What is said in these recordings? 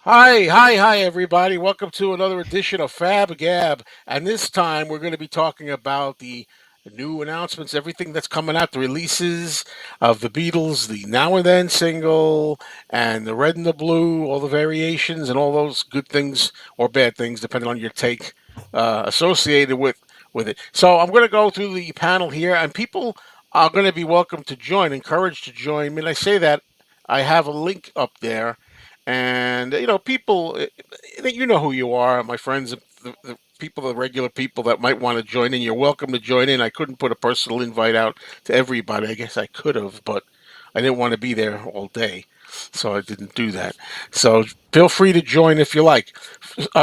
Hi, everybody. Welcome to another edition of FaB Gab. And this time we're going to be talking about the new announcements, everything that's coming out, the releases of the Beatles, the Now and Then single, and the Red and the Blue, all the variations, and all those good things or bad things, depending on your take, associated with it. So I'm going to go through the panel here, and people are going to be welcome to join, encouraged to join. When I say that, I have a link up there and people, you know who you are, my friends, the people, the regular people that might want to join in. You're welcome to join in. I couldn't put a personal invite out to everybody. I guess I could have, but I didn't want to be there all day, so I didn't do that. So feel free to join if you like.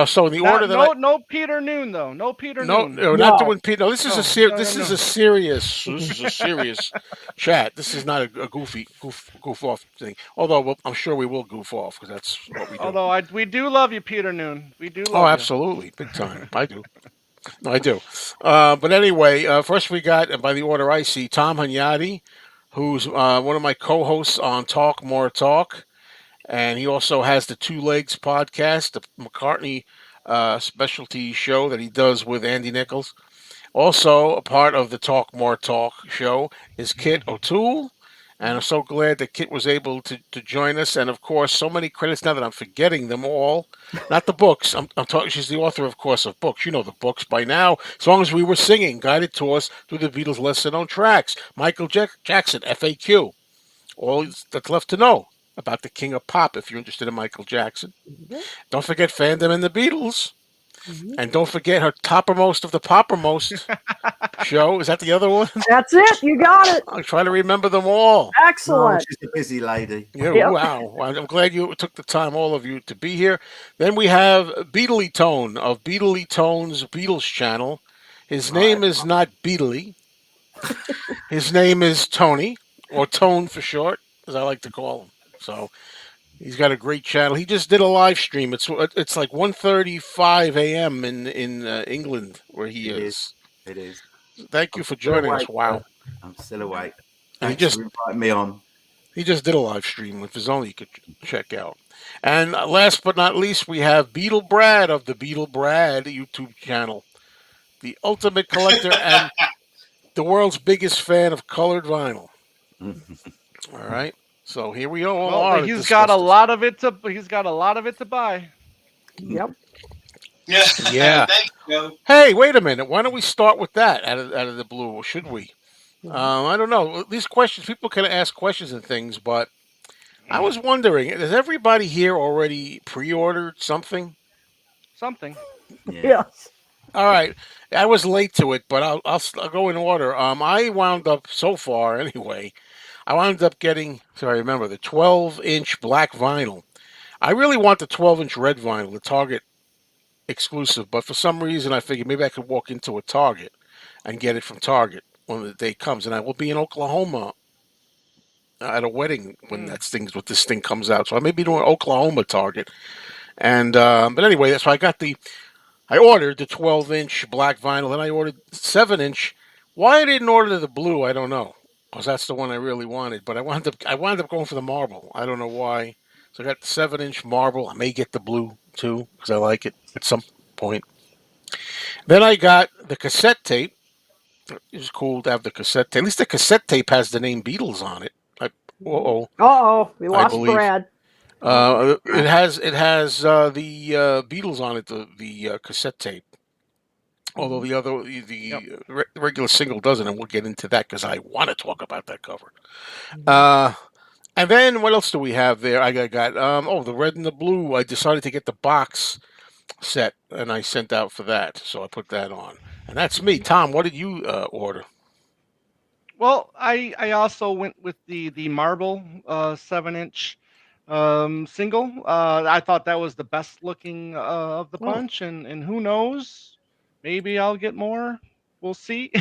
So in the order Not that I no Peter Noon though. No Peter no, Noon. no, not No. doing Pete. No, this is a No, ser- no, no, this is no. a serious chat. This is not a goofy goof off thing. Although I'm sure we will goof off because that's what we do. Although we do love you, Peter Noon. We do Oh, love you. absolutely, big time. I do. No, I do. But anyway, first we got by the order I see Tom Hunyadi, who's one of my co-hosts on Talk More Talk, and he also has the Two Legs podcast, the McCartney specialty show that he does with Andy Nichols. Also, a part of the Talk More Talk show is Kit O'Toole. And I'm so glad that Kit was able to join us. And of course, so many credits now that I'm forgetting them all. Not the books. I'm talking, she's the author, of course, of books. You know the books by now. As long as we were singing, guided tours through the Beatles' lesser known tracks. Michael Jackson, FAQ. All that's left to know about the King of Pop if you're interested in Michael Jackson. Don't forget Fandom and the Beatles. And don't forget her toppermost of the poppermost show. Is that the other one? That's it. You got it. I'll try to remember them all. No, Excellent. she's a busy lady. Yeah, Yep. wow. Well, I'm glad you took the time, all of you, to be here. Then we have Beatley Tone of Beatley Tone's Beatles channel. His Right. name is not Beatley. His name is Tony, or Tone for short, as I like to call him. So he's got a great channel. He just did a live stream. It's like 1:35 a.m. in England where he It is. is. It is. Thank I'm you for still joining us. awake. Wow. I'm still awake. And he Thanks just for inviting me on. He just did a live stream with his own you could check out. And last but not least, we have Beetle Brad of the Beetle Brad YouTube channel, the ultimate collector and the world's biggest fan of colored vinyl. All right. So here we all Well, are to he's got discuss a this. lot of it to. He's got a lot of it to buy. Yep. Yeah. Yeah. Thanks, Joe. Hey, wait a minute. Why don't we start with that out of the blue? Or should we? I don't know. These questions, people can ask questions and things, but I was wondering, has everybody here already pre-ordered something? Something. Yeah. Yes. All right, I was late to it, but I'll go in order. I wound up so far anyway. I wound up getting, sorry, remember the 12-inch black vinyl. I really want the 12-inch red vinyl, the Target exclusive, but for some reason I figured maybe I could walk into a Target and get it from Target when the day comes, and I will be in Oklahoma at a wedding when Mm. this thing comes out. So I may be doing Oklahoma Target, and but anyway, that's why I ordered the 12-inch black vinyl, then I ordered 7-inch. Why I didn't order the blue, I don't know, because that's the one I really wanted. But I wound up going for the marble. I don't know why. So I got the 7-inch marble. I may get the blue too because I like it at some point. Then I got the cassette tape. It was cool to have the cassette tape. At least the cassette tape has the name Beatles on it. Uh-oh, Uh-oh. We I lost believe. Brad. It has the Beatles on it. The cassette tape. Although the other Yep. regular single doesn't, and we'll get into that because I want to talk about that cover. Uh, and then what else do we have there? I got the red and the blue. I decided to get the box set, and I sent out for that, so I put that on. And that's me, Tom. What did you order? Well, I also went with the marble 7-inch single. I thought that was the best looking of the Oh, bunch, and who knows, maybe I'll get more. We'll see.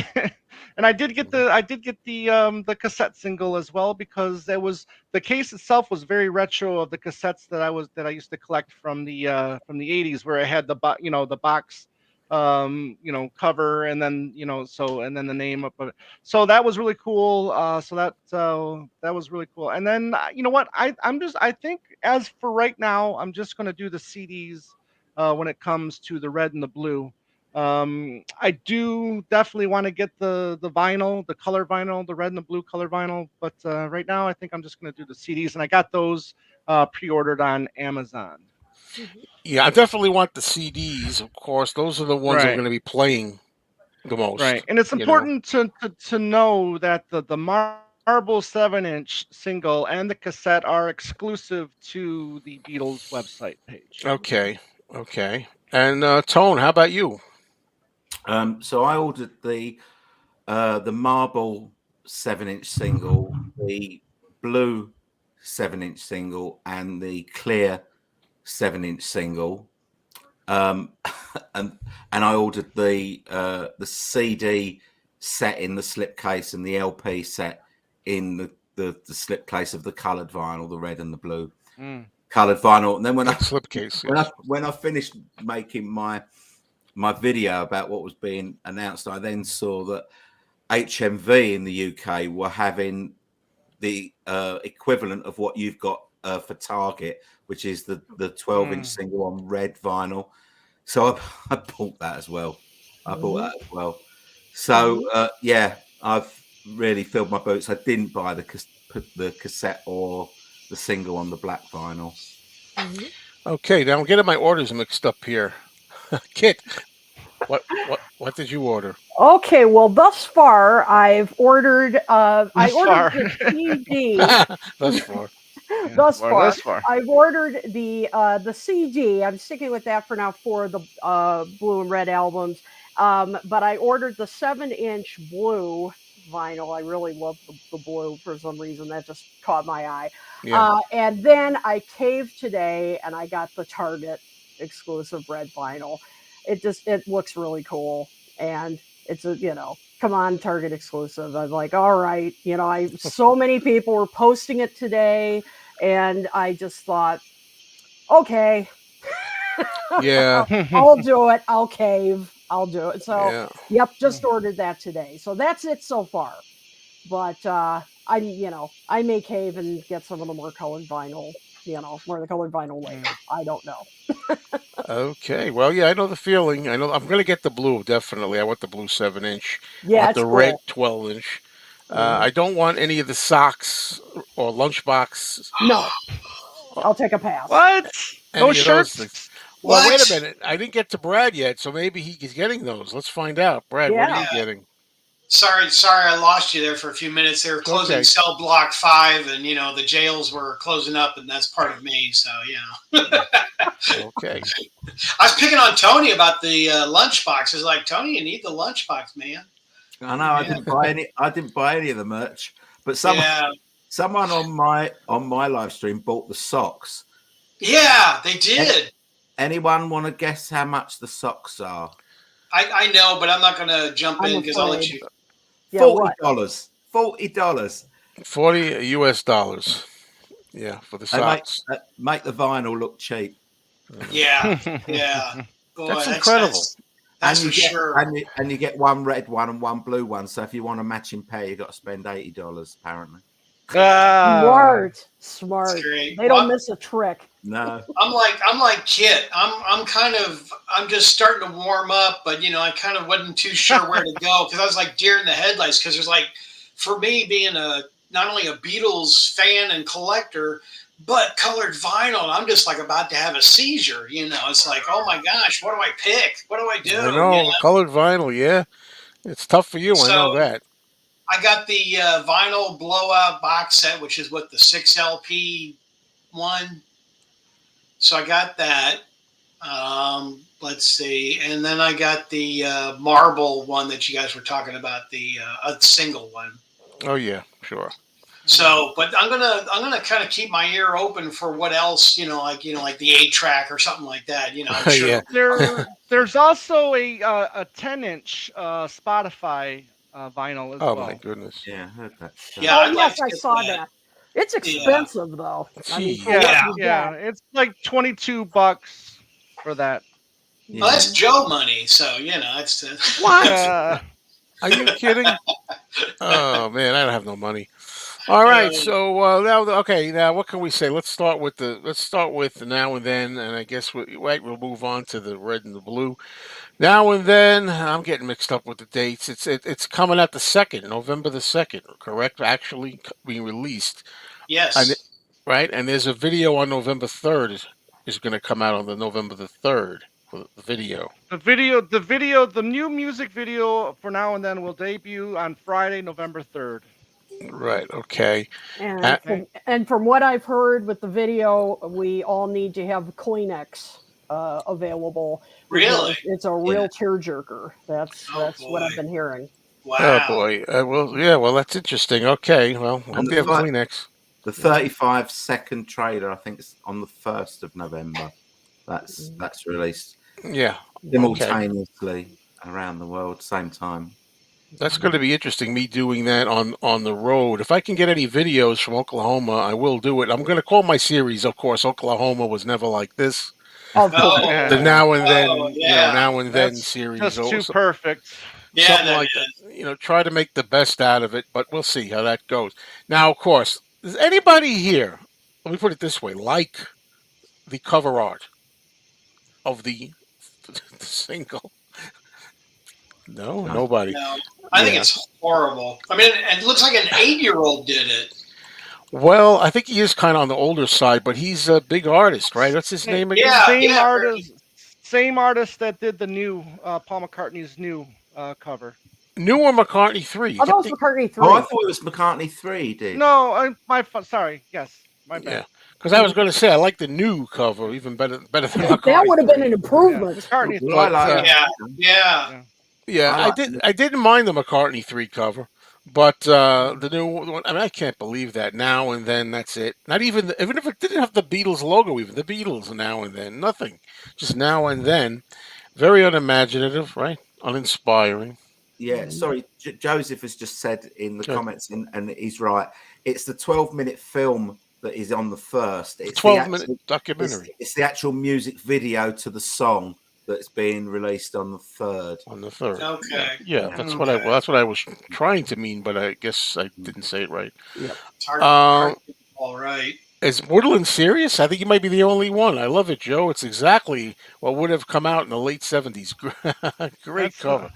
And I did get the cassette single as well because the case itself was very retro of the cassettes that I used to collect from the 80s where it had the box cover, and then and then the name up of it. So that was really cool. That was really cool. And then you know what? I think as for right now, I'm just going to do the CDs when it comes to the red and the blue. I do definitely want to get the vinyl, the color vinyl, the red and the blue color vinyl, but right now I think I'm just going to do the CDs, and I got those pre-ordered on Amazon. Yeah, I definitely want the CDs. Of course, those are the ones I'm Right. going to be playing the Right, most. and it's You know. important to know that the Marble 7-inch single and the cassette are exclusive to the Beatles website page. Okay. Okay. And Tone, how about you? So I ordered the marble 7-inch single, the blue 7-inch single, and the clear 7-inch single. Um, and I ordered the CD set in the slipcase and the LP set in the slipcase of the coloured vinyl, the red and the blue coloured vinyl. And then when Slipcase, yes. I finished making my video about what was being announced, I then saw that HMV in the UK were having the equivalent of what you've got for Target, which is the 12-inch single on red vinyl. So I bought that as well. So yeah, I've really filled my boots. I didn't buy the cassette or the single on the black vinyl. Okay, now I'm getting my orders mixed up here. Kit, what did you order? Okay, well, thus far I've ordered. I Thus ordered far. the CD. Thus far. Yeah, Thus far, thus far. I've ordered the CD. I'm sticking with that for now for the blue and red albums. But I ordered the 7-inch blue vinyl. I really love the blue for some reason. That just caught my eye. Yeah. And then I caved today, and I got the Target exclusive red vinyl. It looks really cool, and it's come on, Target exclusive. I'm like, all right, so many people were posting it today, and I just thought, okay, Yeah. I'll do it. I'll cave. I'll do it. So, Yeah. yep, just ordered that today. So that's it so far. But I may cave and get some of the more colored vinyl. More of the colored vinyl later. I don't know. Okay. Well, yeah, I know the feeling. I know I'm going to get the blue, definitely. I want the blue 7-inch. I Yeah, want it's the red cool. 12-inch. Mhm. I don't want any of the socks or lunchbox, No, or I'll take a pass. What? No any of those things. shirts? Well, wait a What? minute. I didn't get to Brad yet, so maybe he's getting those. Let's find out. Brad, what are Yeah. you getting? Sorry, I lost you there for a few minutes. They were It's closing okay. cell block 5, and the jails were closing up, and that's part of me. So Okay. I was picking on Tony about the lunch boxes. Like, Tony, you need the lunch box, man. I know I Yeah. didn't buy any. I didn't buy any of the merch, but Yeah, someone on my live stream bought the socks. yeah, they did. Anyone want to guess how much the socks are? I know, but I'm not going to jump I'm in because I'll let afraid. you. Yeah, what? $40. $40. 40 US dollars. Yeah, for the They socks. make the vinyl look cheap. Yeah, yeah. Boy, That's incredible. That's and for you get, sure. and you get one red one and one blue one. So if you want a matching pair, you got to spend $80 apparently. Smart. great. They don't miss a trick. No, I'm like Kit. I'm just starting to warm up, but I kind of wasn't too sure where to go because I was like deer in the headlights. Because there's like, for me being not only a Beatles fan and collector, but colored vinyl, I'm just like about to have a seizure. It's like, oh my gosh, what do I pick? What do I do? I know, colored vinyl, yeah. It's tough for you, I know So that. I got the vinyl blowout box set, which is what the 6 LP one. So I got that. Let's see, and then I got the marble one that you guys were talking about, the single one. Oh yeah, sure. So, but I'm gonna kind of keep my ear open for what else, like the 8-track or something like that. I'm sure. Yeah. There's also a 10-inch Spotify vinyl as Oh well. my goodness. yeah, I heard that. Yeah, Oh I'd like yes, to I get saw that. that. It's expensive though. I mean, Gee. for what Yeah, you yeah. get. It's like $22 for that. Well, that's Joe money, so you know it's. What? Uh, Are you kidding? Oh man, I don't have no money. All right, uh, so now, okay, now what can we say? Let's start with the now and then, and I guess we'll move on to the red and the blue. Now and then, I'm getting mixed up with the dates. It's coming out the second, November the 2nd, correct? Actually, being released, and yes. right, and there's a video on November 3rd is going to come out on the November the 3rd for the video. the new music video for Now and Then will debut on Friday, November 3rd. Right. Okay. And Uh, Okay. from what I've heard with the video, we all need to have Kleenex available Really? because it's a Yeah. real tearjerker. Oh That's what boy! I've been hearing. oh Wow. boy. Well, yeah. Well, that's interesting. Okay. Well, I And hope the you have fir- Kleenex. the 35-second trailer, I think it's on the 1st of November. That's released Yeah. Okay. simultaneously around the world, same time. That's going to be interesting. Me doing that on the road. If I can get any videos from Oklahoma, I will do it. I'm going to call my series. Of course, Oklahoma was never like this. Of course. Oh, The Yeah, now and oh then, yeah, now and then that's series, just or too perfect. yeah. something That like that. is. Try to make the best out of it. But we'll see how that goes. Now, of course, does anybody here? Let me put it this way: like the cover art of the single. No, No. nobody. No, I think Yeah. it's horrible. I mean, it looks like an 8-year-old did it. Well, I think he is kind of on the older side, but he's a big artist, right? What's his name again? Yeah, Same yeah. artist that did the new Paul McCartney's new cover. New or McCartney 3? Oh, that was McCartney Oh, I 3. thought it was McCartney 3 did. No, sorry. Yes, my Yeah, bad. because I was going to say I like the new cover even better than That McCartney would have been 3. an Yeah, improvement. McCartney Well, I 3. like But Yeah, Yeah, it. yeah. yeah. yeah, I like it. I didn't mind the McCartney 3 cover, but the new one. I mean, I can't believe that now and then. That's it. Not even if it didn't have the Beatles logo, even the Beatles now and then, nothing. Just now and then. Very unimaginative, right? Uninspiring. Yeah, sorry, Joseph has just said in the Good. comments, and he's right. It's the 12-minute film that is on the first. It's the 12-minute actual, documentary it's the actual music video to the song that's being released on the 3rd. on the 3rd. Okay. Yeah, Yeah. that's what I was trying to mean, but I guess I didn't say it right. Yep. It's hard. Um, All right. is Woodland serious? I think you might be the only one. I love it, Joe. It's exactly what would have come out in the late 70s. Great That's cover.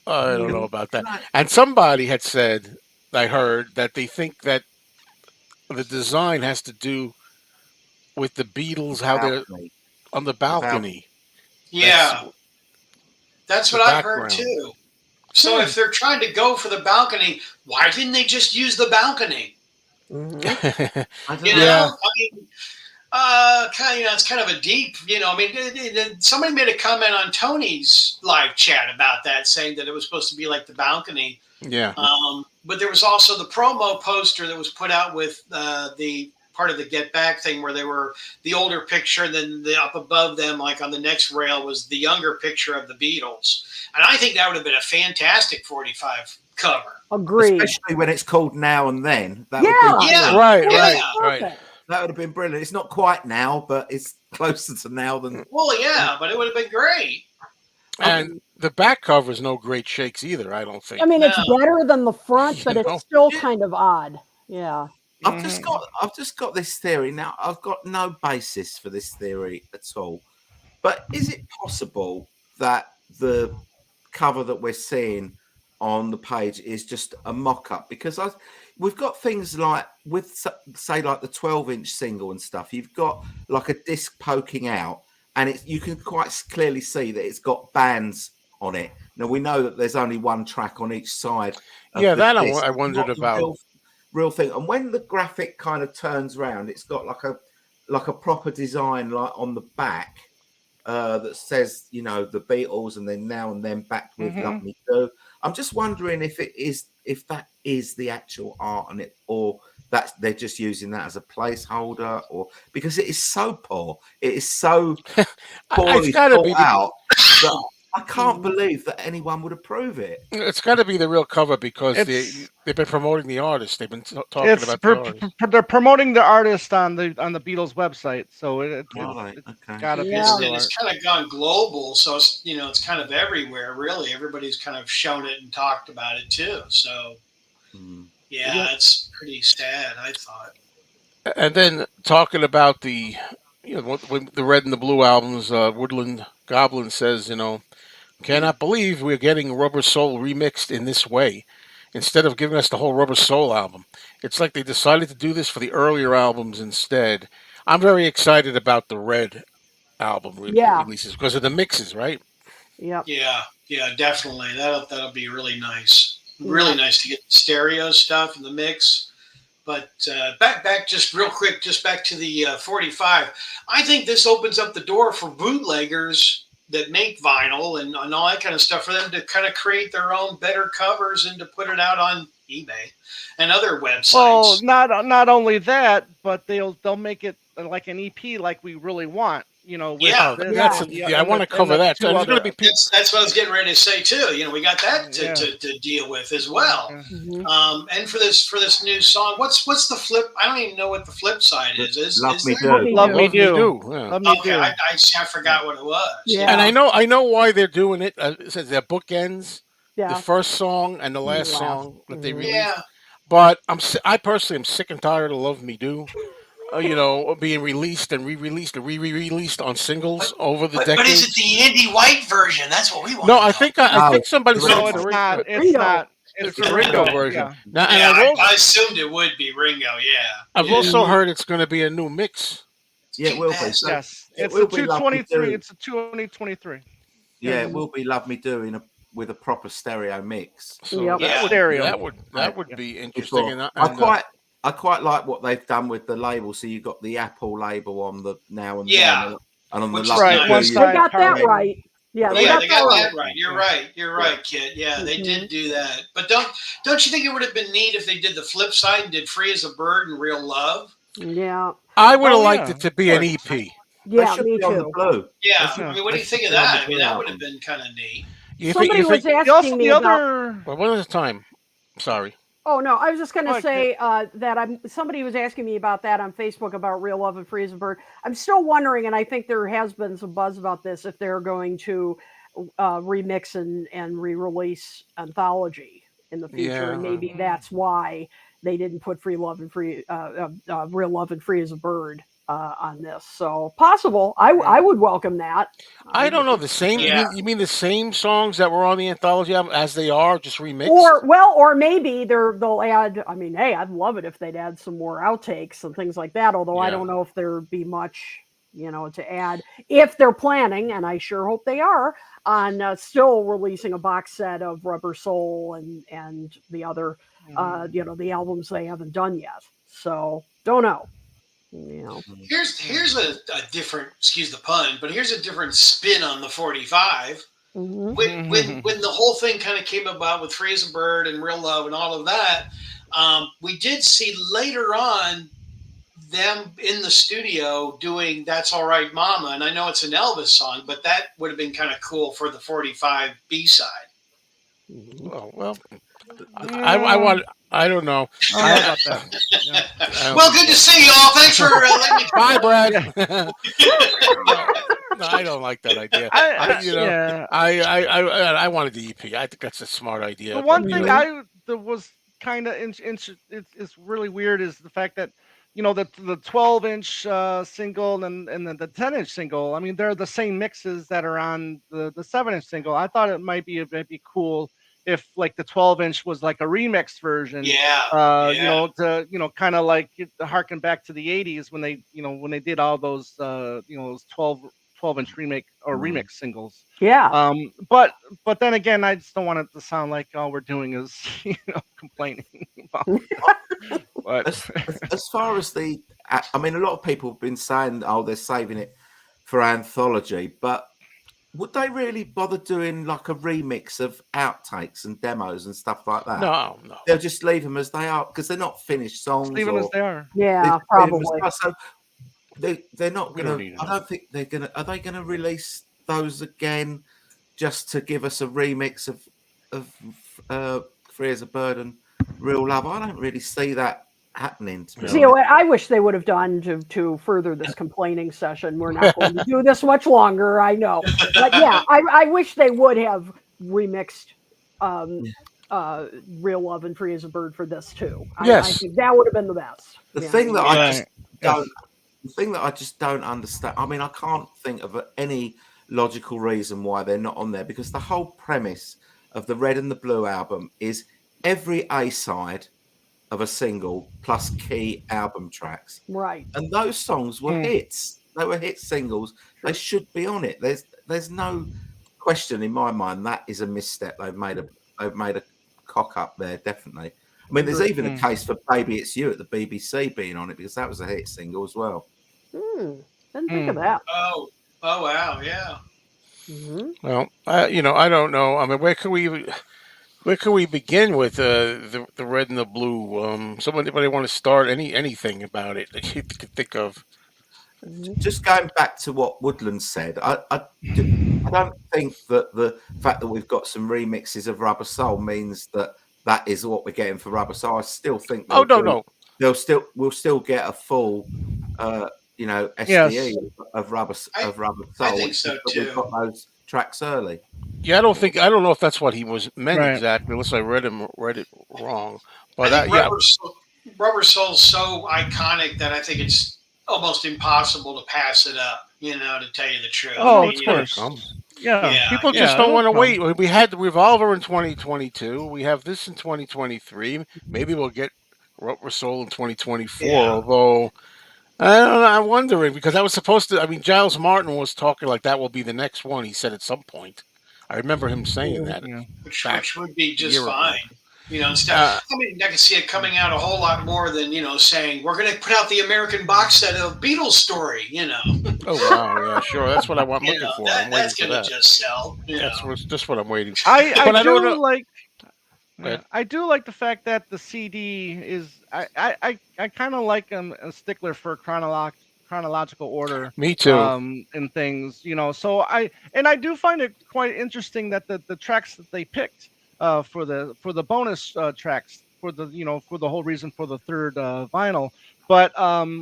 I don't know Mhm. about that. Right. And somebody had said, I heard, that they think that the design has to do with the Beatles, how they're Balcony. on the balcony. balcony. That's Yeah, that's the what I've heard background. too. So Yeah. if they're trying to go for the balcony, why didn't they just use the balcony? Mhm. I don't You know. Yeah. know, I mean, it's kind of a deep, I mean, somebody made a comment on Tony's live chat about that, saying that it was supposed to be like the balcony. Yeah. But there was also the promo poster that was put out with the part of the Get Back thing where they were the older picture, and then up above them, like on the next rail, was the younger picture of the Beatles. And I think that would have been a fantastic 45 cover. Agreed. Especially when it's called Now and Then. That Yeah. would be Yeah. Right, Yeah. right. Perfect. that would have been brilliant. It's not quite now, but it's closer to now than. Well, yeah, but it would have been great. And the back cover is no great shakes either, I don't think. I mean, it's No. better than the front, but You it's know? still Yeah. kind of odd. Yeah. I've just got this theory. Now I've got no basis for this theory at all. But is it possible that the cover that we're seeing on the page is just a mock-up? Because we've got things like with say like the 12-inch single and stuff. You've got like a disc poking out, and you can quite clearly see that it's got bands on it. Now we know that there's only one track on each side. Of Yeah, the that disc. I wondered Not the about. real thing. And when the graphic kind of turns around, it's got like a proper design like on the back that says, the Beatles, and then Now and Then backed with Love Me Do. I'm just wondering if that is the actual art on it, or that they're just using that as a placeholder, or because it is so poor, it is so poorly It's got to be thought out. I can't believe that anyone would approve it. It's got to be the real cover because It's they've been promoting the artist. They've been talking it's about the artist. they're promoting the artist on the Beatles website, so Right, it's okay. gotta be Yeah. the real It's art. kind of gone global, so it's it's kind of everywhere. Really, everybody's kind of shown it and talked about it too. So Mm. yeah, Yep. it's pretty sad. I thought. And then talking about the, when the Red and the Blue albums, Woodland Goblin says, cannot believe we're getting Rubber Soul remixed in this way. Instead of giving us the whole Rubber Soul album, it's like they decided to do this for the earlier albums instead. I'm very excited about the Red album Yeah. releases because of the mixes, right? Yep. Yeah, yeah, definitely. That'll be really nice. Really Yeah. nice to get the stereo stuff in the mix. But back just real quick, just back to the 45. I think this opens up the door for bootleggers that make vinyl and all that kind of stuff for them to kind of create their own better covers and to put it out on eBay and other Well, websites. not only that, but they'll make it like an EP, like we really want. With Yeah, Oh, this that's and I want to cover the that. two And there's going to other. be people. that's what I was getting ready to say too. We got that Yeah. to deal with as well. Yeah. Mhm. And for this new song, what's the flip? I don't even know what the flip side is. Love Is Me there? Do. Love me Love Me do. Do. Yeah. Love me Okay, do. I forgot what it was. Yeah. And I know why they're doing it. It says they're bookends, the Yeah. first song and the last Last. song that they Mhm. released. Yeah, But I personally am sick and tired of "Love Me Do," being released and re-released and re-released on singles over the but is it decades. the Andy White version? That's what we want. No, to I know. think I No, think somebody the said No, it's Ringo. the it's not. It's Ringo. not. it's It's the the Ringo Ringo. version. Yeah. Now, and Yeah, I've I assumed it would be Ringo. Yeah, I've yeah. also heard it's going to be a new mix. Yeah, it will be. Cheap So Yes. it It's will a be Love Me 223. Do. It's a 2023. Yeah, it Mhm. will be Love Me Do with a proper stereo mix. So Yep. Yeah. Stereo. that would Yeah. be interesting. Before And I quite like what they've done with the label. So you've got the Apple label on the now and Yeah, then, and on the which Love is Me Right. Do. One nice. They side got that target. right. Yeah, they Yeah, got they that got right. that right. You're Yeah. right. You're right, kid. Yeah, they Mhm. did do that. But don't you think it would have been neat if they did the flip side and did "Free as a Bird" and "Real Love"? Yeah. I would have Oh liked yeah. it to Of be an course. EP. They Yeah, should me be on the too. blue. Yeah, They should, I mean, what do they you should think of be on the that? I mean, blue that would have album. been kind of neat. Somebody You was think? asking me The about. other. Well, what is the time? Sorry. Oh no, I was just going Go to ahead, kid. say that somebody was asking me about that on Facebook about Real Love and Free as a Bird. I'm still wondering, and I think there has been some buzz about this, if they're going to remix and re-release Anthology in the future, and Yeah. maybe that's why they didn't put Real Love and Free as a Bird on this. So possible. I would welcome that. I don't know the same. Yeah, You mean the same songs that were on the anthology album as they are, just remixed? Or maybe they'll add. I mean, hey, I'd love it if they'd add some more outtakes and things like that. Although I Yeah. don't know if there'd be much, to add if they're planning, and I sure hope they are, on still releasing a box set of Rubber Soul and the other, the albums they haven't done yet. So don't know. here's a different, excuse the pun, but here's a different spin on the 45. Mhm. When the whole thing kind of came about with "Free as a Bird" and "Real Love" and all of that, we did see later on them in the studio doing "That's All Right, Mama," and I know it's an Elvis song, but that would have been kind of cool for the 45 B side. Oh, well, I Yeah. want. I don't know. I don't know about that. Yeah. I don't Well, think good to so. see you all. Thanks for letting me. Bye, Brad. Yeah. No, I don't like that idea. Yeah. I wanted the EP. I think that's a smart idea. The but, one you thing know, that was kind of it's really weird is the fact that the 12-inch single and the 10-inch single. I mean, they're the same mixes that are on the 7-inch single. I thought it might be cool if like the 12-inch was like a remix version. Yeah, yeah. To kind of like harken back to the 80s when they did all those those 12-inch remix singles. Yeah. But then again, I just don't want it to sound like all we're doing is complaining about. But As far as I mean, a lot of people have been saying, oh, they're saving it for anthology, but would they really bother doing like a remix of outtakes and demos and stuff like that? no. They'll just leave them as they are because they're not finished songs. leave them as they are. Yeah. Probably. So they're not We going don't need to. I don't think they're going to. Are they going to release those again? just to give us a remix of Free as a Bird and Real Love. I don't really see that happening, to be See, honest. what I wish they would have done to further this complaining session. We're not going to do this much longer, I know. But yeah, I wish they would have remixed um, Real Love and Free as a Bird for this too. I Yes. think that would have been the best. The Yeah. thing that I Right. just don't, the thing that I just don't understand. I mean, I can't think of any logical reason why they're not on there, because the whole premise of the Red and the Blue album is every A side of a single plus key album tracks, Right. and those songs were hits. They were hit singles. They should be on it. There's no question in my mind that is a misstep. They've made a cock up there, definitely. I mean, there's even a case for "Baby It's You" at the BBC being on it, because that was a hit single as well. Didn't think of that. Oh wow, yeah. Well, I don't know. I mean, where can we begin with the Red and the Blue? Anybody want to start anything about it that you could think of? Just going back to what Woodland said, I don't think that the fact that we've got some remixes of Rubber Soul means that is what we're getting for Rubber Soul. I still think Oh no. we'll still get a full SDE of Rubber Soul. I think so too. We've got those tracks early. Yeah, I don't know if that's what he was meant Right. exactly, unless I read it wrong. But I think yeah, Rubber Soul's so iconic that I think it's almost impossible to pass it up. To tell you the truth. Oh, I mean, of course. comes. Yeah. People Yeah, just don't it'll want to come. wait. We had the Revolver in 2022. We have this in 2023. Maybe we'll get Rubber Soul in 2024. Yeah. Although I don't know, I'm wondering, because I was supposed to. I mean, Giles Martin was talking like that will be the next one. He said at some point. I remember him saying that. Yeah. which back would be a just year ago. fine. Instead, Uh, I mean, I can see it coming out a whole lot more than saying we're going to put out the American box set of Beatles story. Oh wow, yeah, sure. That's what I'm looking for. I'm waiting that's for going to that. just sell. That's just what I'm waiting for. I But I don't do know. like. Go ahead. I do like the fact that the CD is. I kind of like a stickler for chronological order. Me too. And things, So I do find it quite interesting that the tracks that they picked for the bonus tracks for the whole reason for the third vinyl. But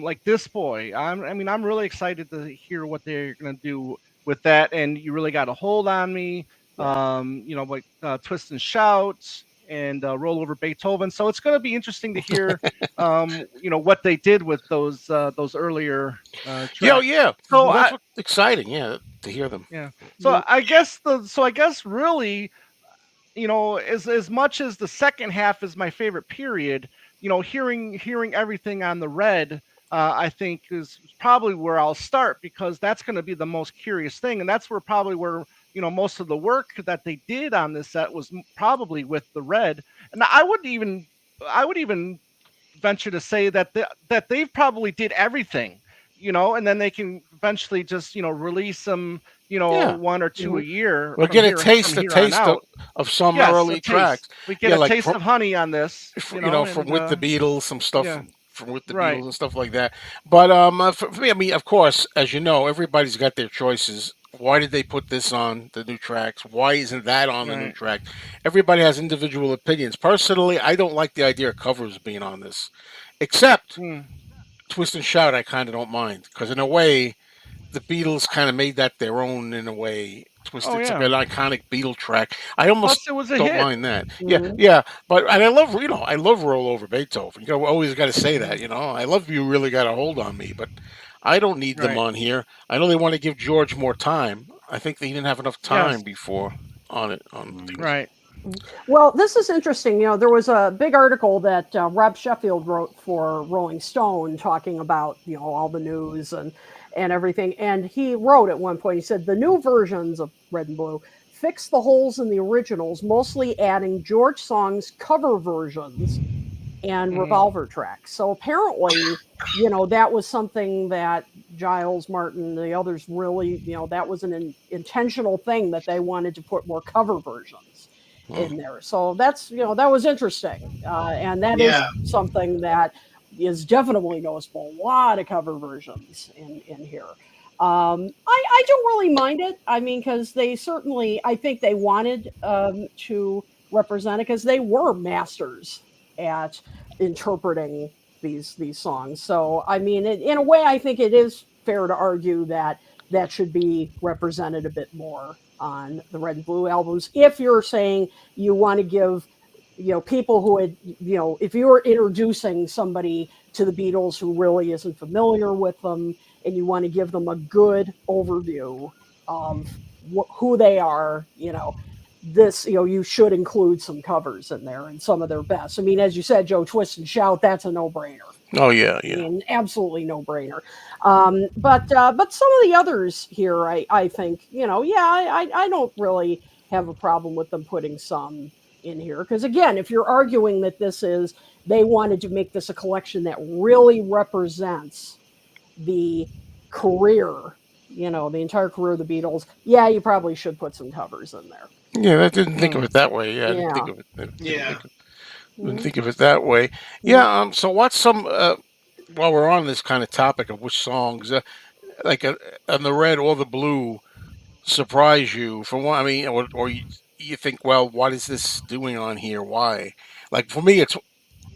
like This Boy, I'm really excited to hear what they're gonna do with that. And You Really Got a Hold on Me, like Twist and Shout and Roll Over Beethoven. So it's going to be interesting to hear, what they did with those earlier tracks. Yeah. So That's exciting. Yeah, to hear them. So I guess really, as much as the second half is my favorite period, hearing everything on the Red, I think is probably where I'll start, because that's going to be the most curious thing, and that's where most of the work that they did on this set was probably with the Red. And I would even venture to say that they've probably did everything, and then they can eventually just release them, one or two a year. We'll get a taste of some early tracks. We get a like taste of honey on this, from with the Beatles, some stuff from with the Right. Beatles and stuff like that. But for me, I mean, of course, as you know, everybody's got their choices. Why did they put this on the new tracks? Why isn't that on the new Right. track? Everybody has individual opinions. Personally, I don't like the idea of covers being on this, except Hmm. Twist and Shout. I kind of don't mind, because in a way, the Beatles kind of made that their own in a way. Twisted, Oh, it's yeah. like an iconic Beatle track. I almost Plus, it was a don't hit. mind that. Mhm. Yeah. But and I love Roll Over Beethoven. Always got to say that. I love You Really Got a Hold on Me, but I don't need them Right. on here. I know they want to give George more time. I think they didn't have enough time Yes. before on it. On things. Right. Well, this is interesting. There was a big article that Rob Sheffield wrote for Rolling Stone talking about all the news and everything. And he wrote at one point, he said the new versions of Red and Blue fix the holes in the originals, mostly adding George songs cover versions and Mhm. revolver tracks. So apparently, that was something that Giles Martin, the others really, that was an intentional thing that they wanted to put more cover versions in there. So that's, that was interesting. And that is Yeah. something that is definitely noticeable. A lot of cover versions in here. I don't really mind it. I mean, because they certainly, I think they wanted to represent it because they were masters at interpreting these songs. So, I mean, in a way, I think it is fair to argue that that should be represented a bit more on the Red and Blue albums. If you're saying you want to give, people who had, if you were introducing somebody to the Beatles who really isn't familiar with them, and you want to give them a good overview of who they are, this, you should include some covers in there and some of their best. I mean, as you said, Joe, Twist and Shout, that's a no-brainer. Oh yeah, I yeah. mean, absolutely no brainer. But some of the others here, I think, yeah, I don't really have a problem with them putting some in here because again, if you're arguing that this is they wanted to make this a collection that really represents the career, the entire career of the Beatles, yeah, you probably should put some covers in there. Yeah, I didn't think of Hmm. it that way. Yeah, I didn't Yeah. think of it. Yeah. Didn't Mhm. think of it that way. Mhm. Yeah. So what's some? While we're on this kind of topic of which songs, like on the red or the blue, surprise you for one? I mean, or you think, well, what is this doing on here? Why? Like for me, it's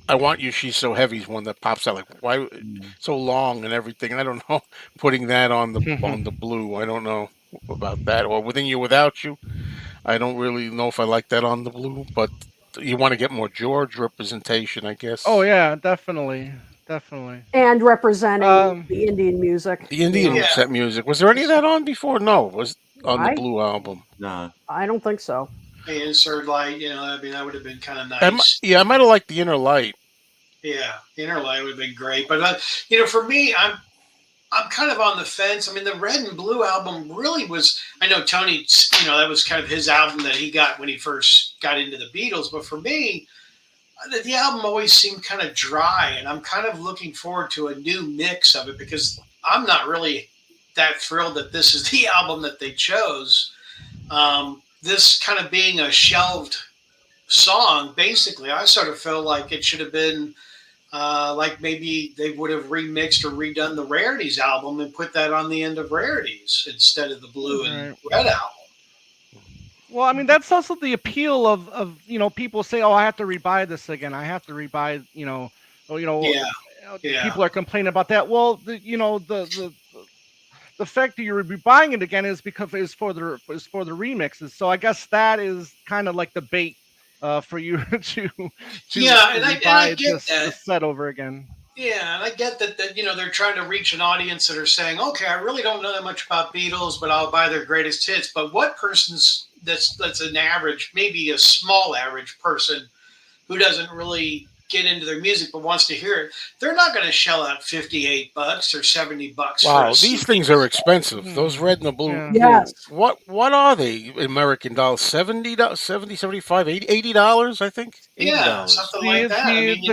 I want you. She's so heavy is one that pops out. Like why Mm. so long and everything. I don't know. Putting that on the blue, I don't know about that. Or within you, without you. I don't really know if I like that on the blue, but you want to get more George representation, I Oh guess. yeah, definitely, definitely. And representing Um, the Indian music, The Indian Yeah. set music. Was there any of that on before? No, it was on the I blue album. No. I don't think so. The insert light, I mean, that would have been kind of nice. Yeah, I might have liked the Inner Light. Yeah, inner light would have been great. But for me, I'm kind of on the fence. I mean, the Red and Blue album really was. I know Tony, that was kind of his album that he got when he first got into the Beatles. But for me, the album always seemed kind of dry, and I'm kind of looking forward to a new mix of it because I'm not really that thrilled that this is the album that they chose. This kind of being a shelved song, basically, I sort of feel like it should have been like maybe they would have remixed or redone the Rarities album and put that on the end of Rarities instead of the Blue and right. Red album. Well, I mean, that's also the appeal of people say, "Oh, I have to rebuy this again. I have to rebuy." Oh, Yeah, yeah, people are complaining about that. Well, the fact that you're rebuying it again is because it's for the remixes. So I guess that is kind of like the bait for you to yeah, and I rebuy get this that. this set over again. Yeah, and I get that they're trying to reach an audience that are saying, okay, I really don't know that much about Beatles, but I'll buy their greatest hits. But what person's that's an average, maybe a small average person who doesn't really get into their music but wants to hear it, they're not going to shell out $58 or $70 for a Wow, these CD. things are expensive. Those Hmm. red and the blue. Yeah. Yes. What are they? American dollars? $70, 70, 75, $80, I think. Yeah, $80. something The like that. I the mean,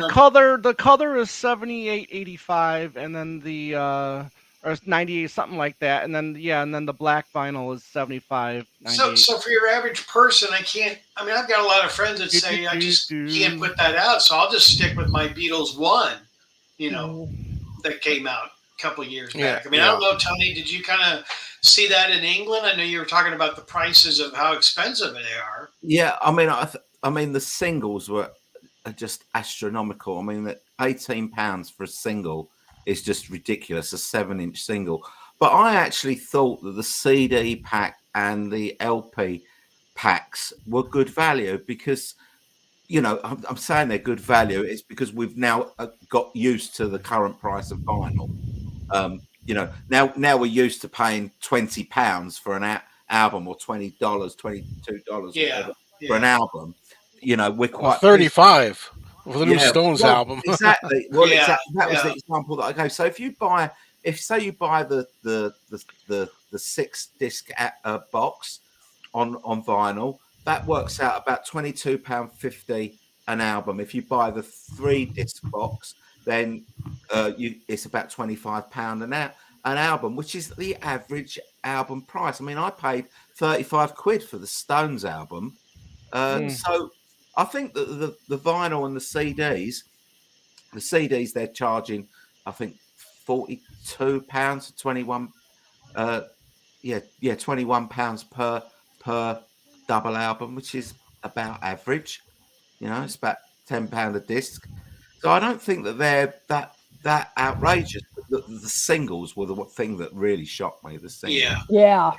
the color is 78.85, and then the or 98 something like that, and then and then the black vinyl is 75.98. so for your average person, I can't. I mean, I've got a lot of friends that Do, do, say I do, just can't do. put that out, so I'll just stick with my Beatles one. You know, Mhm. that came out a couple of years Yeah, back. I mean, I yeah. don't know, Tony. Did you kind of see that in England? I know you were talking about the prices of how expensive they are. Yeah, I mean the singles were are just astronomical. I mean that £18 for a single is just ridiculous, a 7-inch single. But I actually thought that the CD pack and the LP packs were good value because I'm saying they're good value. It's because we've now got used to the current price of vinyl. Now we're used to paying £20 for an album or $20, $22, Yeah, whatever for an yeah, album. We're Well, quite pleased. 35 for the new Yeah, Stones well, album. exactly. Well, yeah, exactly. That was yeah. the example that I gave. So if say you buy the 6-disc box on vinyl, that works out about £22.50 an album. If you buy the 3-disc box, then it's about £25 an album, which is the average album price. I mean, I paid 35 quid for the Stones album. Mm. So I think that the vinyl and the CDs they're charging, I think £42 to £21 uh, yeah, £21 per double album, which is about average. It's about £10 a disc. So I don't think that they're that outrageous. The singles were the thing that really shocked me. The singles. Yeah. Yeah,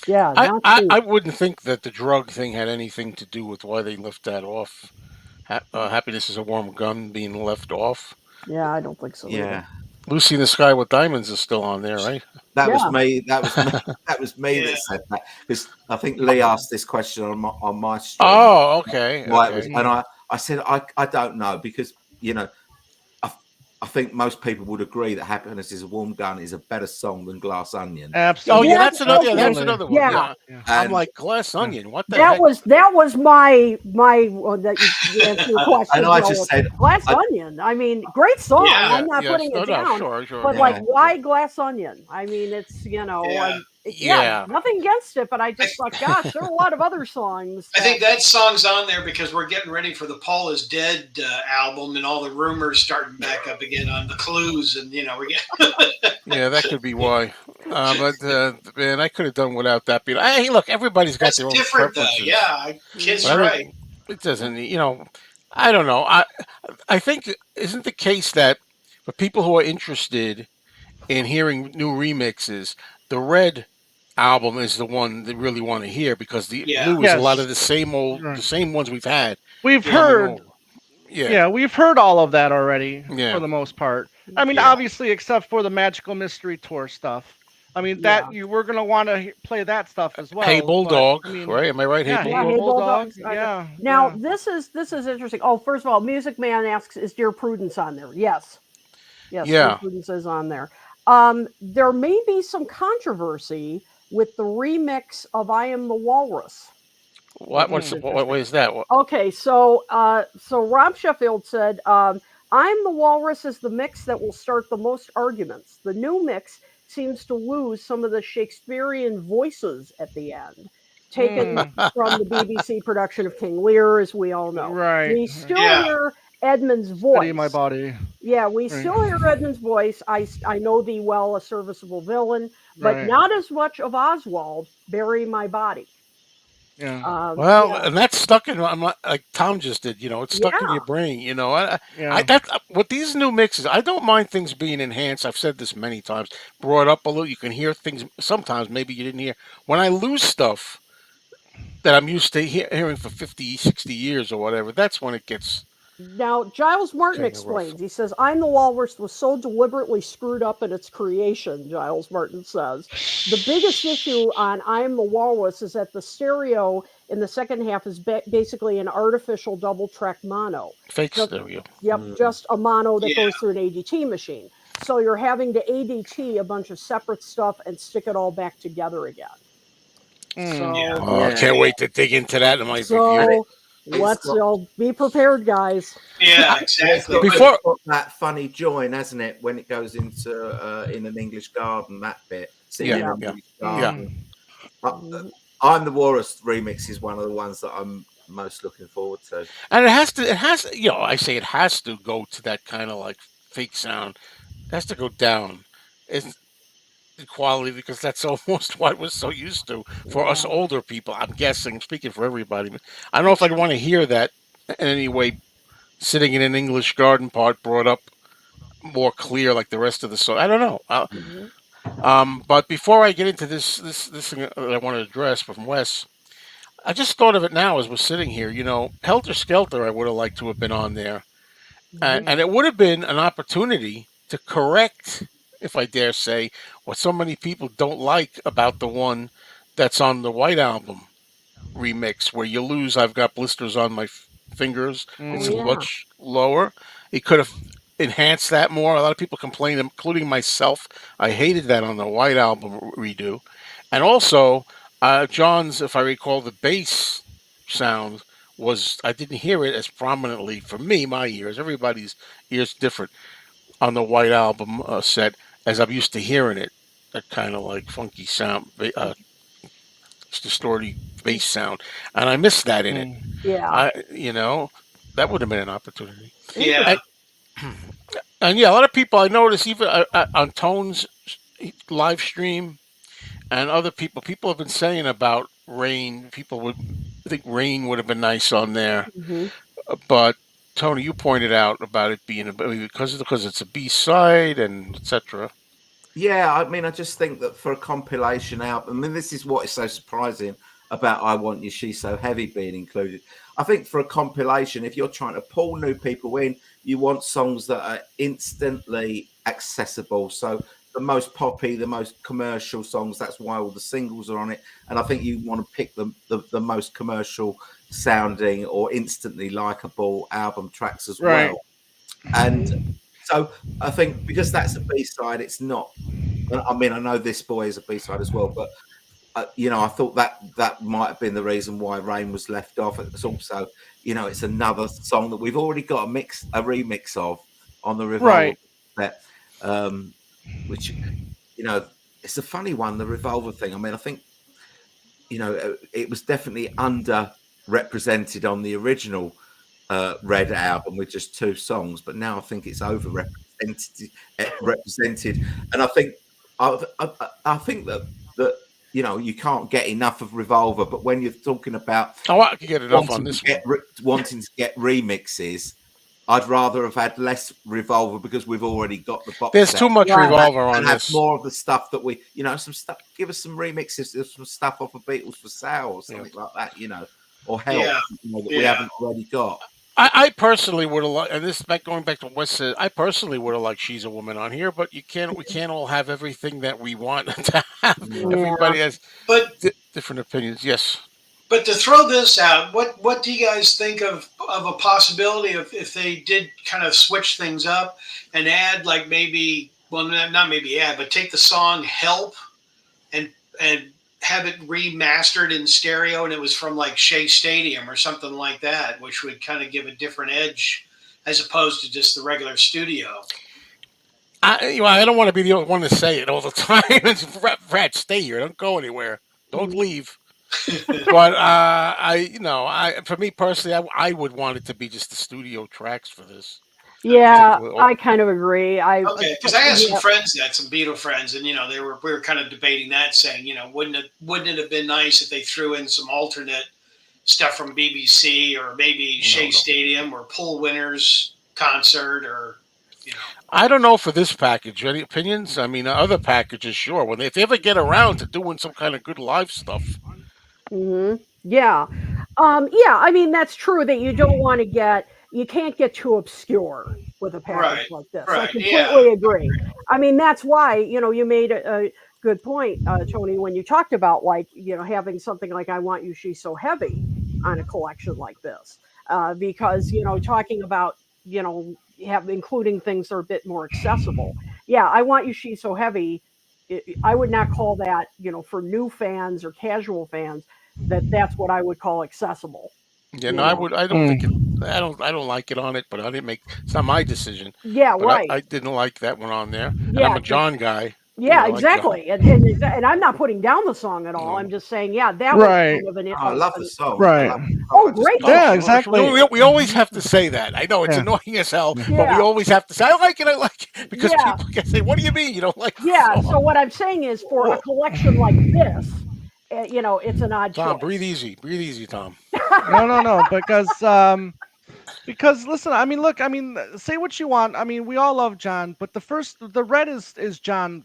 yeah, I, not I cheap. I wouldn't think that the drug thing had anything to do with why they left that off. Happiness is a warm gun being left off. Yeah, I don't think so either. Yeah, Lucy in the Sky with Diamonds is still on there, right? that was Yeah, me. That was me. That was me Yeah. that said that, because I think Lee asked this question on my stream Oh, okay, why it was, okay. and I said I don't know, because I I think most people would agree that "Happiness Is a Warm Gun" is a better song than "Glass Onion." Oh yeah, Absolutely. that that's another. Yeah, that's Absolutely. another one. yeah, Yeah, Yeah. I'm And like Glass Onion. What the that heck? was my the answer to your question, and I Joe. just said, Glass I, Onion. I mean, great song. Yeah. I'm Yeah, not yes. putting No, it no, down, sure, sure. but like, Yeah, yeah, why Glass Onion? I mean, it's Yeah. yeah, yeah. nothing against it, but I I, just thought, gosh, there are a lot of other songs I that. think that song's on there because we're getting ready for the Paul is Dead album, and all the rumors starting back up again on the clues, and we get. Yeah, that could be why. But man, I could have done without that beat. Hey, look, everybody's got That's their own different though. Yeah, preferences, Kid's but I Mhm. right. think it doesn't. I don't know. I think isn't the case that for people who are interested in hearing new remixes, the Red album is the one they really want to hear because the Yeah. Blue is a lot Yes. of the Right. same ones we've had We've coming heard over. Yeah, Yeah, we've heard all of that already for yeah, the most part. I mean, yeah. obviously, except for the Magical Mystery Tour stuff. I mean, Yeah, that you were gonna want to play that stuff as Hey well. But Bulldog, I mean, right? Am I right? Hey yeah, yeah. Hey Hey, Bulldog. Bulldog. Bulldogs. I know. Yeah, Now yeah. this is interesting. Oh, first of all, Music Man asks, "Is Dear Prudence on there?" Yes, yes, Dear Yeah. Prudence is on there. There may be some controversy with the remix of "I Am the Walrus," What? which is What's Mm. what? interesting. What is that? What? Okay, so Rob Sheffield said, "I'm the Walrus is the mix that will start the most arguments. The new mix seems to lose some of the Shakespearean voices at the end, taken Mm. from the BBC production of King Lear, as we all know. Right. We Right. still Yeah. hear Edmund's Steady my voice. body. Yeah, we Right. still hear Edmund's voice. I know thee well, a serviceable villain, but Right. not as much of Oswald. Bury my body. Yeah. Well, Yeah, and that's stuck in. I'm not like Tom just did. It's stuck in yeah. your brain. I Yeah. that with these new mixes, I don't mind things being enhanced. I've said this many times. Brought up a little. You can hear things sometimes maybe you didn't hear. When I lose stuff that I'm used to hearing for 50, 60 years or whatever, that's when it gets Now, Giles Martin kind of rough. explains. He says, "I'm the Walrus" was so deliberately screwed up in its creation, Giles Martin says. The biggest issue on "I'm the Walrus" is that the stereo in the second half is basically an artificial double track mono. Fake Just, stereo. yep, Mm. just a mono that Yeah. goes through an ADT machine. So you're having to ADT a bunch of separate stuff and stick it all back together again. Mm. Yeah. So, Oh, I Yeah, can't wait to dig into that in my and review. so it's let's got all be prepared, guys. Yeah. and Exactly. But Before, it's got that funny join, hasn't it, when it goes into in an English garden, that bit, sitting yeah, in Yeah. an yeah, English yeah. garden. Mm. Uh, Mhm. I'm the Walrus remix is one of the ones that I'm most looking forward to. And it has to, I say it has to go to that kind of like fake sound. It has to go down. It's the quality because that's almost what we're so used to for us Yeah. older people. I'm guessing, speaking for everybody. I don't know if I'd want to hear that in any way sitting in an English garden part brought up more clear like the rest of the song. I don't know. Mhm. But before I get into this thing that I want to address from Wes, I just thought of it now as we're sitting here. Helter Skelter, I would have liked to have been on there, and, Mhm. and Mm. it would have been an opportunity to correct, if I dare say, what so many people don't like about the one that's on the White Album remix, where you lose "I've got blisters on my fingers." Oh It's Mm. yeah. much lower. It could have enhanced that more. A lot of people complained, including myself. I hated that on the White Album redo, and also John's, if I recall, the bass sound was I didn't hear it as prominently for me, my ears. Everybody's ears different on the White Album set as I'm used to hearing it. That kind of like funky sound, distorted bass sound, and I missed that in it. Mm. Yeah. That would have been an opportunity. yeah. Interesting. And, and yeah, a lot of people I notice even on tones live stream and other people have been saying about Rain. People would think Rain would have been nice on there, Hmm. but Tony, you pointed out about it being because it's a B side and etc. Yeah, I mean, I just think that for a compilation album, I mean, this is what is so surprising about "I Want You, She's So Heavy" being included. I think for a compilation, if you're trying to pull new people in, you want songs that are instantly accessible. So the most poppy, the most commercial songs. That's why all the singles are on it. And I think you want to pick the most commercial sounding or instantly likable album tracks as Right. well. And so I think because that's a B side, it's not. I mean, I know This Boy is a B side as well, but I thought that might have been the reason why Rain was left off. It's also, it's another song that we've already got a remix of on the Revolver Right. set, um, which you know, it's a funny one, the Revolver thing. I mean, I think it was definitely underrepresented on the original Red album with just two songs, but now I think it's overrepresented, represented, and I think that you can't get enough of Revolver, but when you're talking about Oh, I could get enough on wanting to this get one. wanting to get remixes, I'd rather have had less Revolver because we've already got the box There's set too much Right. Revolver on and have this. more of the stuff that some stuff. Give us some remixes of some stuff off of Beatles for Sale or something like that, or Help, Yeah, that we yeah. haven't already got. I personally would have liked, and this going back to what said. I personally would have liked "She's a Woman" on here, but we can't all have everything that we want to have. No. Yeah. Everybody has But different opinions. Yes. But to throw this out, what do you guys think of a possibility of if they did kind of switch things up and add like maybe well not maybe add but take the song "Help" and have it remastered in stereo and it was from like Shea Stadium or something like that, which would kind of give a different edge as opposed to just the regular studio. I don't want to be the only one to say it all the time. It's, Brad, stay here. Don't go anywhere. Don't leave. But for me personally, I would want it to be just the studio tracks for this Yeah, particular. I kind of agree. Okay, because I had some Yeah. friends that some Beatle friends, and we were kind of debating that, saying wouldn't it have been nice if they threw in some alternate stuff from BBC or maybe No, Shea no. Stadium or Pool Winners concert or you know I don't know for this package. Any opinions? I mean, other packages, sure. If they ever get around to doing some kind of good live stuff, Hmm. Yeah. Yeah, I mean, that's true that you can't get too obscure with a package right, like this. I right, yeah, completely agree. I mean, that's why, you made a good point, Tony, when you talked about like, having something like I Want You, She's So Heavy on a collection like this. Because, talking about, including things that are a bit more accessible. Yeah, I Want You, She's So Heavy. I would not call that, for new fans or casual fans that's what I would call accessible, yeah, no, you know? I don't think it. Mm. I don't like it on it, but I didn't make. It's not my decision, Yeah, but right. I didn't like that one on there. And I'm Yeah, a 'cause John guy. yeah, I like John. exactly. And I'm not putting down the song at all. No. I'm just saying, yeah, that was Right. kind of Oh, I love the song. I Right. love. oh, I just great love Oh, Yeah, song. exactly. we always have to say that. I know it's Yeah. annoying as hell, Yeah. but we Yeah, always have to say, I like it, because yeah, people can say, what do you mean you don't like the yeah. song? So what I'm saying is, for a Whoa. collection like this, it's an odd Tom, breathe choice. easy. Breathe easy, Tom. No, because listen, I mean, look, I mean, say what you want. I mean, we all love John, but the red is John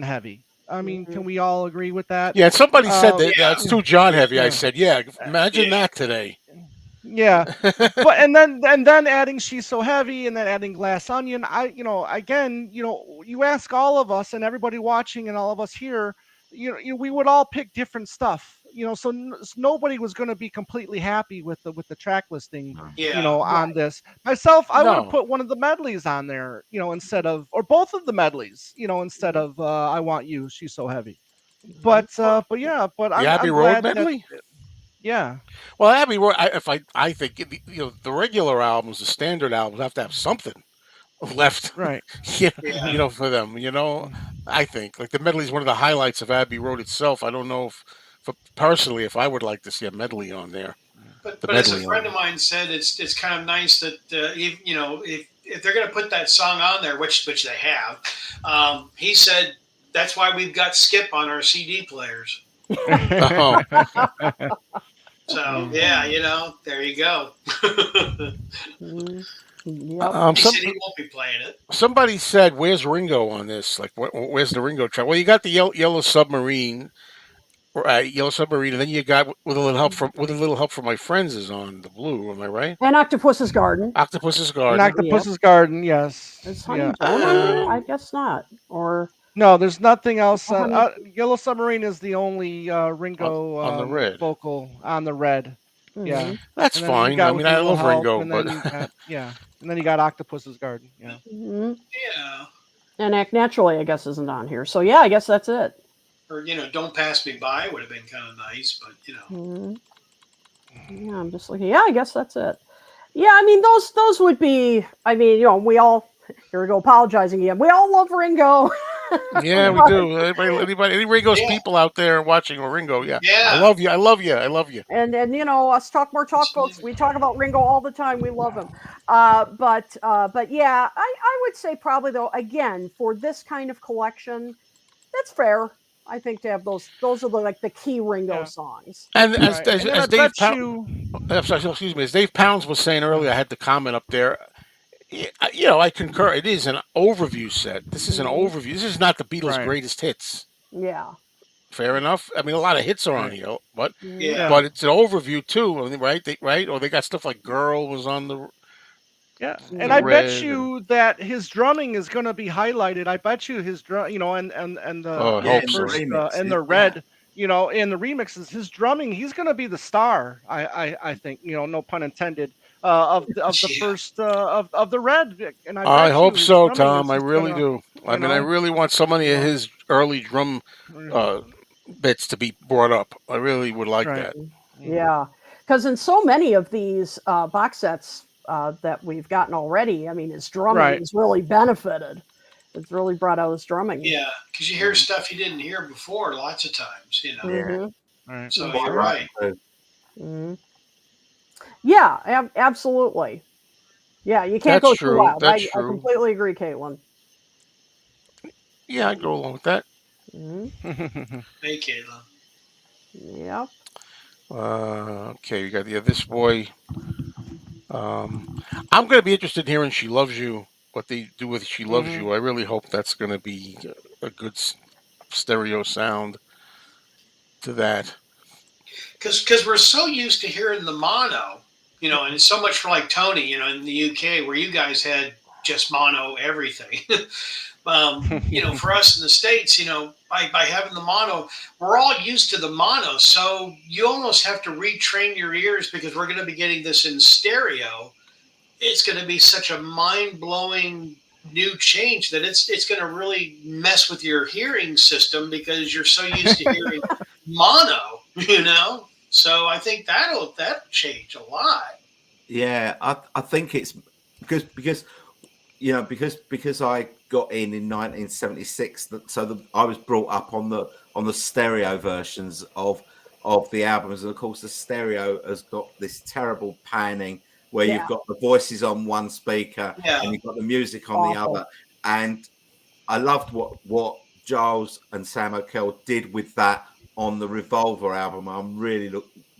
heavy. I mean, Mhm. can we all agree with that? Yeah, and somebody said Um, that yeah, it's too John yeah, heavy. I yeah, said, yeah, yeah. imagine that today. yeah. But and then adding She's So Heavy and then adding Glass Onion. Again, you ask all of us and everybody watching and all of us here, we would all pick different stuff. So nobody was going to be completely happy with the track listing. No. Yeah. On Right. this myself, I would have No. put one of the medleys on there, instead of, or both of the medleys, instead Mhm. of I Want You, She's So Heavy. Mhm. But yeah, but The I'm Abbey I'm Road glad that, medley? yeah, Well, Abbey Road, I think, the regular albums, the standard albums have to have something left, right. yeah, Yeah. for them, I think. Like the medley is one of the highlights of Abbey Road itself. I don't know personally, if I would like to see a medley on there. But The as a medley friend on of mine said, it's kind of nice that if they're going to put that song on there, which they have, he said That's why we've got Skip on our CD players. Oh, So Yeah. yeah, there you go. Mm, yep. He some said he won't be playing it. somebody said, "Where's Ringo on this? Like, where's the Ringo track?" Well, you got the Yellow Submarine, right? Yellow Submarine, and then you got with a little help from my friends is on the blue. Am I right? And Octopus's Garden. Octopus's An Garden. Yep. Octopus's Garden, yes. Is Honey Yeah. Bone on there? Uh, I guess not. Or No, there's nothing else. Honey. Yellow Submarine is the only on, Ringo on the red. vocal on the red. Yeah. Hmm. That's And then you fine. I got With mean, a I Little love Help, Ringo, and but then you got and then you got Octopus's Garden. Yeah. Hmm. Yeah. And Act Naturally, I guess, isn't on here. So yeah, I guess that's it. Or Don't Pass Me By would have been kind of nice, but Hmm. Yeah, I'm just looking. Yeah, I guess that's it. Yeah, I mean those would be. I mean, we all here we go apologizing again. We all love Ringo. yeah, we do. Any Ringo's yeah, people out there watching or Ringo, yeah, I yeah, love you. I love you. I love you. And us Talk More Talk folks, absolutely. we talk about Ringo all the time. We love him. But yeah, I would say probably though again for this kind of collection, that's fair. I think to have those are like the key Ringo Yeah. songs. And Right. And then I as Dave bet Pound, you. I'm sorry, excuse me, as Dave Pounds was saying earlier, I had the comment up there. I concur. It is an overview set. This is an Hmm. overview. This is not the Beatles' Right. greatest hits. Yeah. Fair enough. I mean, a lot of hits are on Right. here, but Hmm. Yeah. Yeah. it's an overview too. I mean, right? Right? Or they got stuff like "Girl" was on Yeah, and the I Hmm. bet red, and you that his drumming is going to be highlighted. I bet you his drum, and oh, I the Yeah, hope in the so. first and remixes. the Yeah. red, in the remixes, his drumming, he's going to be the star. I think, no pun intended, of the Yeah. first of the red, and I I bet you hope his so, drumming Tom. is I just going really to, do. I you mean, I know, really want so many of uh, his early drum uh, bits to be brought up. I really would like right. that. Mm. Yeah, because in so many of these box sets that we've gotten already, I mean, his drumming Right. has really benefited. It's really brought out his drumming. Yeah, because you hear Mm. stuff you didn't hear before lots of times. Yeah. Hmm. Right. So That's Quite you're right. right. right. too. Hmm. Yeah, absolutely. Yeah, you can't That's go too true. wild. That's I true. completely agree, Caitlin. Yeah, I go along with that. Hmm. Hey, Caitlin. Yeah. Okay, we got this boy. I'm going to be interested in hearing "She Loves You." What they do with "She Loves Hmm. You." I really hope that's going to be a good stereo sound to that. Because we're so used to hearing the mono, and it's so much for like Tony, in the UK where you guys had just mono everything. For us in the States, by having the mono, we're all used to the mono. So you almost have to retrain your ears because we're going to be getting this in stereo. It's going to be such a mind blowing new change that it's going to really mess with your hearing system because you're so used to hearing mono. So I think that'll change a lot. Yeah, I think it's because because I got in 1976. I was brought up on the stereo versions of the albums, and of course the stereo has got this terrible panning where Yeah. you've got the voices on one speaker Yeah, and you've got the music on the Awful. other. And I loved what Giles and Sam O'Kell did with that on the Revolver album. I'm really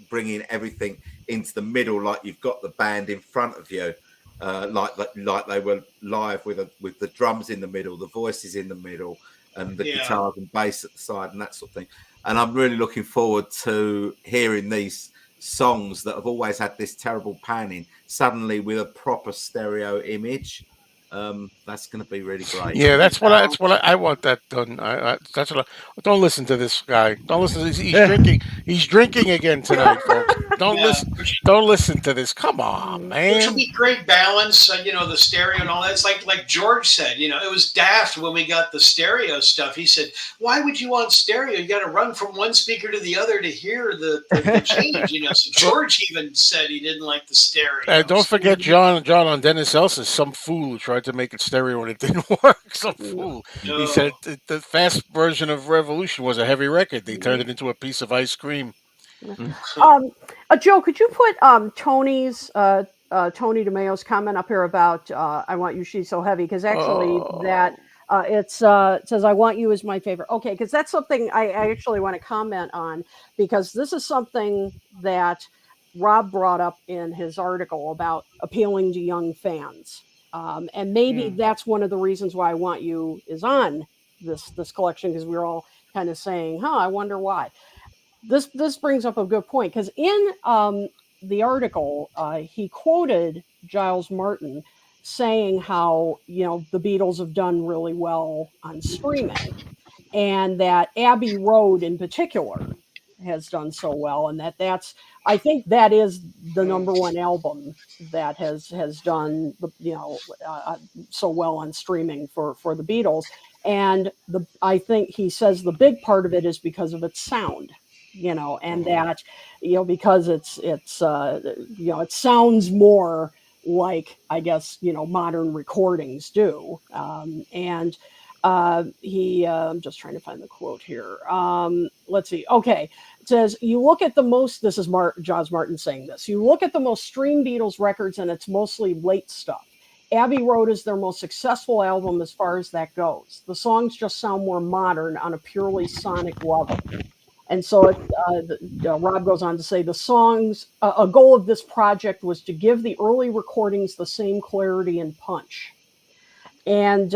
bringing everything into the middle, like you've got the band in front of you, like they were live with the drums in the middle, the voices in the middle, and the yeah, guitars and bass at the side, and that sort of thing. And I'm really looking forward to hearing these songs that have always had this terrible panning suddenly with a proper stereo image. That's going to be really great. Yeah, yeah. that's what I want that done. That's what. Don't listen to this guy. Don't listen. He's drinking. He's drinking again tonight, folks. Don't Yeah. listen. Don't listen to this. Come on, Which will man. be great balance, the stereo and all that. It's like George said, it was daft when we got the stereo stuff. He said, "Why would you want stereo? You got to run from one speaker to the other to hear the change." So George even said he didn't like the stereo. Don't forget John on Dennis Elson's "Some Fool" who tried to make it stereo and it didn't work. Some fool. He said No. the fast version of Revolution was a heavy record. They turned Mhm. it into a piece of ice cream. Mm. Joe, could you put Tony DeMayo's comment up here about "I Want You, She's So Heavy"? Because actually, that Oh, It says, "I want you as my favorite." Okay, because that's something I actually want to comment on, because this is something that Rob brought up in his article about appealing to young fans, and maybe that's one of the reasons why "I Want You" is on this collection, because we were all kind of saying, "Huh, I wonder why." This brings up a good point, because in the article, he quoted Giles Martin saying how, the Beatles have done really well on streaming, and that Abbey Road in particular has done so well, and that's, I think that is the number one album that has done so well on streaming for the Beatles. And I think he says the big part of it is because of its sound, and that, because it sounds more like, I guess, modern recordings do. And I'm just trying to find the quote here. Let's see. Okay. It says, "You look at the most," this is Jaws Martin saying this, "you look at the most streamed Beatles records and it's mostly late stuff. Abbey Road is their most successful album as far as that goes. The songs just sound more modern on a purely sonic level." And so Rob goes on to say, "The songs, a goal of this project was to give the early recordings the same clarity and punch." And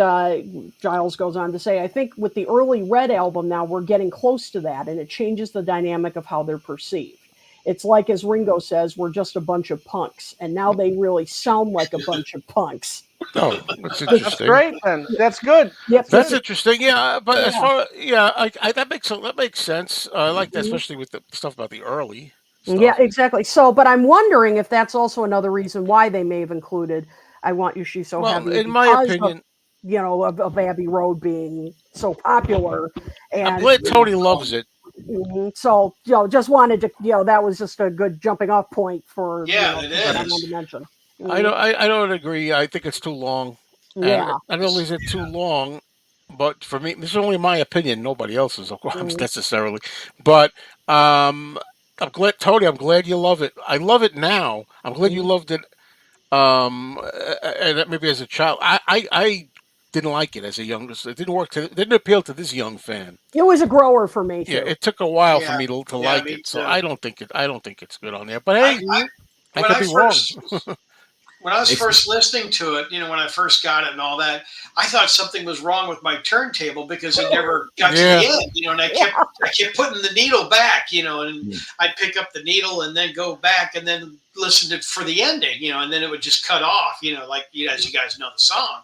Giles goes on to say, "I think with the early Red album now, we're getting close to that, and it changes the dynamic of how they're perceived. It's like, as Ringo says, we're just a bunch of punks, and now they really sound like a bunch of punks." Oh, that's That's interesting. great. Then that's good. Yep. That's interesting. Yeah, but as Yeah. far that makes sense. I like that, especially with the stuff about the early stuff. Yeah, exactly. So, but I'm wondering if that's also another reason why they may have included "I Want You, She's So Well, Heavy," in my because opinion, of Abbey Road being so popular. I'm And glad Tony loves it. So, just wanted to, that was just a good jumping off point for, Yeah, it what I is. wanted to mention. I don't agree. I think it's too long. And Yeah. not only is it too long, but for me, this is only my opinion, nobody else's, of course, Mhm. necessarily. But um, I'm glad, Tony. I'm glad you love it. I love it now. I'm glad you Mhm. loved it. And maybe as a child, I didn't like it as a young. It didn't work. It didn't appeal to this young fan. It was a grower for me Yeah, too. it took a while for Yeah, me to yeah, like me it. So too. I don't think it's good on there. But I, hey, I I when could I be wrong. first when I was It's first listening to it, when I first got it and all that, I thought something was wrong with my turntable because it never got to Yeah. the end, and I kept putting the needle back, and Mm. I'd pick up the needle and then go back and then listen to for the ending, and then it would just cut off, like as you guys know the song.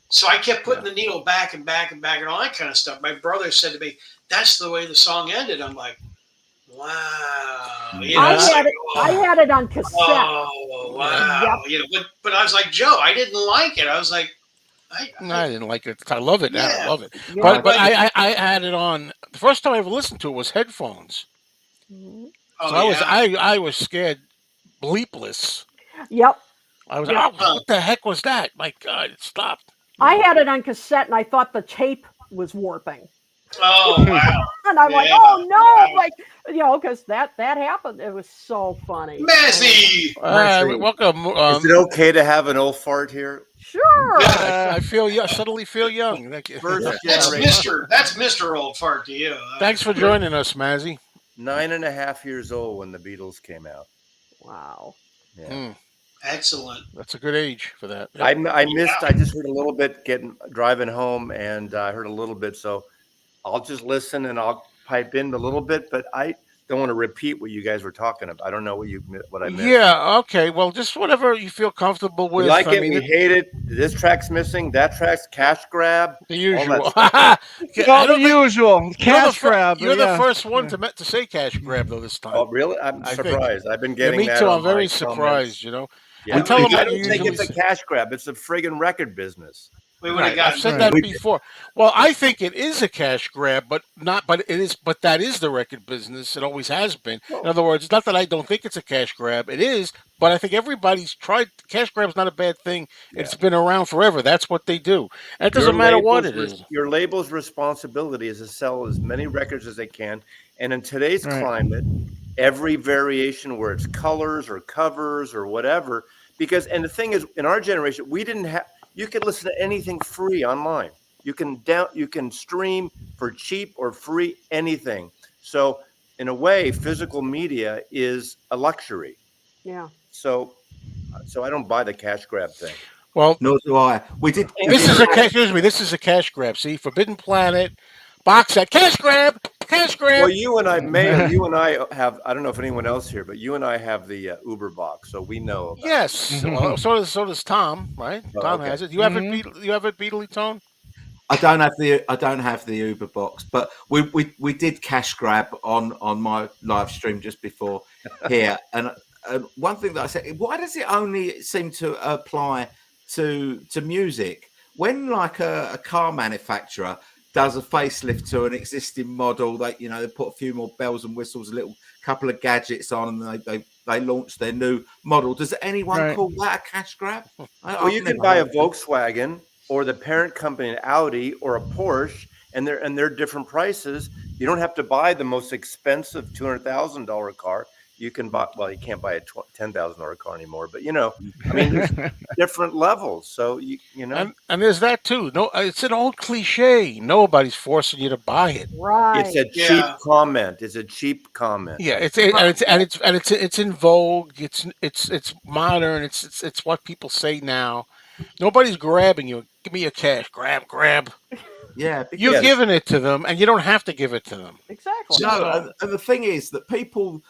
So I kept putting the needle back and back and back and all that kind of stuff. My brother said to me, "That's the way the song ended." I'm like, "Wow," I Yeah. it's like, had it. I oh. had it on cassette. Oh Yeah. wow! Yep. But I was like Joe. I didn't like it. I was like, I didn't like it. I love it now. I yeah. love it. Yeah. But But I had it on. The first time I ever listened to it was headphones. Mhm. So oh yeah. I was scared bleepless. Yep. I was, Yep. oh, Huh. what the heck was that? My God, it stopped. I had it on cassette, and I thought the tape was warping. Oh wow. And I'm like, Yeah. "Oh no!" Like, because that happened. It was so funny. Oh, Messy. Mercy. Welcome. Is it okay to have an old fart here? sure. I feel suddenly feel young. Thank you. First That's generation, Mr. Old Fart to you. Thanks for joining us, Mazzy. 9.5 years old when the Beatles came out. Wow. Yeah. Mm, Excellent. that's a good age for that. Yep. I missed. I just heard a little bit driving home, and I heard a little bit. So I'll just listen and I'll pipe in a little bit, but I don't want to repeat what you guys were talking about. I don't know what I missed. Yeah. Okay. Well, just whatever you feel comfortable We with. like I it. mean, We hate it. This track's missing. That track's cash grab. the All that usual. stuff. I All the don't think usual cash grab. you're the yeah. first one to say cash grab though this time. Oh, really? I'm I think. surprised. I've been Yeah, getting me that too. on I'm very my surprised. comments. We Yeah, tell them I what don't you think usually it's a say. cash grab. It's a friggin' record business. We would have Right. I've gotten said Right. that before. Well, I think it is a cash grab, but not. But it is. But that is the record business. It always has been. In other words, it's not that I don't think it's a cash grab. It is. But I think everybody's tried. Cash grab's not a bad thing. Yeah. It's been around forever. That's what they do. And it doesn't matter what it is. Your label's responsibility is to sell as many records as they can. And in today's Right. climate, every variation where it's colors or covers or whatever, and the thing is, in our generation, we didn't have. You could listen to anything free online. You can stream for cheap or free anything. So in a way, physical media is a luxury. Yeah. So I don't buy the cash grab thing. Well, Nor do I. We did. this is a excuse me. This is a cash grab. See, Forbidden Planet, box set, cash grab, cash Well, grab. you and I, Mayor, you and I have, I don't know if anyone else here, but you and I have the Uber box, so we know about it. Yes. Well, so does Tom. Right? Oh, Tom okay. has it. You have it. You have it, Beatley Tone. I don't have the Uber box, but we did cash grab on my live stream just before here, and one thing that I said, why does it only seem to apply to music when like a car manufacturer does a facelift to an existing model? They they put a few more bells and whistles, a little couple of gadgets on, and they launch their new model. Does anyone call that a cash grab? Well, you can buy a Volkswagen or the parent company, an Audi or a Porsche, and they're different prices. You don't have to buy the most expensive $200,000 car. You can buy, well, you can't buy a $10,000 car anymore, but I mean, there's different levels. So and there's that too. No, it's an old cliche. Nobody's forcing you to buy it. Right. it's a cheap comment. It's a cheap comment. Yeah, it's in vogue. It's modern. It's what people say now. Nobody's grabbing you. Give me your cash. Grab. Yeah, You're giving it to them, and you don't have to give it to them. Exactly. No, and the thing is that people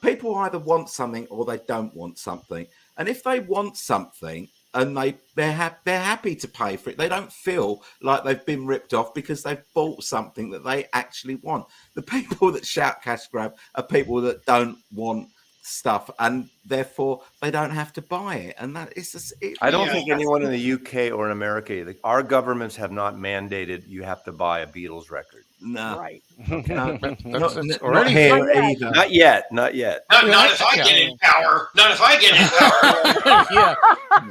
either want something or they don't want something. And if they want something and they're happy to pay for it, they don't feel like they've been ripped off because they've bought something that they actually want. The people that shout cash grab are people that don't want stuff, and therefore they don't have to buy it. And that is just, I don't think anyone in the UK or in America, our governments have not mandated you have to buy a Beatles record. No, Right. no, That's not here Not yet. either. Not yet. Not yet. Not if I get in power. Not if I get in power.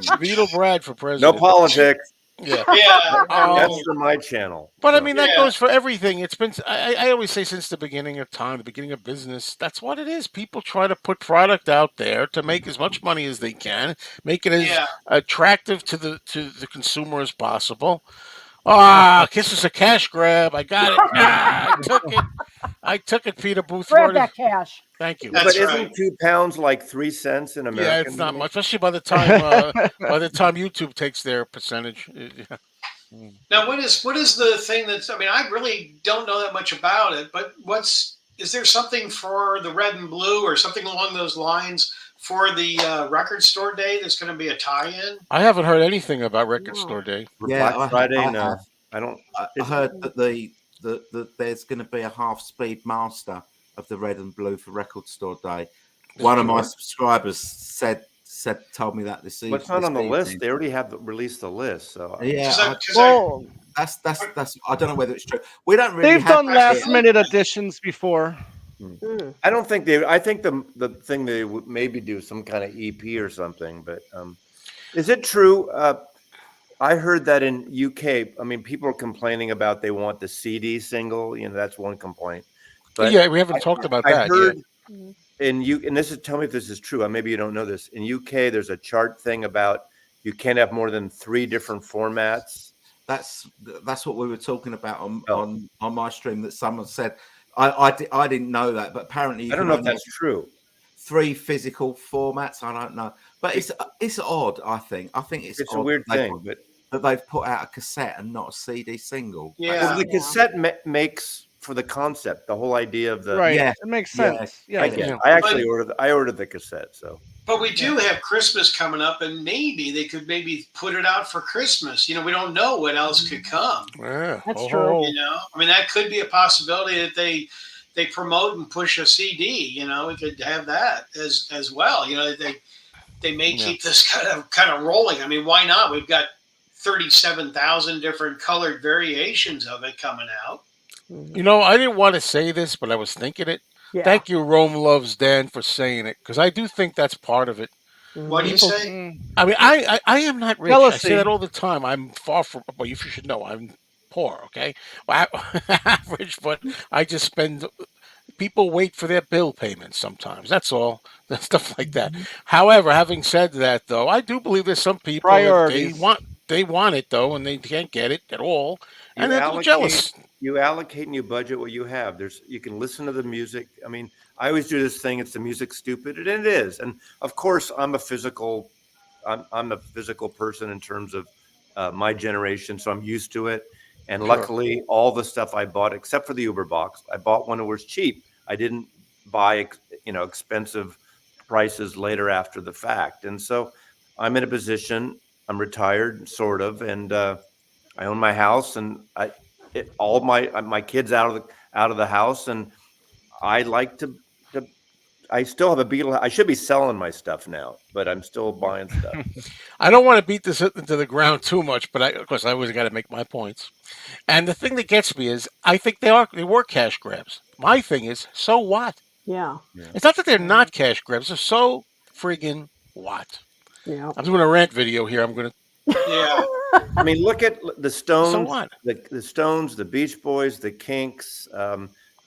Yeah, Beetle Brad for No president. politics. Yeah. Yeah. That's for my channel. But I So, mean, that Yeah. goes for everything. It's been, I always say since the beginning of time, the beginning of business, that's what it is. People try to put product out there to make as much money as they can, make it as Yeah. attractive to the consumer as possible. Kiss is a cash grab. I got it. I took it, Peter Booth. Grab that cash. Thank you. That's but isn't right. £2 like 3 cents in America? Yeah, it's not much, especially by the time YouTube takes their percentage. Yeah. Now, what is the thing that's? I mean, I really don't know that much about it. But is there something for the red and blue or something along those lines for the record store day? That's going to be a tie-in. I haven't heard anything about Record No. Store Day. Yeah, Black Friday? I No, have. I don't. I heard that there's going to be a half-speed master of the red and blue for Record Store Day. One of my subscribers told me that this evening. What's not on the list? They already have released the list. So Yeah, Whoa. that's. I don't know whether it's true. We don't really. They've have done that last here. minute additions before. Mm. I don't think they. I think the thing they would maybe do some kind of EP or something. But is it true? I heard that in UK. I mean, people are complaining about they want the CD single. That's one complaint. But Yeah, we haven't talked about I that heard yet. and this is, tell me if this is true. Maybe you don't know this. In UK, there's a chart thing about you can't have more than 3 different formats. That's what we were talking about on my stream. That someone said. I didn't know that, but apparently you I don't can know if only that's true. 3 physical formats. I don't know, but it's odd. I think it's It's a odd weird thing, but that they've put out a cassette and not a CD single. Yeah. well, the cassette makes for the concept, the whole idea of the Right. Yeah. It makes Yeah. sense. Yeah. I get it. Yeah. I actually ordered the cassette. So But we do have Christmas coming up, and maybe they could put it out for Christmas. We don't know what else could come. Yeah, That's true. I mean, that could be a possibility that they promote and push a CD. We could have that as well. They may keep this kind of rolling. I mean, why not? We've got 37,000 different colored variations of it coming out. I didn't want to say this, but I was thinking it. Yeah. Thank you, Rome Loves Dan, for saying it, because I do think that's part of it. What do you People- say? Mm. I mean, I am not rich. I Jealousy. say that all the time. I'm far from. Well, you should know I'm poor. Okay, well, average, but I just spend. People wait for their bill payments sometimes. That's all. Stuff like that. However, having said that, though, I do believe there's some people that they Priorities. want they want it though, and they can't get it at all, and You they're a little allocate jealous. you allocate and you budget what you have. You can listen to the music. I mean, I always do this thing. It's the music stupid, and it is. And of course, I'm a physical person in terms of my generation, so I'm used to it. And Sure. luckily, all the stuff I bought, except for the Uber box, I bought when it was cheap. I didn't buy expensive prices later after the fact. And so I'm in a position. I'm retired, sort of, and I own my house, and all my kids out of the house, and I like to. I still have a Beetle. I should be selling my stuff now, but I'm still buying stuff. I don't want to beat this into the ground too much, but of course I always got to make my points. And the thing that gets me is I think they were cash grabs. My thing is, so what? Yeah. Yeah. It's not that they're not cash grabs. They're so friggin' what? Yeah. I'm doing a rant video here. I'm gonna. Yeah. I mean, look at the So Stones, what? the Stones, the Beach Boys, the Kinks.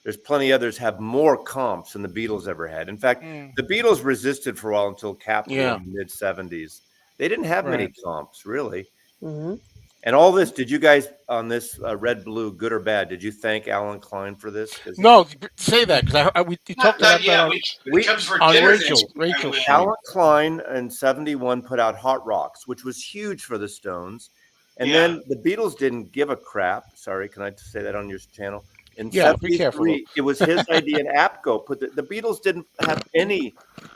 There's plenty others have more comps than the Beatles ever had. In fact, Mm, the Beatles resisted for a while until Capitol Yeah. in the mid '70s. They didn't have many right. comps really. Hmm. And all this, did you guys on this Red Blue, good or bad? Did you thank Alan Klein for this? Because No, say that because we talked about Not yet. that When it comes for on dinner next Rachel. week, I Rachel's will. stream. Alan Klein in '71 put out Hot Rocks, which was huge for the Stones. And Yeah. then the Beatles didn't give a crap. Sorry, can I say that on your channel? In Yeah, be careful, '73, it was his idea, and APCO put the Beatles didn't have any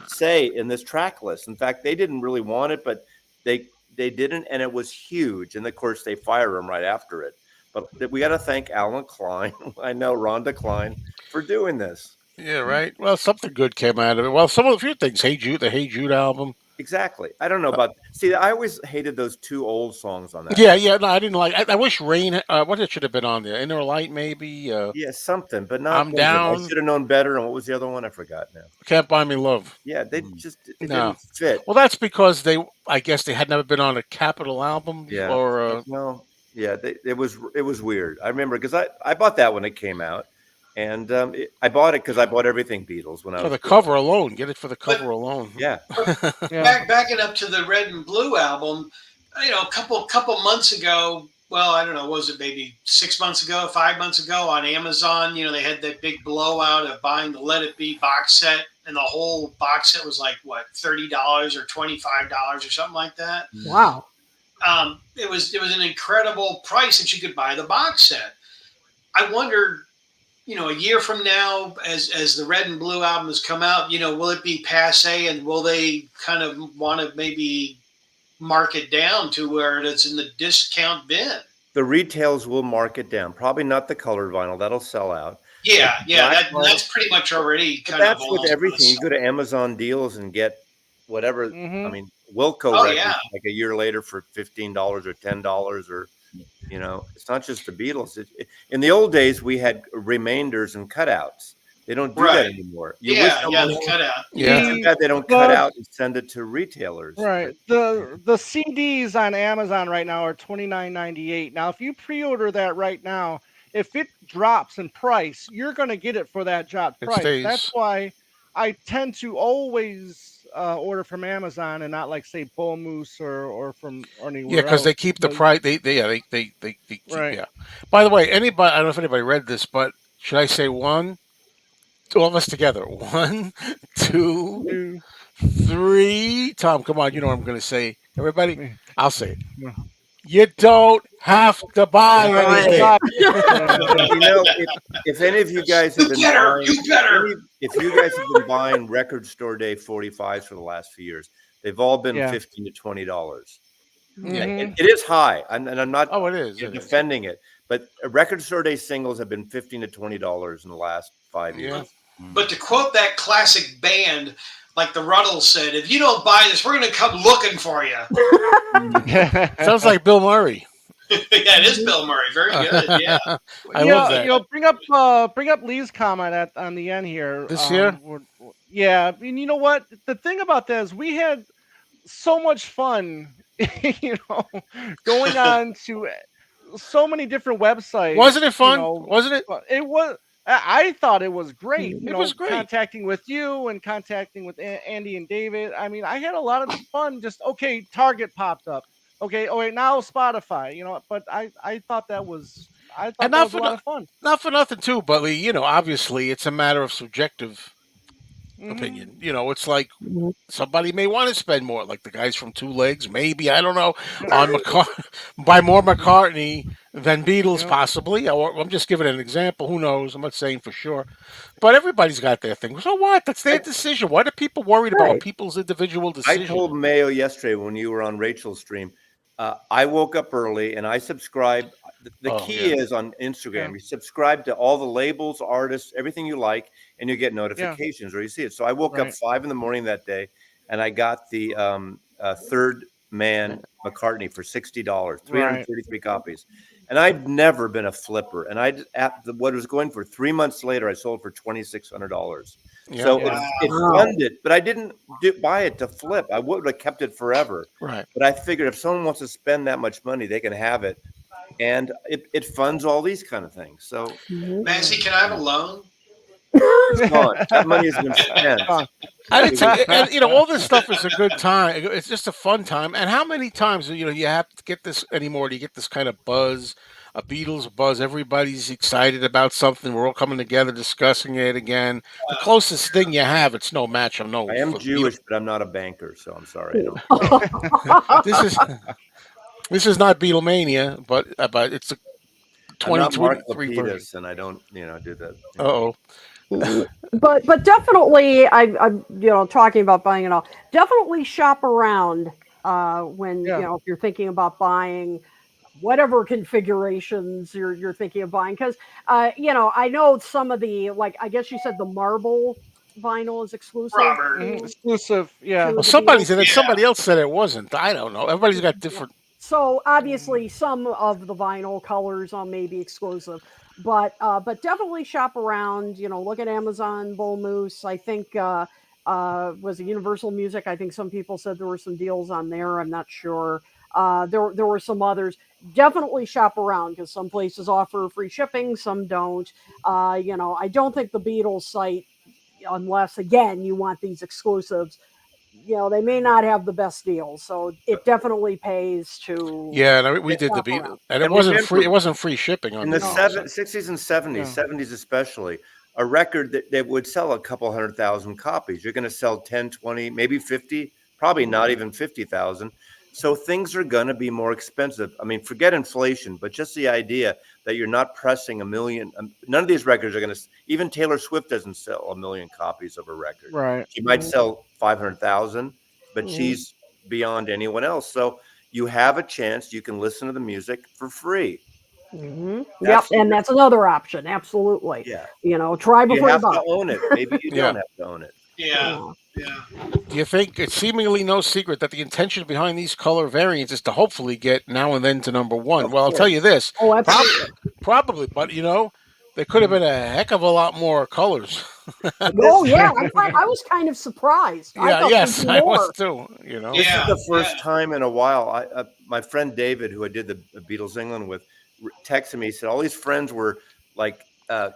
say in this track list. In fact, they didn't really want it, but they didn't, and it was huge. And of course, they fire him right after it. But we got to thank Alan Klein. I know Rhonda Klein for doing this. Yeah, right. Well, something good came out of it. Well, some of a few things. Hey Jude, the Hey Jude album. Exactly. I don't know about. See, I always hated those two old songs on that. Yeah, yeah. No, I didn't like. I wish Rain. What it should have been on there. Inner Light, maybe. Yeah, something, but not. I'm What was it? I Down. should have known better. And what was the other one? I forgot now. Can't Buy Me Love. Yeah, they just it No. didn't fit. Well, that's because I guess they had never been on a Capitol album Yeah. before. No. Yeah, it was weird. I remember because I bought that when it came out, and I bought it because I bought everything Beatles when I For was the cover alone. Get it for the cover alone. Yeah. Yeah. Backing up to the Red and Blue album, a couple months ago. Well, I don't know. Was it maybe 6 months ago, 5 months ago on Amazon? They had that big blowout of buying the Let It Be box set, and the whole box set was like what, $30 or $25 or something like that. Wow. It was an incredible price that you could buy the box set. I wonder, a year from now, as the Red and Blue album has come out, will it be passe, and will they kind of want to maybe mark it down to where it's in the discount bin? The retails will mark it down. Probably not the colored vinyl. That'll sell out. Yeah, Black vinyl- that's pretty much already But kind of. that's with almost everything. You on the go to Amazon deals and get whatever. I Mhm. mean, Wilco Oh, records yeah. like a year later for $15 or $10 or it's not just the Beatles. In the old days, we had remainders and cutouts. They don't do that Right. anymore. Yeah, someone- the cutout. Yeah. Too bad they don't cut out and send it to retailers. Right. The CDs on Amazon right now are $29.98. Now, if you pre-order that right now, if it drops in price, you're going to get it for that dropped It price. stays. That's why I tend to always order from Amazon and not like say Bull Moose or from or anywhere. Yeah, because they else, keep the because- price. They keep, Right. yeah. By the way, anybody, I don't know if anybody read this, but should I say one? All of us together. 1, 2, Dude, 3. Tom, come on. You know what I'm going to say. Everybody, Yeah. I'll say it. Yeah. You don't have to buy Right. anything. If any of you guys have been buying, You better. if you guys have been buying Record Store Day 45s for the last few years, they've all been Yeah. $15 to $20. Mhm. It is high, and I'm not Oh, it is. It is. defending it, but Record Store Day singles have been $15 to $20 in the last 5 years. Yeah. But to quote that classic band, like the Ruddles said, if you don't buy this, we're going to come looking for you. Sounds like Bill Murray. Yeah, it is Bill Murray. Very good. Yeah. I love that. Bring up Lee's comment on the end here. This year? Yeah, I mean, you know what? The thing about that is we had so much fun, going on to so many different websites. Wasn't it fun? you know, Wasn't it? It was. I thought it was great. It was great. Contacting with you and contacting with Andy and David. I mean, I had a lot of fun. Just okay, Target popped up. Okay. Oh wait, now Spotify. But I thought that was And a lot of fun. not for nothing too, but obviously it's a matter of subjective Hmm. opinion. It's like Mhm. somebody may want to spend more, like the guys from Two Legs, maybe, I don't know, on buy more McCartney than Beatles, Yep. possibly. Or I'm just giving an example. Who knows? I'm not saying for sure, but everybody's got their thing. So what? That's their I, decision. What are people worried about? Right. People's individual I decision. told Mayo yesterday when you were on Rachel's stream, I woke up early and I subscribe. The Oh key yeah, is on Yeah. Instagram, you subscribe to all the labels, artists, everything you like, and you get Yeah. notifications or you see it. So I woke up Right. 5 in the morning that day and I got the third man McCartney for $60, Right. 333 copies. And I've never been a flipper. And what it was going for 3 months later, I sold for $2,600. yeah, So yeah, Yeah. it Wow. funded, but I didn't buy it to flip. I would have kept it forever. right. But I figured if someone wants to spend that much money, they can have it. And it funds all these kind of things. So Mhm. Mazzy, can I have a loan? it's gone. That money has been spent. Fun. And It it's was all this stuff is a good time. It's just a fun time. And how many times you have to get this anymore? Do you get this kind of buzz, a Beatles buzz? Everybody's excited about something. We're all coming together, discussing it again. The closest thing you have, it's no match. I know I am for Jewish, but I'm not a banker, so I'm sorry. I don't. this is this is not Beatlemania, but it's a I'm not Mark 2023 version. Lapidus, and I don't, do that. Uh oh. Mhm. But definitely, I'm talking about buying it all. Definitely shop around when Yeah. if you're thinking about buying whatever configurations you're thinking of buying, because I know some of the, like, I guess you said the marble vinyl is exclusive Robert. Exclusive. Yeah. to Well, the somebody Beatles. said that. Yeah. Somebody else said it wasn't. I don't know. Everybody's got Yeah. different. So Mm. obviously some of the vinyl colors may be exclusive, but definitely shop around. Look at Amazon, Bull Moose. I think was it Universal Music. I think some people said there were some deals on there. I'm not sure. There were some others. Definitely shop around because some places offer free shipping, some don't. I don't think the Beatles site, unless again you want these exclusives, they may not have the best deals. So it definitely pays to Yeah, and we did the shop beat, around. and it And wasn't free. remember, It wasn't free shipping on in the the No. Beatles site. 60s and 70s, Yeah. 70s especially, a record that would sell a couple 100,000 copies. You're going to sell 10, 20, maybe 50, probably not even 50,000. So things are going to be more expensive. I mean, forget inflation, but just the idea that you're not pressing a million. None of these records are going to, even Taylor Swift doesn't sell a million copies of a record. Right. She might Mhm. sell 500,000, but Mhm. she's beyond anyone else. So you have a chance. You can listen to the music for free. Mhm. Yep, That's and that's another option. Absolutely. yeah. Try You before you have buy. to own it. Maybe you Yeah. don't have to own it. Yeah. Yeah. Yeah. Do you think it's seemingly no secret that the intention behind these color variants is to hopefully get Now and Then to number one? Of Well, I'll tell you course. this, Oh, prob- absolutely. probably, but there could have been a heck of a lot more colors. But Oh, this yeah. I was kind of surprised. I Yeah, thought there'd yes, be I was more. too. this is Yeah. the Yeah. first time in a while. My friend David, who I did the Beatles England with, texted me. He said all these friends were like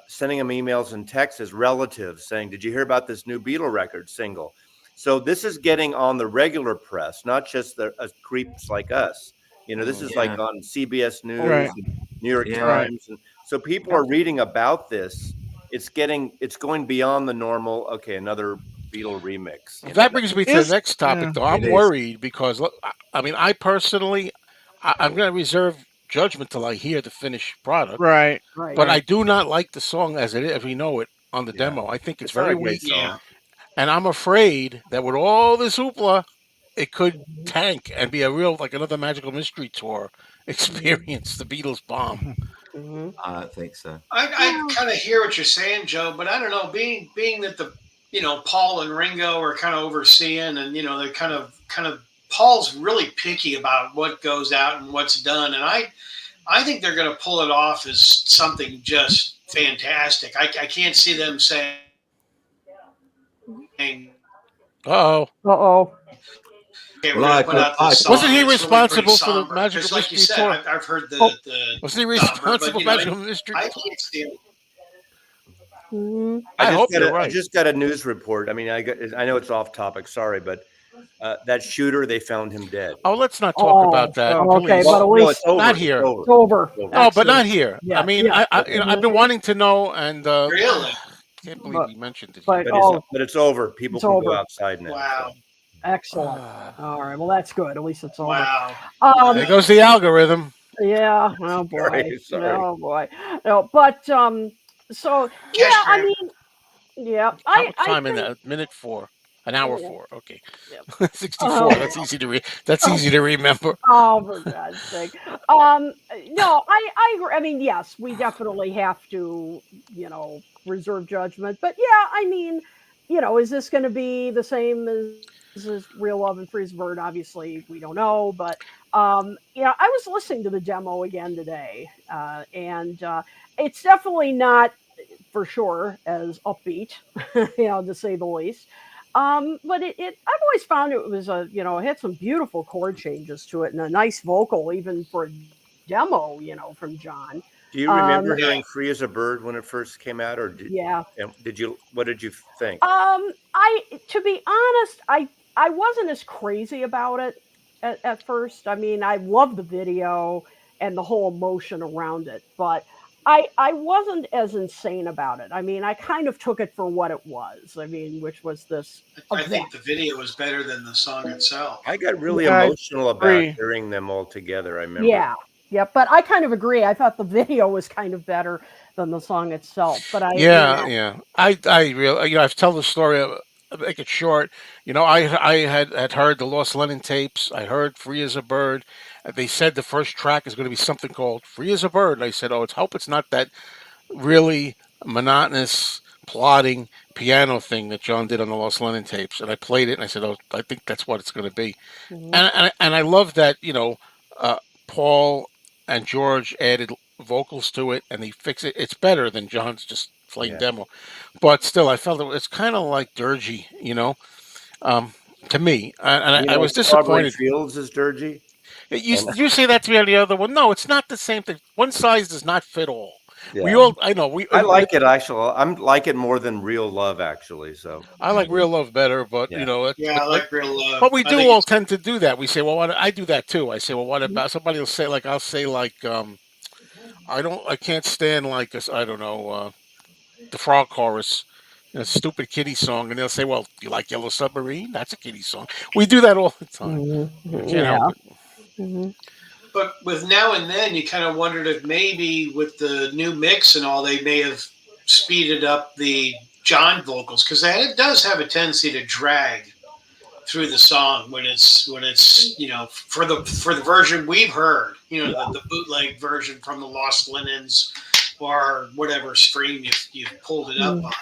sending him emails and texts as relatives saying, "Did you hear about this new Beatle record single?" So this is getting on the regular press, not just the creeps like us. This is like Yeah, on CBS Right. News and New York yeah. Right. Times, and so people are reading about this. It's going beyond the normal. Okay, another Beatle remix. That brings me to the Is next topic, yeah. though. It I'm is. worried because, look, I mean, I personally, I'm going to reserve judgment till I hear the finished product. Right. Right. But I Right. do not like the song as it is, as we know it on the Yeah, demo. I think it's it's not very a great weak, Yeah. song. and I'm afraid that with all this hoopla, it could Mhm. tank and be a real, like, another Magical Mystery Tour Mhm. experience. The Beatles bomb. Mhm. I don't think so. I Well, kind of hear what you're saying, Joe, but I don't know. Being that the Paul and Ringo are kind of overseeing, and they're kind of Paul's really picky about what goes out and what's done, and I think they're going to pull it off as something just fantastic. I can't see them saying, "Okay, Uh oh. uh-oh. we're Well, going I to put agree. out I this agree. Wasn't song. he It's really pretty responsible for the somber." Because, Magical like you Mystery said, Tour? I've heard Oh. the Wasn't he number, but responsible for Magical Mystery I Tour? can't see it. Mhm. I hope you're I right. just got a news report. I mean, I know it's off topic. Sorry, but That shooter, they found him dead. Oh, let's not talk Oh, about that, Oh, okay, but please. at Well, no, it's least over. Not It's here. over. it's over. It's over. No, but not Excellent. here. I Yeah, mean, yeah. I've been wanting to know, and Really? can't believe But we mentioned it but here. oh, But it's over. People it's can go over. outside now. Wow. So. Excellent. All right. Well, that's good. At least it's over. Wow. There Um, goes the algorithm. yeah. Oh Sorry, boy. sorry. Oh boy. No, but so yeah, Cash I grab. mean, yeah, How much I time in think, that? Minute four, an hour yeah, four. Okay, yeah. 64. That's easy to That's Oh, easy to remember. oh, for God's sake. No, I agree. I mean, yes, we definitely have to, reserve judgment. But yeah, I mean, is this going to be the same as Real Love and Freeze Bird? Obviously, we don't know. But I was listening to the demo again today, and it's definitely not for sure as upbeat, to say the least. But I've always found it was it had some beautiful chord changes to it and a nice vocal even for a demo, from John. Do you Um, remember Yeah. hearing "Free as a Bird" when it first came out, or yeah. did you? What did you think? I To be honest, I wasn't as crazy about it at first. I mean, I loved the video and the whole emotion around it, but I wasn't as insane about it. I mean, I kind of took it for what it was. I mean, which was this I event. think the video is better than the song itself. I got really Yeah. I emotional about agree. hearing them all together. I remember. Yeah. Yeah, but I kind of agree. I thought the video was kind of better than the song itself. But Yeah, yeah. I real I've told the story. Make it short. I had heard the Lost Lennon tapes. I heard "Free as a Bird." They said the first track is going to be something called "Free as a Bird." And I said, "Oh, it's hope it's not that really monotonous, plodding piano thing that John did on the Lost Lennon tapes." And I played it, and I said, "Oh, I think that's what it's going to be." Mhm. And I love that uh, Paul and George added vocals to it, and they fix it. It's better than John's just plain Yeah. demo, but still, I felt it's kind of like dirgy, um, to me, and I was Strawberry disappointed. Fields is dirgy. And You say that to me on the other one. No, it's not the same thing. One size does not fit all. We yeah, all, I know, we. I like it actually. I'm like it more than Real Love actually. So I like Real Love better, but yeah, Yeah, I like Real Love. but we I do think all it's tend to do that. We say, well, I do that too. I say, well, what Mhm. about somebody will say like I'll say like I can't stand like I don't know the frog chorus, stupid kitty song, and they'll say, well, you like Yellow Submarine? That's a kitty song. We do that all the time. Mhm. We can't help Yeah. it. Mhm. but with Now and Then, you kind of wondered if maybe with the new mix and all, they may have speeded up the John vocals because it does have a tendency to drag through the song when it's for the version we've heard, the bootleg version from the Lost Linens or whatever stream you've pulled it up Mhm. on.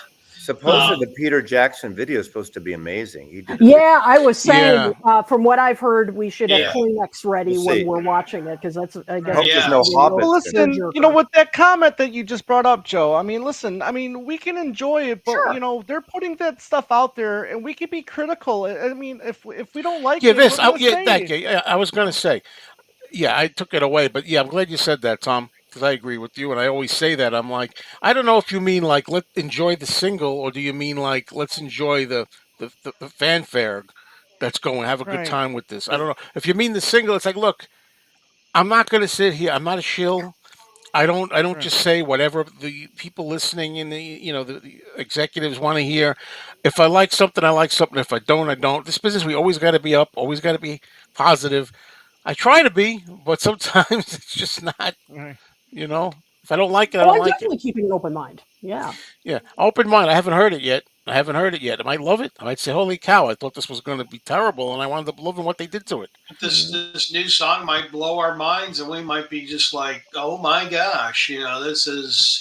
supposedly Um, the Peter Jackson video is supposed to be amazing. He did a good. Yeah, I was saying, Yeah, from what I've heard, we should have yeah, Kleenex ready We'll when see. we're watching it because I I guess hope it's there's gonna yeah. no be a real Well, hobbits in it. listen, tearjerker. with that comment that you just brought up, Joe. I mean, listen. I mean, we can enjoy it, but Sure. they're putting that stuff out there, and we can be critical. I mean, if we don't like yeah. it, we're This, gonna yeah, that. say. Yeah, I was gonna say. Yeah, I took it away, but yeah, I'm glad you said that, Tom, because I agree with you, and I always say that. I'm like, I don't know if you mean like let enjoy the single, or do you mean like let's enjoy the fanfare that's going, have a good Right. time with this. I don't know if you mean the single. It's like, look, I'm not going to sit here. I'm not a shill. I don't Right. just say whatever the people listening and the executives want to hear. If I like something, I like something. If I don't, I don't. This business, we always got to be up, always got to be positive. I try to be, but sometimes it's just not. Right. You know, if I don't like it, I Oh, don't I'm like it. definitely keeping an open mind. Yeah. Yeah, open mind. I haven't heard it yet. I haven't heard it yet. I might love it. I might say, "Holy cow! I thought this was going to be terrible," and I wound up loving what they did to it. this Mhm. this new song might blow our minds, and we might be just like, "Oh my gosh, this is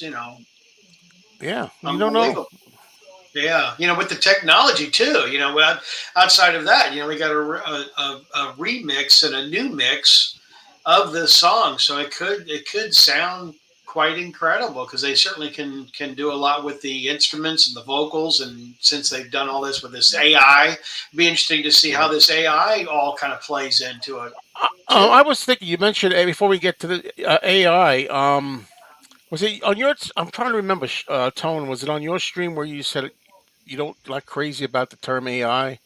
Yeah, you don't know. unbelievable." Yeah, with the technology too. Outside of that, we got a remix and a new mix of this song, so it could sound quite incredible because they certainly can do a lot with the instruments and the vocals, and since they've done all this with this AI, it'd be interesting to see how this AI all kind of plays into it I too. was thinking. You mentioned before we get to the AI. Was it on your? I'm trying to remember. Tone, was it on your stream where you said you don't like crazy about the term AI?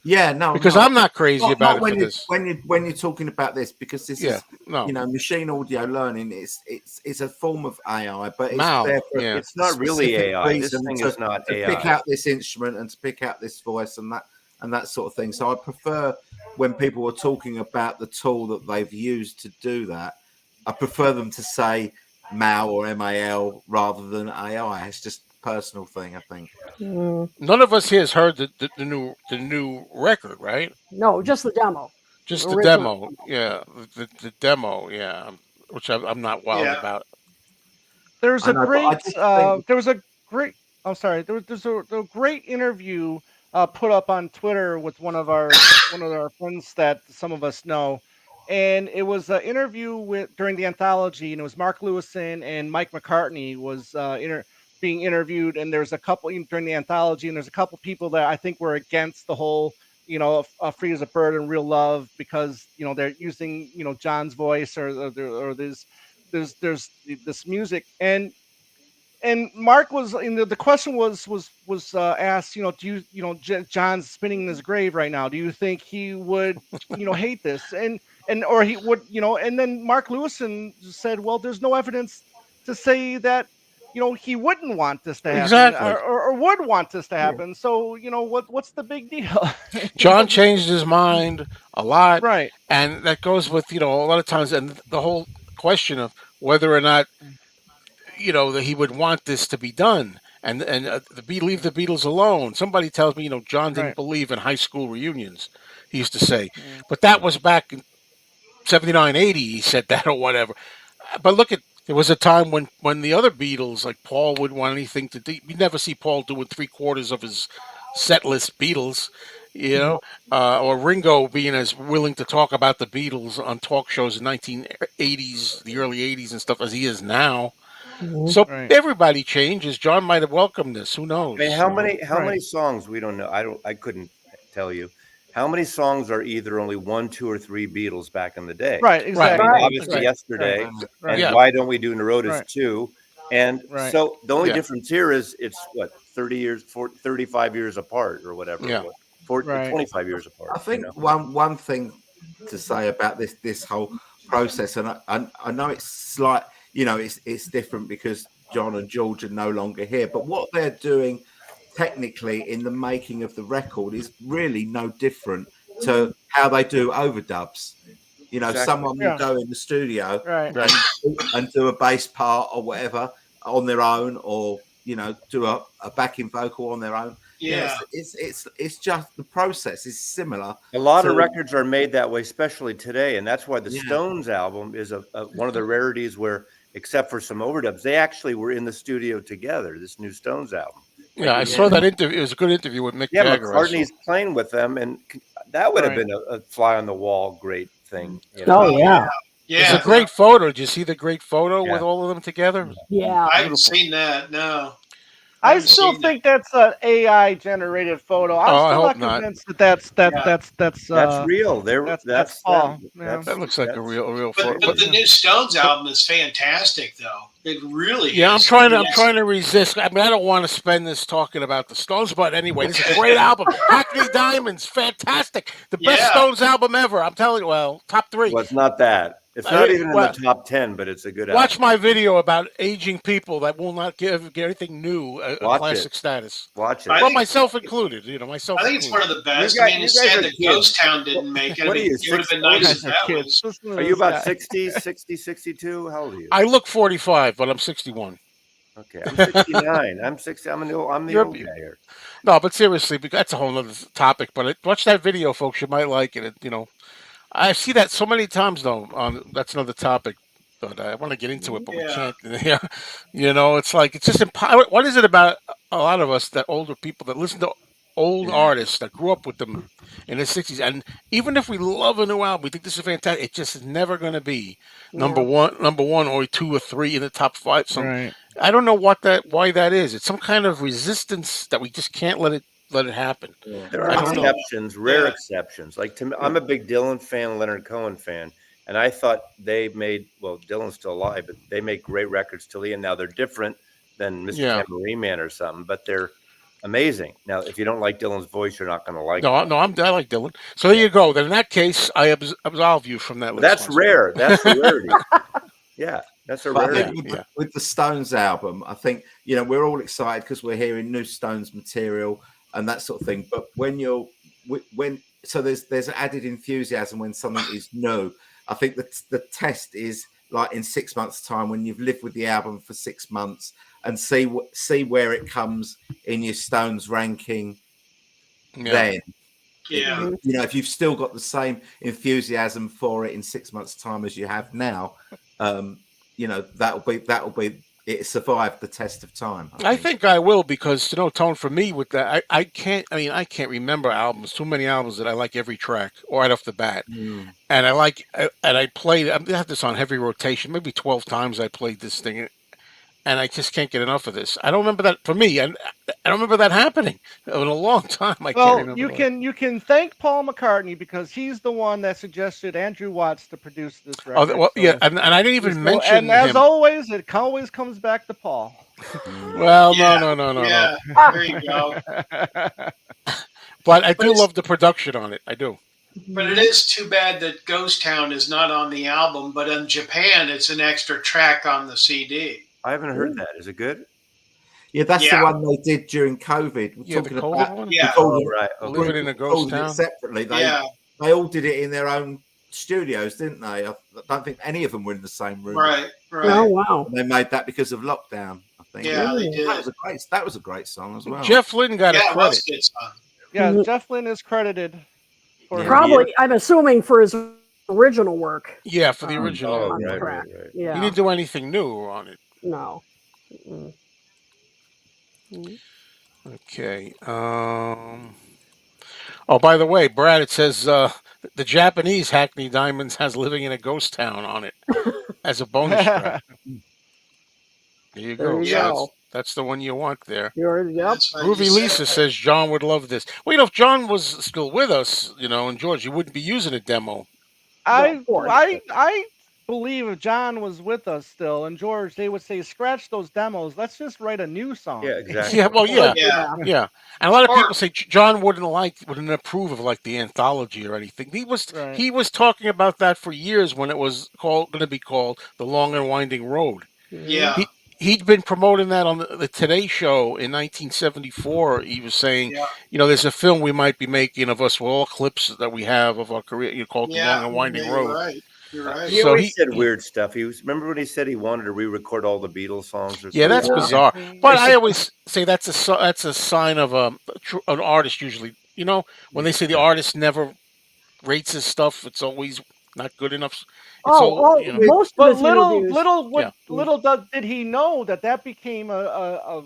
Yeah, no, because no. I'm not crazy about Not it for this. when you're talking about this, because this Yeah, is, no, machine audio learning. It's a form of AI, but it's Mal. there for Yeah, It's a not really specific AI. This reason thing to is not pick AI. out this instrument and to pick out this voice and that sort of thing. So I prefer when people are talking about the tool that they've used to do that, I prefer them to say MAL or MAL rather than AI. It's just a personal thing, I think. Mm, none of us here has heard the new record, right? no, just the demo, the Just the original demo. demo. Yeah, the demo. Yeah, which I'm not wild Yeah. about. There's I a know, but I great just think, there was a great I'm sorry, there's a great interview put up on Twitter with one of our friends that some of us know. And it was an interview with during the anthology, and it was Mark Lewison and Mike McCartney was being interviewed. And there's a couple during the anthology, and there's a couple people that I think were against the whole, free as a bird and real love, because they're using John's voice, or this music. And Mark was, the question was asked, do John's spinning in his grave right now, do you think he would hate this, and or he would, and then Mark Lewison said, well, there's no evidence to say that he wouldn't want this to happen, Exactly. or would want this to yeah, happen. So what's the big deal? John Just changed his mind a lot, right. and that goes with a lot of times, and the whole question of whether or not that he would want this to be done, and leave the Beatles alone. Somebody tells me John didn't Right. believe in high school reunions. He used to say, Mm, but that was back in 79, 80. He said that or whatever. But look at there was a time when the other Beatles, like Paul, would want anything to do. You never see Paul doing three-quarters of his set list Beatles, you know, or Ringo being as willing to talk about the Beatles on talk shows in 1980s, the early 80s and stuff as he is now. Mhm. So right. everybody changes. John might have welcomed this. Who I mean, knows? Right. how many songs we don't know? I couldn't tell you. How many songs are either only one, two, or three Beatles back in the day? Right. I Right. mean, Exactly. Right, obviously Right. Right. yesterday, Right. and Yeah. why don't we do Neroda's Right. too? And Right. so the only Yeah. difference here is it's what 30 years, 35 years apart, or whatever, Yeah. 25 years I apart. think one thing to say about this whole process, and I know it's slight, it's different because John and George are no longer here, but what they're doing technically in the making of the record is really no different to how they do overdubs. Exactly. Someone will Yeah. go in the studio Right. Right. and do a bass part or whatever on their own, or do a backing vocal on their own. Yeah. It's just the process is similar A lot of to, records are made that way, especially today, and that's why the yeah, Stones album is one of the rarities where, except for some overdubs, they actually were in the studio together. This new Stones album, Yeah. like I you saw yeah, that interview. It was a good interview with Mick yeah, Jagger. I saw. McCartney's playing with them, and that would have Right. been a fly on the wall, great thing, Oh Oh yeah. yeah, It's a Yeah. great photo. Did you see the great photo with Yeah, all of them together? yeah. I haven't Beautiful. seen that. No, I I haven't still seen that. think that's an AI generated photo. I'm Oh, I still hope not not. convinced that that's that Yeah. that's that's that's uh real. that's That's them. Paul. Yeah. That looks like a real But photo. It but But the is. new Stones album is fantastic, though. It really yeah, is. I mean, I'm trying to resist. I mean, I don't want to spend this talking about the Stones, but anyway, this is a great album. Hackney Diamonds, fantastic. The best yeah, Stones album ever. I'm telling you, well, top three. Well, it's not that. It's not even in the Well, top 10, but it's a good watch album. my video about aging people that will not get anything new a Watch it. classic status. Watch it. I Well, think myself included. Myself I think it's one included. of the best. I mean, You it's guys sad are that kids. Ghost Town didn't make it. I What are mean, you, it would have six? been What are nice you? if Guys are that kids. was. Listen to Are you this about guy. 60, 60, 62? How old are you? I look 45, but I'm 61. Okay, I'm 69. I'm 60. I'm the You're, old guy here. no, but seriously, because that's a whole other topic. But watch that video, folks. You might like it. I see that so many times though. That's another topic, but I want to get into it, but we Yeah, can't. Yeah, it's like it's just impossible. What is it about a lot of us that older people that listen to old artists that grew up with them in the '60s, and even if we love a new album, we think this is fantastic. It just is never going to be Yeah. number one, or two or three in the top five. Right. I don't know why that is. It's some kind of resistance that we just can't let it happen. yeah. There are I I don't think. know. exceptions, rare Yeah, exceptions. Like to me, Yeah. I'm a big Dylan fan, Leonard Cohen fan, and I thought they made Dylan's still alive, but they make great records till the end. Now they're different than Mr. Yeah. Tambourine Man or something, but amazing. Now, if you don't like Dylan's voice, you're not going to like No, it. I like Dylan. So there you go. Then in that case, I absolve you from that But list. that's Marcel. rare. That's a rarity. Yeah, that's a But I rarity. think Yeah. with the Stones album, I think we're all excited because we're hearing new Stones material and that sort of thing. But so there's added enthusiasm when something is new. I think the test is like in 6 months' time when you've lived with the album for 6 months and see where it comes in your Stones ranking. Yeah. Then, Yeah. if you've still got the same enthusiasm for it in 6 months' time as you have now, that'll be it survived the test of time. I think I will because Tone, for me with that, I can't. I mean, I can't remember albums. Too many albums that I like every track or right off the bat, and I played. I have this on heavy rotation. Maybe 12 times I played this thing, and I just can't get enough of this. I don't remember that for me, and I don't remember that happening in a long time. I can't Well, remember. you can thank Paul McCartney because he's the one that suggested Andrew Watts to produce this record. Well, yeah, so and I didn't even mention and as him. always, it always comes back to Paul. Well, Yeah. no. Yeah. There you go. But I do it's- love the production on it. I do. But it is too bad that Ghost Town is not on the album, but in Japan, it's an extra track on the CD. I haven't heard that. Is it good? Yeah, that's Yeah. the one they did during COVID. We're Yeah, the talking COVID about one. Yeah. Oh, right. Okay. Living in a ghost recorded it town. separately. Yeah. They all did it in their own studios, didn't they? I don't think any of them were in the same room. Right. Oh Right. wow. And they made that because of lockdown, I think. Yeah, they Yeah. did. That was a great song as well. Jeff Lynne got Yeah, a it was credit. a good song. Yeah, Mhm. Jeff Lynne is credited for Yeah. Probably, I'm assuming for his original work. Yeah, for the original. Oh, on the right, track. right, right. Yeah. He didn't do anything new on it. No. Mm-mm. Mm. Okay. Oh, by the way, Brad, it says the Japanese Hackney Diamonds has "Living in a Ghost Town" on it as a bonus track. There you There go. you So go. that's the one you want there. Yep. That's right. Groovy You said Lisa it. says John would love this. Well, if John was still with us, and George, you wouldn't be using a demo. of course. I believe if John was with us still and George, they would say, scratch those demos. Let's just write a new song. Yeah, exactly. Yeah, well, yeah. Yeah. Yeah, and a lot of Or- people say John wouldn't approve of like the anthology or anything. Right. He was talking about that for years when it was going to be called The Long and Winding Road. Yeah. He'd been promoting that on the Today Show in 1974. He was saying, Yeah. there's a film we might be making of us with all clips that we have of our career, called The Long and Winding Yeah, Road. You're right. You're right. He So always he- said weird stuff. Remember when he said he wanted to re-record all the Beatles songs? Or Yeah, that's something? bizarre. But I always say that's a sign of an artist. Usually, when they say the artist never rates his stuff, it's always not good enough. It's Most of But his interviews. little did he know that became a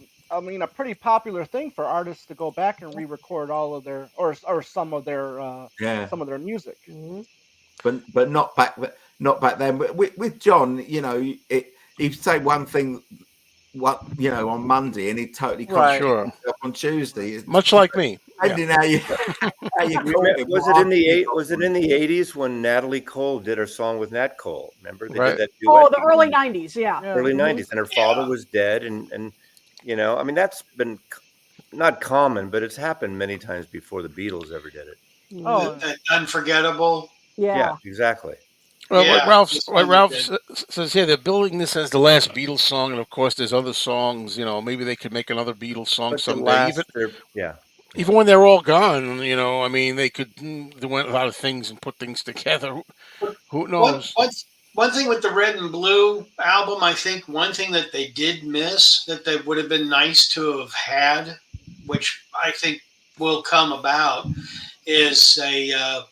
pretty popular thing for artists to go back and re-record all of their or some of their music. Mhm. but not back then. But with John, he'd say one thing, on Monday, and he'd totally Right. contradict himself on Tuesday. much like me. Yeah. Depending how you call him. Was it in the 80s when Natalie Cole did her song with Nat Cole? Remember they Right. did that duet Oh, the together? early '90s. Yeah. Yeah. Early Mhm. 90s, and her father was dead, and that's been not common, but it's happened many times before the Beatles ever did it. Oh, That Unforgettable. Yeah. Exactly. Well, Yeah, what Ralph it's says here, they're billing this as the last Beatles song, and of course, there's other songs. Maybe they could make another Beatles song But the someday. last, Even when they're all gone, they could do a lot of things and put things together. Who knows? One thing with the Red and Blue album, I think one thing that they did miss that they would have been nice to have had, which I think will come about, is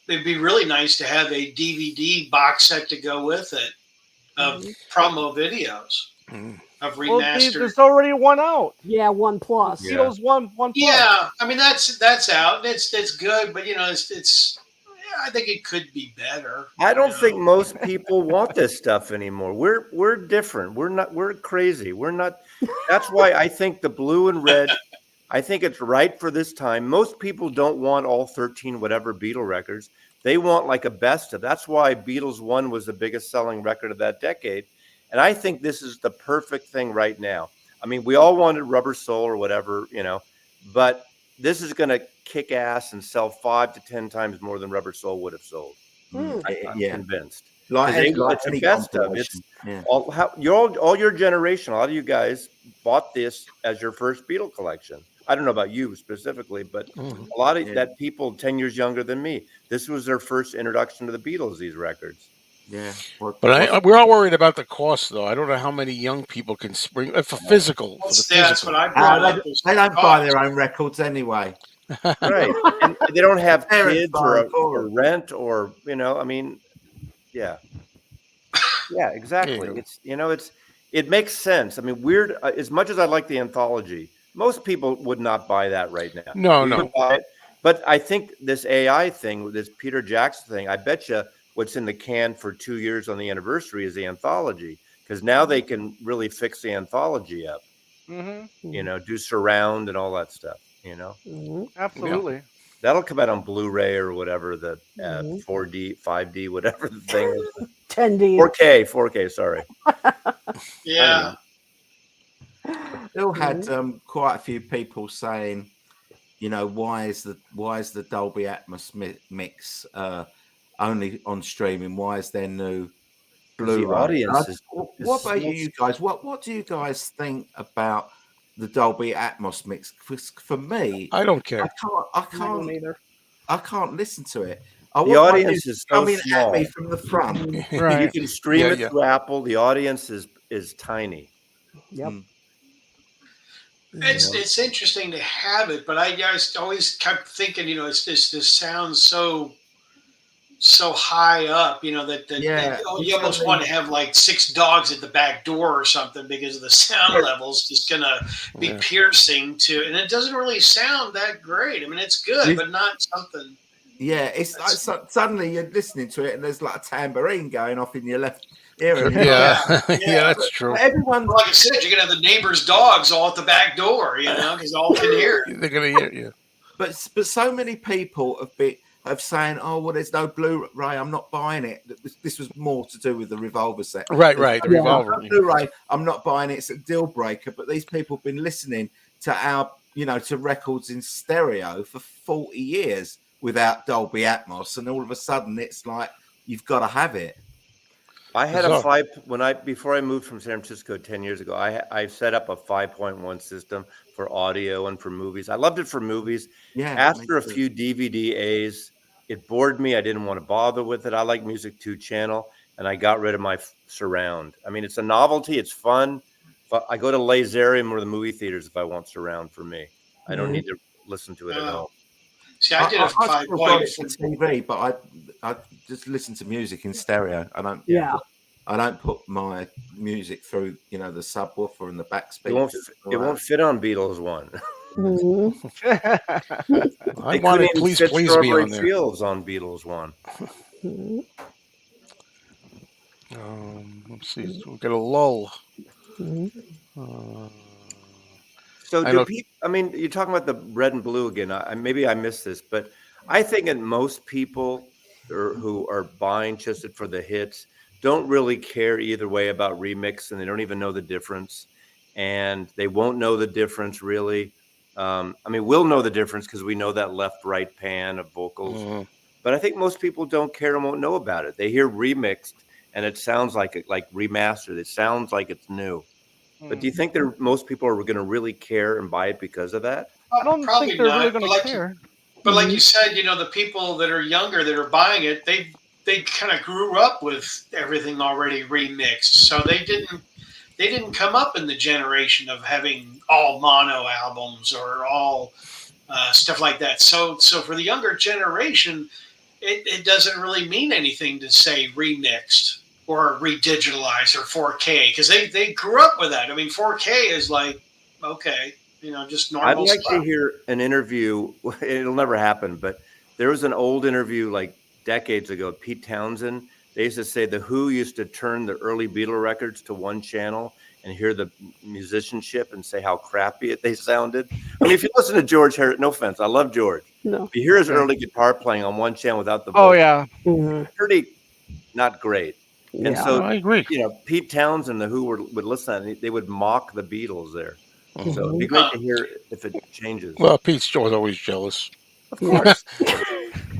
it'd be really nice to have a DVD box set to go with it of promo videos Mm. of well, remastered. there's already one out. Yeah. 1+. Yeah. Beatles one plus. Yeah, I mean that's out. It's good, but it's I think it could be better. I don't think most people want this stuff anymore. We're different. We're crazy. We're not. That's why I think the blue and red, I think it's right for this time. Most people don't want all 13 whatever Beatle records. They want like a best of. That's why Beatles 1 was the biggest selling record of that decade. And I think this is the perfect thing right now. I mean, we all wanted Rubber Soul or whatever, but this is going to kick ass and sell 5 to 10 times more than Rubber Soul would have sold. Hmm. I'm Yeah, convinced. like 'Cause like it's the any best of. It's compilation. Yeah. all your generation. A lot of you guys bought this as your first Beatle collection. I don't know about you specifically, but Mhm. a lot of Yeah. that people 10 years younger than me, this was their first introduction to the Beatles. These records. Yeah. What, But we're all worried about the cost, though. I don't know how many young people can spring for for the That's what physical. I brought up. they don't buy their own records anyway. Right. And they don't have Parents kids buy them for or them. rent or, I mean, yeah. Yeah, exactly. Yeah. It makes sense. I mean, weird as much as I like the anthology, most people would not buy that right now. No, We would no. buy it, but I think this AI thing, this Peter Jackson thing, I bet you what's in the can for 2 years on the anniversary is the anthology because now they can really fix the anthology up. Mm-hmm. Do surround and all that stuff. Mhm. Yeah. Absolutely. That'll come out on Blu-ray or whatever the Mhm. 4D, 5D, whatever the thing is. 10D. 4K. Sorry. I don't Yeah. know. Still had Mhm. quite a few people saying, why is the Dolby Atmos mix only on streaming? Why is there no Because the Blu-ray? audience What is about so you guys? What do you guys think about the Dolby Atmos mix? For me, I don't I care. can't I I don't can't either. I can't listen to it. I the want my audience music is so coming at me small. from the front. Mhm. You Right. can Yeah, stream it yeah. through Apple. The audience is tiny. Yep. Mm. You It's know, it's interesting to have it, but I just always kept thinking, it's this sounds so high up, that Yeah, oh, you you almost suddenly want to have like six dogs at the back door or something because of the sound levels just gonna be Yeah. piercing to, and it doesn't really sound that great. I mean, it's good, you but not something Yeah, it's like that's suddenly you're listening to it and there's like a tambourine going off in your left ear, and you're like, Yeah. yeah, Yeah, yeah. that's true. everyone, Like I said, you're gonna have the neighbor's dogs all at the back door, because all can hear. They're gonna hear you. but so many people have saying, oh well, there's no Blu-ray, I'm not buying it. This was more to do with the Revolver set. Right, There's right. The Yeah. revolver. no Blu-ray, I'm not buying it. It's a deal breaker. But these people have been listening to to records in stereo for 40 years without Dolby Atmos, and all of a sudden it's like you've got to have it. I had a Bizarre. before I moved from San Francisco 10 years ago. I set up a 5.1 system for audio and for movies. I loved it for movies. Yeah, me After a too. few DVD-As, it bored me. I didn't want to bother with it. I like music 2 channel, and I got rid of my surround. I mean, it's a novelty. It's fun. I go to Laserium or the movie theaters if I want surround for me. I don't Mhm. need to listen to it at home. See, I did a I've five still got point. it for TV, but I just listen to music in stereo. Yeah. I don't put my music through the subwoofer and the back It won't. speakers. It won't fit on Beatles one. Mhm. I They wanted couldn't even Please fit Please Me Strawberry on there. Fields on Beatles one. Mhm. Let's see. We'll get a lull. Mhm. Uh, So I do know. people? I mean, you're talking about the red and blue again. Maybe I missed this, but I think that most people who are buying just it for the hits don't really care either way about remix, and they don't even know the difference, and they won't know the difference really. I mean, we'll know the difference because we know that left-right pan of vocals, Mhm. but I think most people don't care and won't know about it. They hear remixed, and it sounds like remastered. It sounds like it's new. But do you think that most people are going to really care and buy it because of that? I don't think Probably they're really not, going to care. but like Mhm. you said, the people that are younger that are buying it, they kind of grew up with everything already remixed, so they didn't come up in the generation of having all mono albums or all stuff like that. So for the younger generation, it doesn't really mean anything to say remixed or redigitalized or 4K because they grew up with that. I mean, 4K is like okay, just I'd normal like to stuff. hear an interview. It'll never happen, but there was an old interview like decades ago. Pete Townsend. They used to say the Who used to turn the early Beatle records to one channel and hear the musicianship and say how crappy they sounded. I mean, if you listen to George Harrison, no offense, I love George. No. If you hear his Yeah. early guitar playing on one channel without the Oh vocal, yeah. Mhm. pretty not great. And Yeah. so, I agree. Pete Townsend, the Who would listen to that, and they would mock the Beatles there. So it'd be great to hear if it changes. Well, Pete's always jealous. Of course.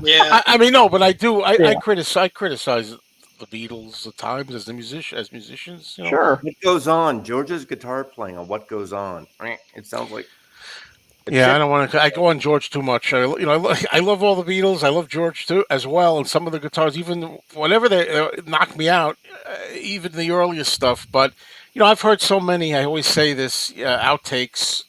Yeah. I mean, no, but I do. I Yeah. criticize the Beatles at times as musicians. Sure. What goes on? George's guitar playing on What Goes On. It sounds like a Yeah, I chip. don't want to. I go on George too much. I love all the Beatles. I love George too as well, and some of the guitars, even whenever they knock me out, even the earliest stuff. But I've heard so many. I always say this outtakes.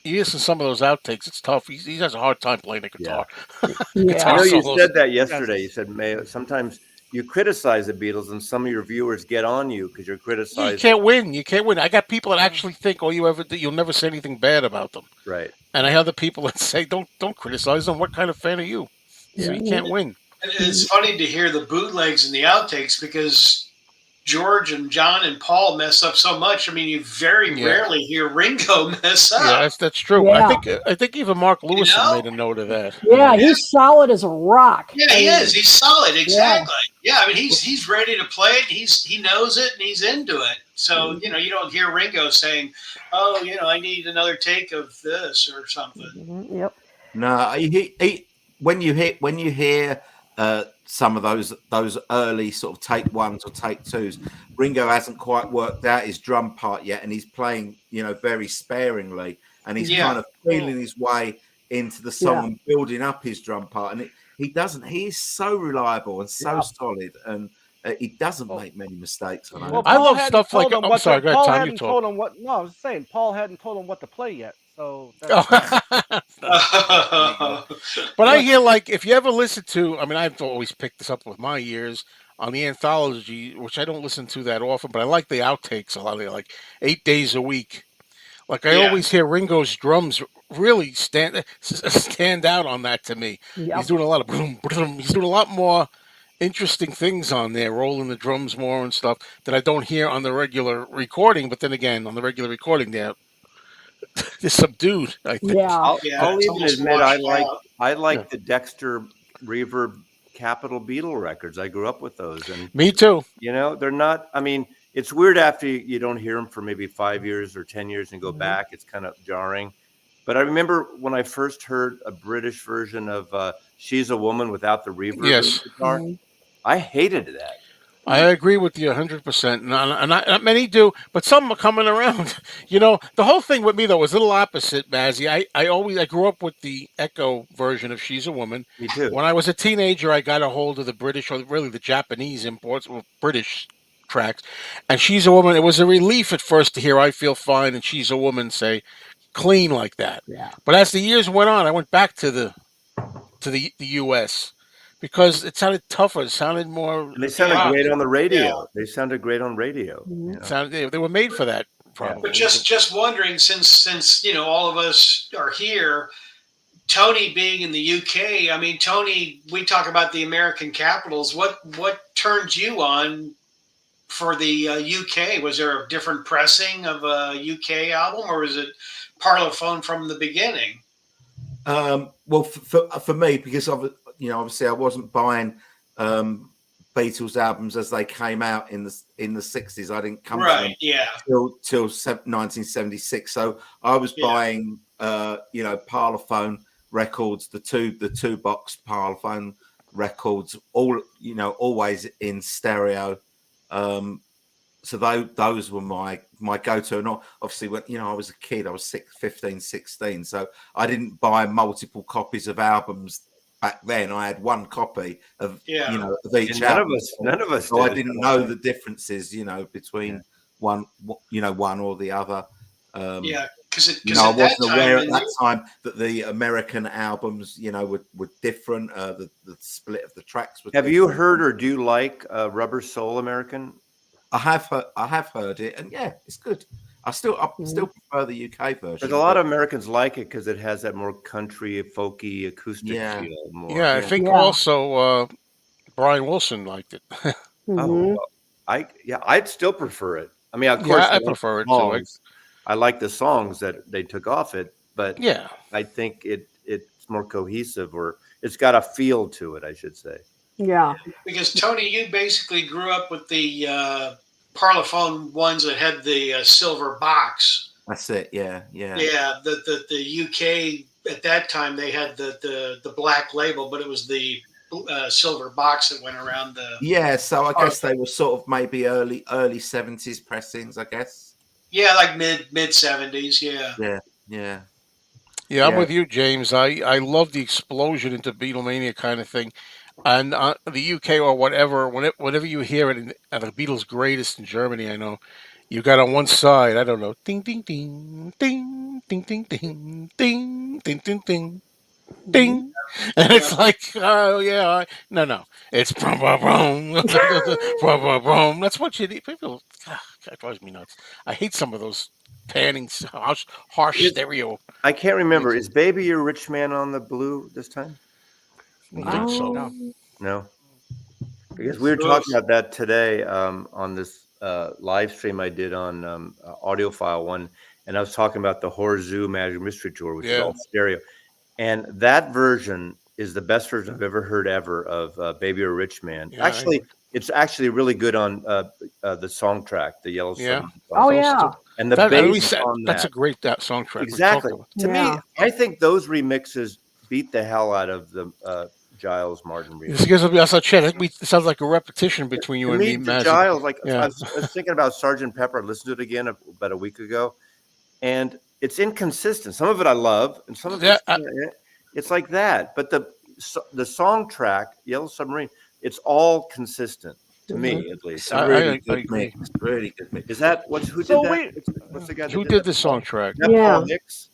You listen to some of those outtakes. It's tough. He has a hard time playing the guitar. I Guitar know you solos. said that yesterday. You said sometimes you criticize the Beatles, and some of your viewers get on you because you're You criticizing. can't win. You can't win. I got people that actually think, "Oh, you'll never say anything bad about them." Right. And I have the people that say, don't criticize them. What kind of fan are you? So you can't win. And it's funny to hear the bootlegs and the outtakes because George and John and Paul mess up so much. I mean, you very rarely hear Ringo mess up. Yeah, that's true. Yeah. I think even Mark Lewison know? made a note of that. Yeah, he's solid as a rock. Yeah, he is. He's solid. Exactly. Yeah, I mean, he's ready to play it. He knows it and he's into it. So you don't hear Ringo saying, "Oh, I need another take of this or something." Yep. No, when you hear some of those early sort of take ones or take twos, Ringo hasn't quite worked out his drum part yet, and he's playing very sparingly, and he's kind of feeling his way into the song and building up his drum part, and he doesn't. He is so reliable and so solid, and he doesn't make many mistakes. I love stuff like. I'm sorry, go ahead, Paul Tom. You hadn't talk. told him what. No, I was saying Paul hadn't told him what to play yet. So. But I hear, like, if you ever listen to, I mean, I've always picked this up with my ears on the anthology, which I don't listen to that often, but I like the outtakes a lot. They're like 8 days a week. Like I always hear Ringo's drums really stand out on that to me. Yep. He's doing a lot of boom, boom. He's doing a lot more interesting things on there, rolling the drums more and stuff that I don't hear on the regular recording. But then again, on the regular recording, they're subdued. I think. Yeah. I'll even almost admit washed out. I like the Dexter Reverb Capitol Beatle records. I grew up with those, and Me too. they're not. I mean, it's weird after you don't hear them for maybe 5 years or 10 years and go back. It's kind of jarring. But I remember when I first heard a British version of "She's a Woman" without the reverb Yes. guitar, I hated that. I agree with you 100%. Not many do, but some are coming around. The whole thing with me though was a little opposite, Mazzy. I grew up with the Echo version of "She's a Woman." Me too. When I was a teenager, I got a hold of the British, or really the Japanese imports, or British tracks, and "She's a Woman." It was a relief at first to hear "I Feel Fine" and "She's a Woman" say clean like that. Yeah. But as the years went on, I went back to the U.S. because it sounded tougher. It sounded more. And they sounded rock. great on the radio. Yeah. They sounded great on radio. They were made for that, probably. But just wondering, since all of us are here, Tony being in the UK, I mean, Tony, we talk about the American capitals. What turned you on for the UK? Was there a different pressing of a UK album, or was it Parlophone from the beginning? Well, for me, because obviously I wasn't buying Beatles albums as they came out in the 60s. I didn't come to them till 1976. So I was buying Parlophone records, the two box Parlophone records, all always in stereo. So those were my go-to. And obviously, when I was a kid, I was 15, 16. So I didn't buy multiple copies of albums back then. I had one copy of of each album. None of us. So I didn't know the differences, between one or the other. Because I wasn't aware at that time that the American albums, were different. The split of the tracks was. Have you heard or do you like Rubber Soul American? I have heard it, and it's good. I still prefer the UK version. There's a lot of Americans like it because it has that more country, folky, acoustic feel. More. Yeah, I think also Brian Wilson liked it. Oh, well, I'd still prefer it. I mean, of course, I prefer it too. I like the songs that they took off it, but I think it's more cohesive, or it's got a feel to it, I should say. Yeah. Because Tony, you basically grew up with the Parlophone ones that had the silver box. That's it. Yeah, yeah. Yeah, the UK at that time they had the black label, but it was the silver box that went around the. Yeah, so I Oh, guess they were sort of maybe early 70s pressings, I guess. yeah, like mid 70s. Yeah. Yeah, yeah. Yeah, I'm Yeah. with you, James. I love the explosion into Beatlemania kind of thing, and the UK or whatever, whenever you hear it at the Beatles' greatest in Germany, I know you got on one side, I don't know, ding ding ding ding ding ding ding ding ding ding ding Mhm. ding, and Yeah. it's like, oh yeah, no, it's brum brum brum brum brum brum. That's what you need. People, that drives me nuts. I hate some of those panning, harsh Is stereo I can't remember. mixes. Is Baby Your Rich Man on the blue this time? I don't think so. No. Um, No, because we let's were see. Oof. talking about that today on this live stream I did on Audiophile one, and I was talking about the Horror Zoo Magic Mystery Tour, which is Yeah. all stereo, and that version is the best version I've ever heard of Baby or Rich Man. Yeah, I Actually, agree. it's actually really good on the song track, the Yellow Yeah. Submarine Oh song, Those yeah, and the that and we bass said on that's a that. great that song track we talked Exactly. about. To me, yeah. I think those remixes beat the hell out of the Giles Martin This remix. gives us a chat. It sounds like a repetition between you To and me, me, the Mazzy. Giles, like Yeah. I was thinking about Sergeant Pepper. I listened to it again about a week ago, and it's inconsistent. Some of it I love, and some of Yeah. it's it's like that. But the song track, Yellow Submarine, it's all consistent to Mhm. me, at It's least. a I really I good agree. mix. Really good mix. Is that who did So that? wait, What's the guy that Who did did that? the song track? Is that Yeah. Paul Hicks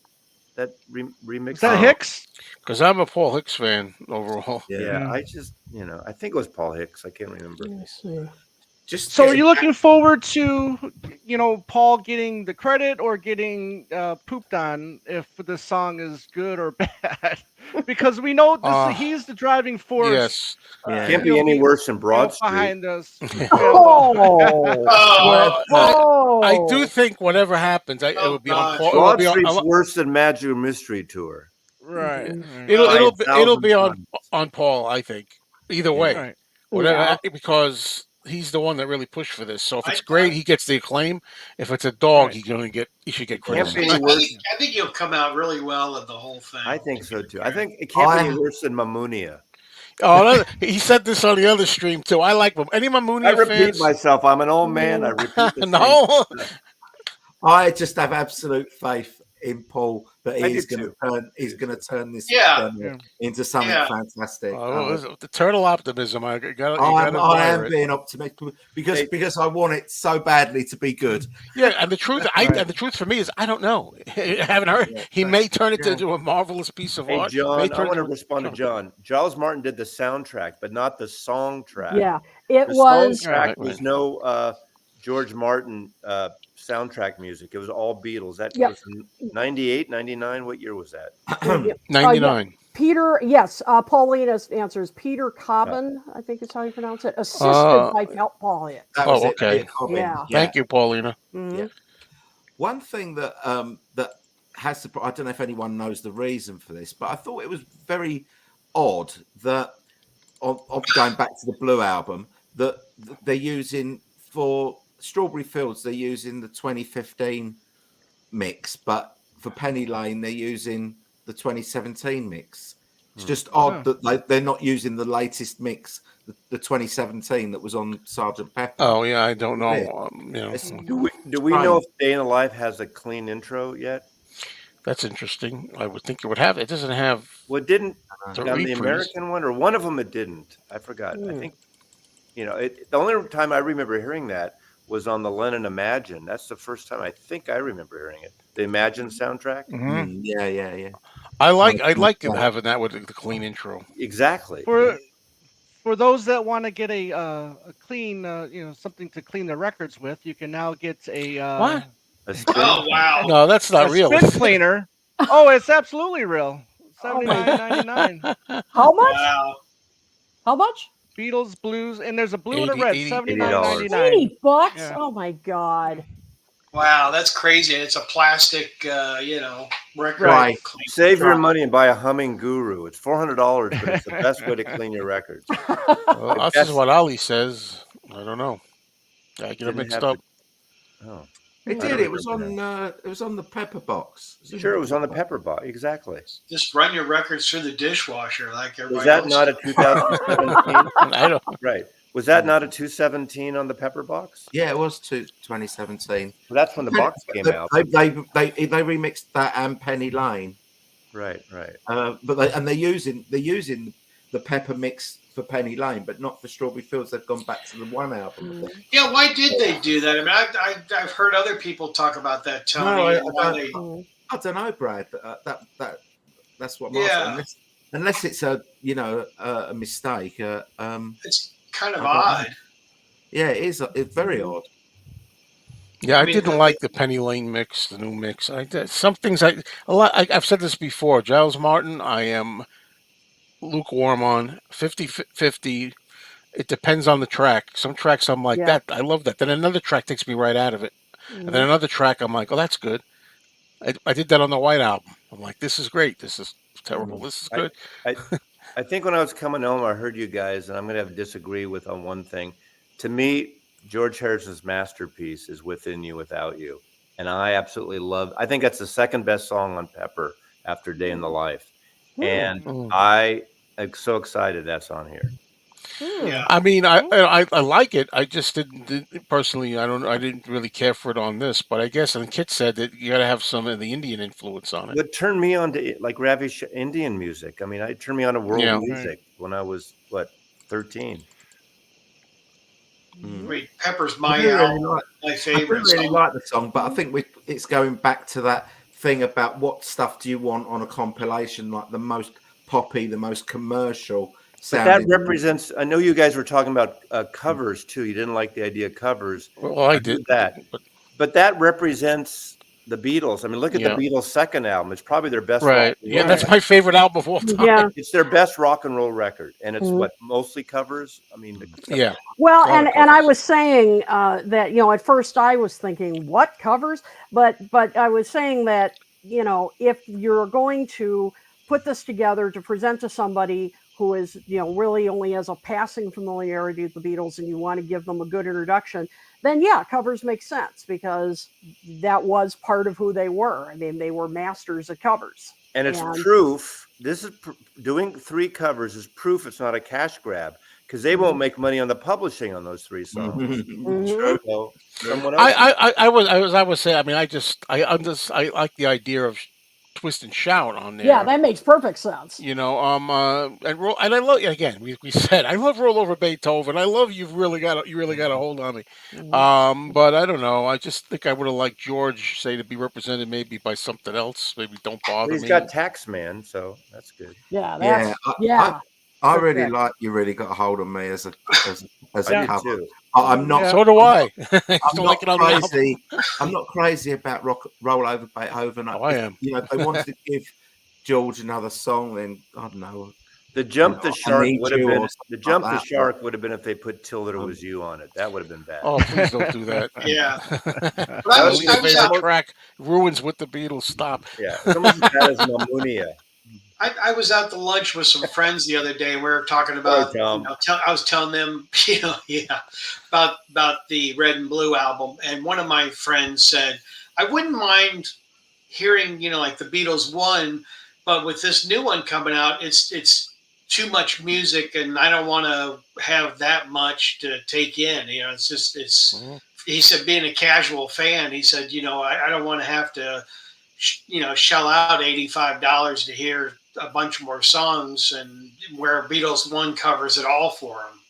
that was remixed that it? Oh, Hicks? Because I'm a Paul Hicks fan overall. yeah. Yeah, Yeah. I just I think it was Paul Hicks. I can't remember. Let's see. Just So are getting you back. looking forward to, Paul getting the credit or getting pooped on if the song is good or bad? Because we know Uh he's the driving force, yes. Yeah. Can't be any worse than Broad Street. behind us. Oh, Well, Oh, I do oh, think whatever happens, it oh would be on gosh. Paul. It will Broad be on. Street's worse than Magic Mystery Tour Right, Mhm. right, It'll by Right. a it'll be it'll thousand be times. on Paul. I think either Yeah. way, right. whatever yeah, because he's the one that really pushed for this. So if it's I, great, I, he gets the acclaim. If it's a dog, Right. he should get Can't Yeah. be criticism. any worse. I think you'll come out really well of the whole thing. I think so too. I think it can't be any worse than Mamunia. He said this on the other stream too. I like him. Any I Mamunia repeat fans? myself. I'm an old man. I repeat the same No. stuff. I just have absolute faith in Paul that I he's do going to too. turn. He's I do going to too. turn this Yeah. Yeah. into something Yeah. fantastic. The turtle optimism. You gotta I admire am it. being optimistic Hey, because I want it so badly to be good. Yeah, and the truth, Right. and the truth for me is, I don't know. I haven't heard. Yeah, He may turn it yeah. into a marvelous piece of hey, art. May John, I turn it want to into respond to a John. Giles Martin did the soundtrack, but not the song track. yeah. It The was. song track Right, was right. no George Martin soundtrack music. It was all Beatles. That Yep. was 98, 99. What year was that? Yeah. 99. Peter, yes. Paulina's answer is Peter Cobbin. I think is how you pronounce it. Assisted by Paul Hicks. That was Oh, it. okay. Peter Cobbin. Yeah. Thank you, Paulina. Mhm. One thing that that has to, I don't know if anyone knows the reason for this, but I thought it was very odd that of going back to the Blue album that they're using for Strawberry Fields, they're using the 2015 mix, but for Penny Lane they're using the 2017 mix. It's just odd that they're not using the latest mix, the 2017 that was on Sergeant Pepper. Oh yeah, I don't know. It's Do we know if Day in the Life has a clean intro yet? That's interesting. I would think it would have. It doesn't have Well, it didn't the on the reprise. American one, or one of them it didn't. I forgot. I think the only time I remember hearing that was on the Lennon Imagine. That's the first time I think I remember hearing it. The Imagine soundtrack. Mhm. Yeah. I like having that with the clean intro. Exactly. For those that want to get a clean, something to clean their records with, you can now get a What? A spin. Oh wow. No, that's not a real. spin cleaner. Oh, it's absolutely real. Oh my- $79.99. How much? Wow. How much? Beatles, blues, and there's a blue and a 80, red. 80, $79.99. $80. Yeah. Oh my god. Wow, that's crazy. It's a plastic, record. Right. clean. Save your money and buy a humming guru. It's $400, but it's the best way to clean your records. Well, this is what Ali says. I don't know. I get it Didn't mixed have up. Oh. It I did. don't It was remember on. It was on the pepper box. Sure, it was on the pepper box. Exactly. Just run your records through the dishwasher like Was everybody that else not a does. 2017? I don't. Right. Was that not a 217 on the pepper box? Yeah, it was 2017. Well, that's when the box came out. They remixed that and Penny Lane. Right, right. But they're using the pepper mix for Penny Lane, but not for Strawberry Fields. They've gone back to the one album. I think. Yeah, why did they do that? I mean, I've heard other people talk about that, Tony, No, and why they. I don't know, Brad. That's what I'm Yeah, asking. Unless it's a mistake. it's kind of I don't know. odd. Yeah, it is. It's very odd. Yeah, I I mean, didn't like the Penny Lane mix, the new mix. Some things I've said this before. Giles Martin, I am lukewarm on 50-50. It depends on the track. Some tracks I'm like Yeah. that. I love that. Then another track takes me right out of it. And then Mhm. another track I'm like, oh, that's good. I did that on the White Album. I'm like, this is great. This is terrible. This is I, good. I, I think when I was coming home, I heard you guys, and I'm going to have to disagree with on one thing. To me, George Harrison's masterpiece is "Within You, Without You," and I absolutely love. I think that's the second best song on Pepper after "Day in the Life," and Mm. I am so excited that's on here. Yeah. I mean, I like it. I just didn't personally. I didn't really care for it on this. But I guess, and Kit said that you got to have some of the Indian influence on it. What turned me on to like Ravish Indian music? I mean, it turned me on to world Yeah. music when I was 13. I Mm. mean, Pepper's I my do really album, like. my I do favorite really song. like the song, but I think it's going back to that thing about what stuff do you want on a compilation, like the most poppy, the most commercial But that sounding. represents. I know you guys were talking about covers too. You didn't like the idea of covers. Well, I I did, heard that, but but that represents the Beatles. I mean, look at the yeah, Beatles' second album. It's probably their best rock right. and Yeah, roll that's record. my favorite album of all time. Yeah. It's their best rock and roll record, and it's Mhm. what mostly covers. I mean, Yeah, Well, a lot of and I covers. was saying that at first I was thinking what covers, but I was saying that if you're going to put this together to present to somebody who is really only has a passing familiarity with the Beatles and you want to give them a good introduction, then yeah, covers make sense because that was part of who they were. I mean, they were masters at covers. and it's And proof. This is doing 3 covers is proof it's not a cash grab because they won't make money on the publishing on those 3 songs. Mhm. So someone else. I was saying. I mean, I like the idea of twist and shout on there. Yeah, that makes perfect sense. And I love again. We said I love Roll Over Beethoven. I love you really got a hold on me. Mhm. But I don't know. I just think I would have liked George say to be represented maybe by something else. Maybe Don't Well, Bother he's Me. got Taxman, so that's good. Yeah, Yeah, that's I good really pick. like You Really Got a Hold on Me as a I Yeah. do cover. too. I'm not. So do I'm I. not, I just I'm don't not like it on the album. crazy. I'm not crazy about Roll Over Beethoven. Oh, I am. If they wanted to give George another song, then I don't know. The Jump the I Shark Need would have You been or the something Jump like the that. Shark would have been if they put Till There Um, Was You on it. That would have been bad. Oh, please don't do that. Yeah. My But I That was, would least I be was favorite out. almost, track, Ruins with the Beatles. Stop. yeah, it's almost as bad as Mamunia. I was out to lunch with some friends the other day, and we were talking Sorry, about, Tom. I was telling them, yeah, about the Red and Blue album, and one of my friends said, I wouldn't mind hearing, like the Beatles one, but with this new one coming out, it's too much music, and I don't want to have that much to take in. It's just Mhm. He said, being a casual fan, he said, I don't want to have to, shell out $85 to hear a bunch more songs, and where Beatles one covers it all for them.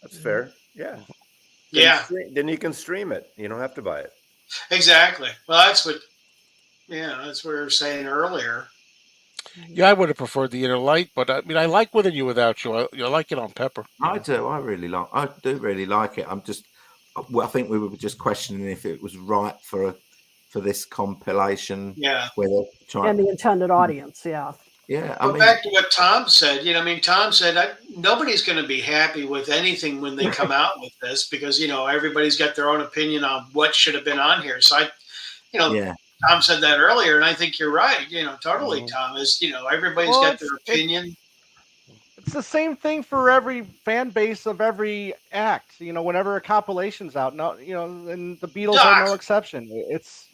That's fair. Yeah. Yeah, Then you can stream it. You don't have to buy it. exactly. Well, that's what we were saying earlier. Yeah, I would have preferred the Inner Light, but I mean, I like Within You Without You. I like it on Pepper. I do. I do really like it. I think we were just questioning if it was right for this compilation. Yeah. Where they're trying. And the intended audience, yeah. Yeah, I But mean, back to what Tom said, Tom said nobody's going to be happy with anything when they come out with this because, everybody's got their own opinion on what should have been on here. So yeah. Tom said that earlier, and I think you're right. Totally, Mhm. Tom, is, everybody's Well, got their opinion. It's the same thing for every fan base of every act. Whenever a compilation's out, no, and the Beatles are no Doc. exception. It's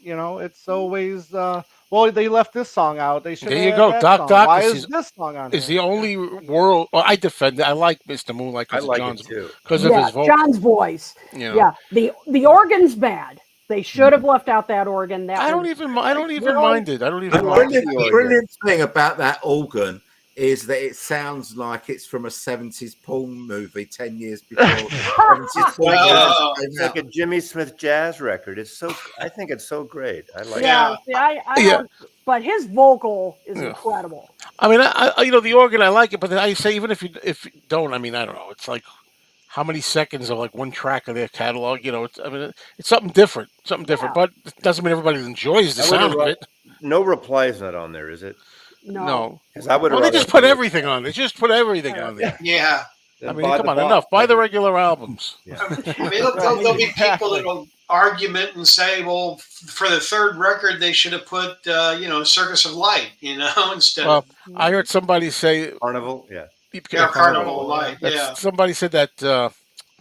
always well, they left this song out. They should There have you had go. that Doc song. Doc Why is this song on is here? the only world. Well, I defend it. I like Mr. Moonlight I because of like it John's too. because of Yeah, his vocal. John's voice. You know, Yeah, the organ's bad. They should have left out that organ. That I was don't even really. mind it. I don't I even The like mind it. brilliant, the the organ. brilliant thing about that organ is that it sounds like it's from a 70s porn movie 10 years before 70s porn Oh. movies It's came like out. a Jimmy Smith jazz record. I think it's so great. I like it. Yeah, Yeah. see, I Yeah. don't. But his vocal is Yeah. incredible. I mean, the organ I like it, but then I say even if you don't, I mean, I don't know. It's like how many seconds of like one track of their catalog. It's something different, Yeah. But it doesn't mean everybody enjoys the I would have sound of it. No Reply's not on there, is it? No. No. Because I would have Well, they rather just put heard everything on. They just put everything on there. Yeah. I than mean, buy come the on, box. enough. Buy the regular albums. Yeah. I mean, there'll be people Exactly. that'll argument and say, well, for the third record, they should have put, Circus of Light, instead Well, of I heard somebody say Carnival, yeah. Carnival of Light. Yeah. Somebody said that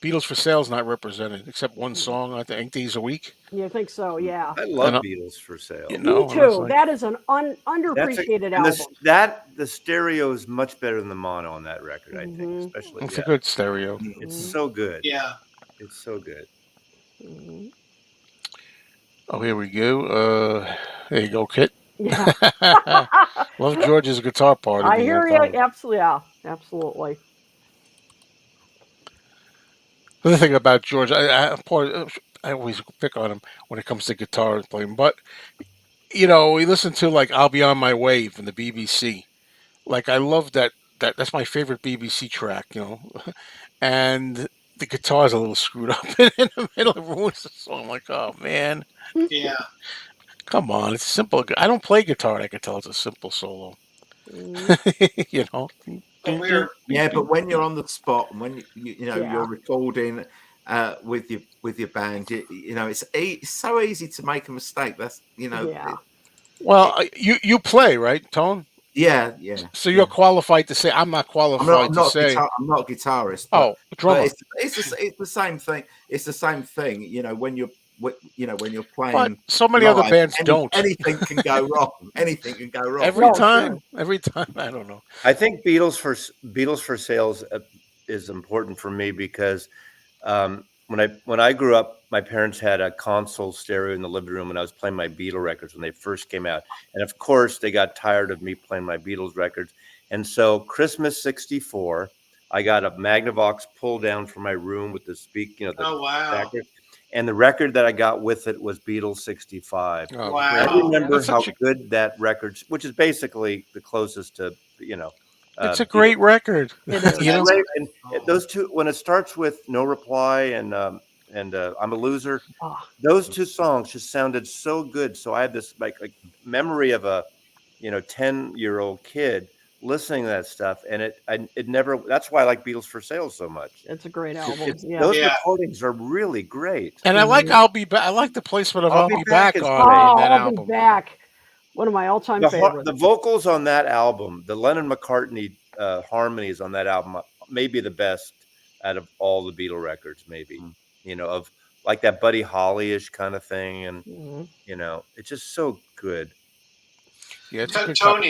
Beatles for Sale's not represented except one song. I think 8 days a week. You think so? Yeah. I love And, Beatles for Sale. You Me know, and I was too. like, That is an That's underappreciated and album. the stereo is much better than the mono on that record, I think, Mhm. especially. it's Yeah. a good stereo. It's Mhm. so good. Yeah. It's so good. Mhm. Oh, here we go. There you go, Kit. Yeah. Love George's guitar part. I hear you. Absolutely. Yeah. Absolutely. The other thing about George, I always pick on him when it comes to guitar and playing, but we listen to like "I'll Be on My Way" from the BBC. Like I love that's my favorite BBC track. And the guitar's a little screwed up in the middle. It ruins the song. I'm like, oh man, Yeah. come on, it's simple. I don't play guitar. I can tell it's a simple solo. Mhm. you know. But we're, Yeah, but when you're on the spot and when Yeah. you're recording with your band, it's so easy to make a mistake. That's Yeah. Well, you play, right, Tone? yeah. So you're qualified to say. I'm not qualified to say. I'm not a guitarist, Oh, but drummer. it's the same thing. It's the same thing. When you're when you're But playing so many other live, bands don't. anything can go wrong. Anything can go wrong. Every No, time, sure. every time. I don't know. I think Beatles for Sales is important for me because when I grew up, my parents had a console stereo in the living room, and I was playing my Beatle records when they first came out. And of course, they got tired of me playing my Beatles records. And so, Christmas '64, I got a Magnavox pull down from my room with the oh, wow. backer. And the record that I got with it was Beatles '65. Oh, Wow. I great. remember That's how such good that record, which is basically the closest to It's a Beatles. great record. It is. You know? Great. And those two, when it starts with No Reply and I'm a Loser, Ah, those two songs just sounded so good. So I had this like memory of a 10-year-old kid listening to that stuff, and it never. That's why I like Beatles for Sale so much. it's a great album. Yeah. Those Yeah. recordings are really great. And I like "I'll Be Back." I like the placement of "I'll, Be Back" is on great. Oh, that I'll album. Be Back. One of my all-time favorites. The vocals on that album, the Lennon McCartney harmonies on that album, may be the best out of all the Beatle records. Maybe of like that Buddy Holly-ish kind of thing, and Mhm. it's just so good. Yeah, it's a good couple.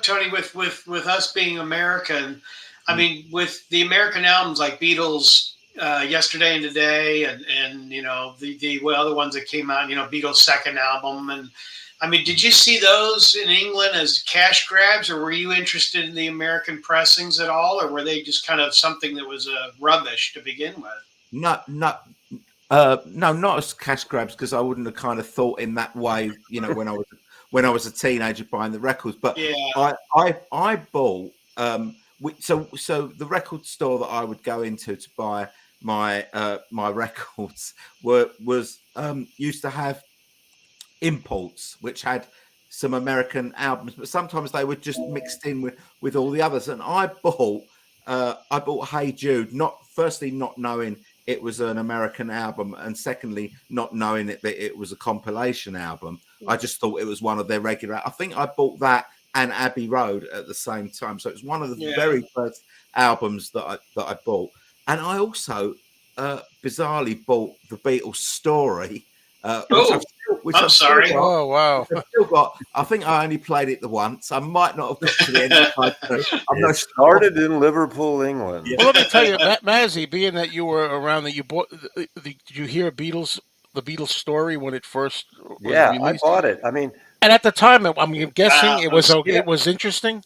Tony, with us being American, I mean, with the American albums like Beatles, Yesterday and Today, and the other ones that came out, Beatles' second album, and I mean, did you see those in England as cash grabs, or were you interested in the American pressings at all, or were they just kind of something that was rubbish to begin with? No, not as cash grabs, because I wouldn't have kind of thought in that way. When I was a teenager buying the records, but Yeah. I bought so the record store that I would go into to buy my records was used to have imports which had some American albums, but sometimes they were just mixed in with all the others. And I bought Hey Jude, not knowing it was an American album, and secondly not knowing that it was a compilation album. I just thought it was one of their regular. I think I bought that and Abbey Road at the same time. So it's one of the Yeah. very first albums that I bought. And I also bizarrely bought the Beatles Story, Oh, which I'm I've still sorry. got. Oh wow. I've still got. I think I only played it the once. I might not have got to the end of the I'm not It sure. started in Liverpool, England. Yeah. Well, let me tell you, Mazzy, being that you were around, that you bought. Did you hear the Beatles Story when it first was Yeah, I released? bought it. I mean, And at the time, I'm guessing Wow, it was yeah. it was interesting.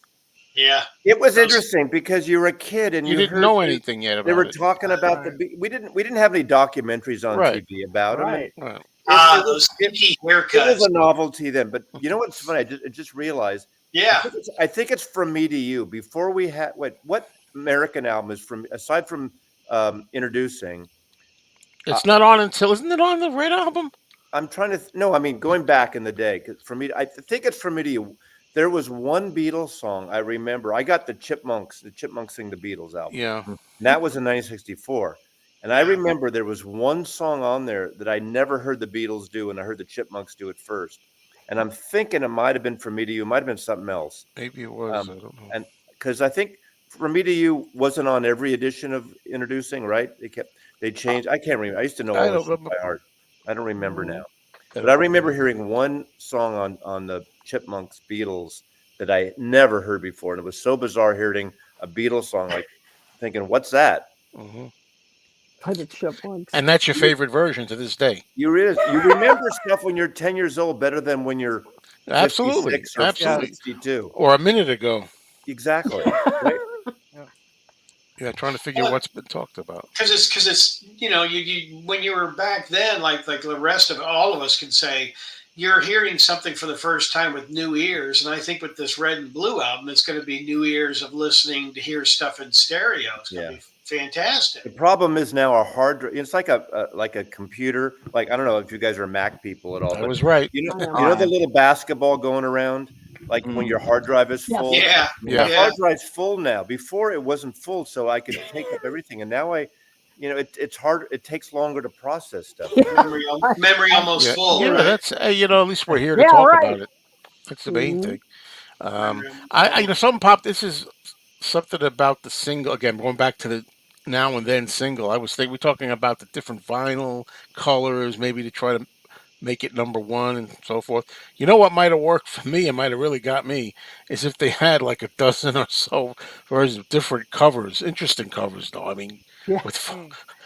Yeah. it was Those- interesting because you were a kid and You didn't heard know anything yet they were about it. talking about Right. we didn't have any documentaries on Right. TV about them. Right. Right. Those stinky It was haircuts. a novelty then. But you know what's funny? I just realized. Yeah. I think it's From Me to You. Before we had what American album is from aside from Introducing? It's not on until, isn't it on the Red album? I'm trying to no. I mean, going back in the day, because for me, I think it's From Me to You. There was one Beatles song I remember. I got the Chipmunks sing the Beatles album. Yeah. And that was in 1964. And I remember there was one song on there that I never heard the Beatles do, and I heard the Chipmunks do it first. And I'm thinking it might have been From Me to You, it might have been something else. Maybe it was. I don't know. And because I think From Me to You wasn't on every edition of Introducing, right? They changed. I can't remember. I used to know I all this don't shit remember. by heart. I don't remember now. I But I don't remember hearing one song on the Chipmunks Beatles that I never heard before. And it was so bizarre hearing a Beatles song, like thinking, what's that? Mhm. By the Chipmunks. And that's your favorite version to this day. You remember stuff when you're 10 years old better than when you're Absolutely. 56 or Absolutely. 62. Or a minute ago. Exactly. Right? Yeah, trying to figure what's been talked about. Because it's you when you were back then, like the rest of all of us can say, you're hearing something for the first time with new ears. And I think with this Red and Blue album, it's going to be new ears of listening to hear stuff in stereo. It's going to be fantastic. The problem is now our hard drive. It's like a computer. Like I don't know if you guys are Mac people at all. I But was right. you I am. know the little basketball going around, like when your hard drive is Yes. full. Yeah. Yeah. My hard drive's full now. Before it wasn't full, so I could take up everything, and now it's hard. It takes longer to process stuff. Memory almost Yeah, full. yeah, Right? that's at least we're here to Yeah, talk right. about it. That's the main Mhm. thing. Memory I something popped. This is something about the single again. Going back to the now and then single. I was thinking we're talking about the different vinyl colors, maybe to try to make it number one and so forth. You know what might have worked for me and might have really got me is if they had like a dozen or so versions of different covers, interesting covers though. I mean, Yeah. with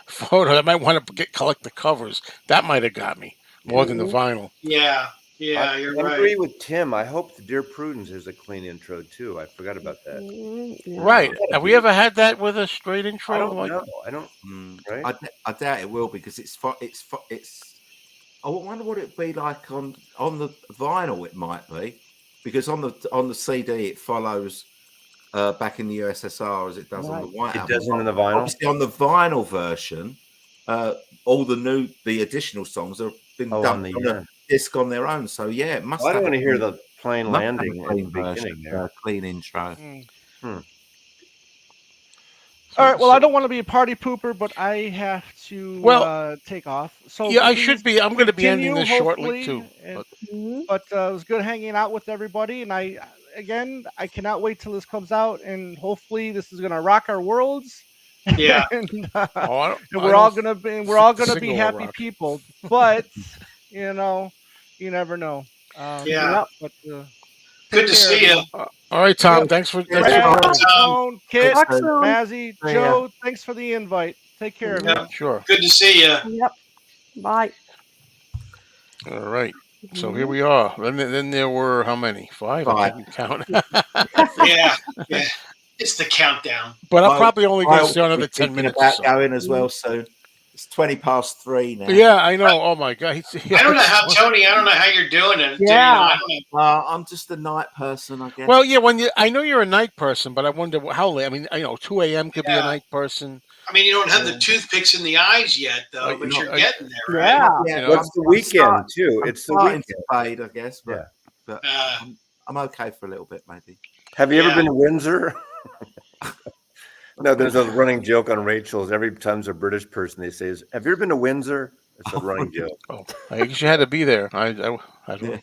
photo, I might want to collect the covers. That might have got me more than the Mhm. vinyl. Yeah. Yeah, I you're agree right. with Tim. I hope the Dear Prudence is a clean intro too. I forgot about that. Yeah. Right? Have we ever had that with a straight intro? I don't like know. I don't. Right? I doubt it will because it's. I wonder what it'd be like on the vinyl. It might be because on the CD it follows back in the USSR as it does on the White It Album. doesn't in the vinyl. Obviously, on the vinyl version, all the additional songs have been Oh, done on the on a disc on their own. So yeah, it must. I don't have want to a hear clean- the plane must have a landing at clean the beginning version, there. clean intro. All right. Well, I don't want to be a party pooper, but I have to take off. So yeah, I please should be. I'm going to be ending continue, this shortly too. hopefully, and- But Mhm. But it was good hanging out with everybody, and I cannot wait till this comes out, and hopefully this is gonna rock our worlds. Yeah. and, oh, I don't- and I we're all don't gonna be single will happy rock. people. But you never know. Yeah. But Good to see you. All right, Tom. Thanks for. Yeah, Brad, Tom. Tone, Kit, Talk soon. Mazzy, ya. Joe. Thanks for the invite. Take care, Yeah. everyone. Sure. Good to see you. Yep. Bye. All right. So here we are. Then there were how many? Five. I Five. didn't count. Yeah. Yeah. It's the countdown. But I'm Well, probably only going to I'll stay another be 10 thinking minutes. about Or so. going as well soon. It's 3:20 now. Yeah, I know. Oh my God. I don't know how Tony. I don't know how you're doing it. Yeah. I don't know. I'm just a night person, I guess. Well, yeah. I know you're a night person, but I wonder how late. I mean, 2 a.m. could be a Yeah. night person. I mean, you don't have the toothpicks in the eyes yet, though, Like, but you know, you're getting there, right? Yeah. yeah, know, What's the weekend too? I'm It's the starting weekend. to fade, I guess. But, Yeah. but Uh, I'm okay for a little bit, maybe. Have you ever Yeah. been to Windsor? No, there's a running joke on Rachel's. Every time there's a British person, they say, "Have you ever been to Windsor?" It's a running joke. Oh, I guess you had to be there. I Yeah. don't.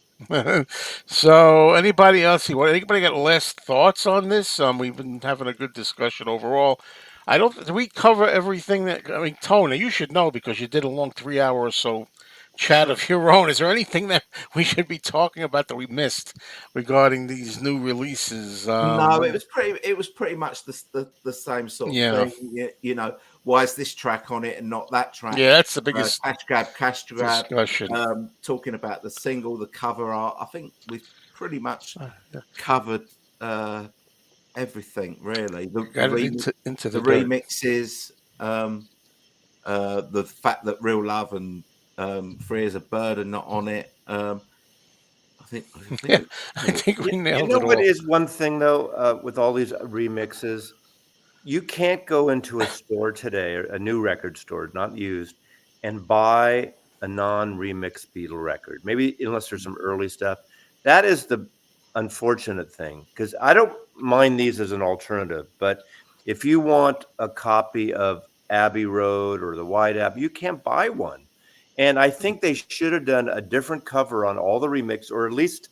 So, anybody else? Anybody got last thoughts on this? We've been having a good discussion overall. I don't. Did we cover everything that? I mean, Tony, you should know because you did a long 3 hour or so chat of your own. Is there anything that we should be talking about that we missed regarding these new releases? No, it was pretty much the same sort of Yeah, thing. Why is this track on it and not that track? yeah, that's the biggest Cash grab. discussion. Talking about the single, the cover art. I think we've pretty much Yeah. covered everything really. Got it into The the dirt. remixes, the fact that Real Love and Free as a Bird are not on it. I think Yeah, I think we You nailed know it what all. is one thing though, with all these remixes? You can't go into a store today, or a new record store, not used, and buy a non-remix Beatle record. Maybe unless there's some early stuff. That is the unfortunate thing, because I don't mind these as an alternative, but if you want a copy of Abbey Road or the White Abbey, you can't buy one. And I think they should have done a different cover on all the remix, or at least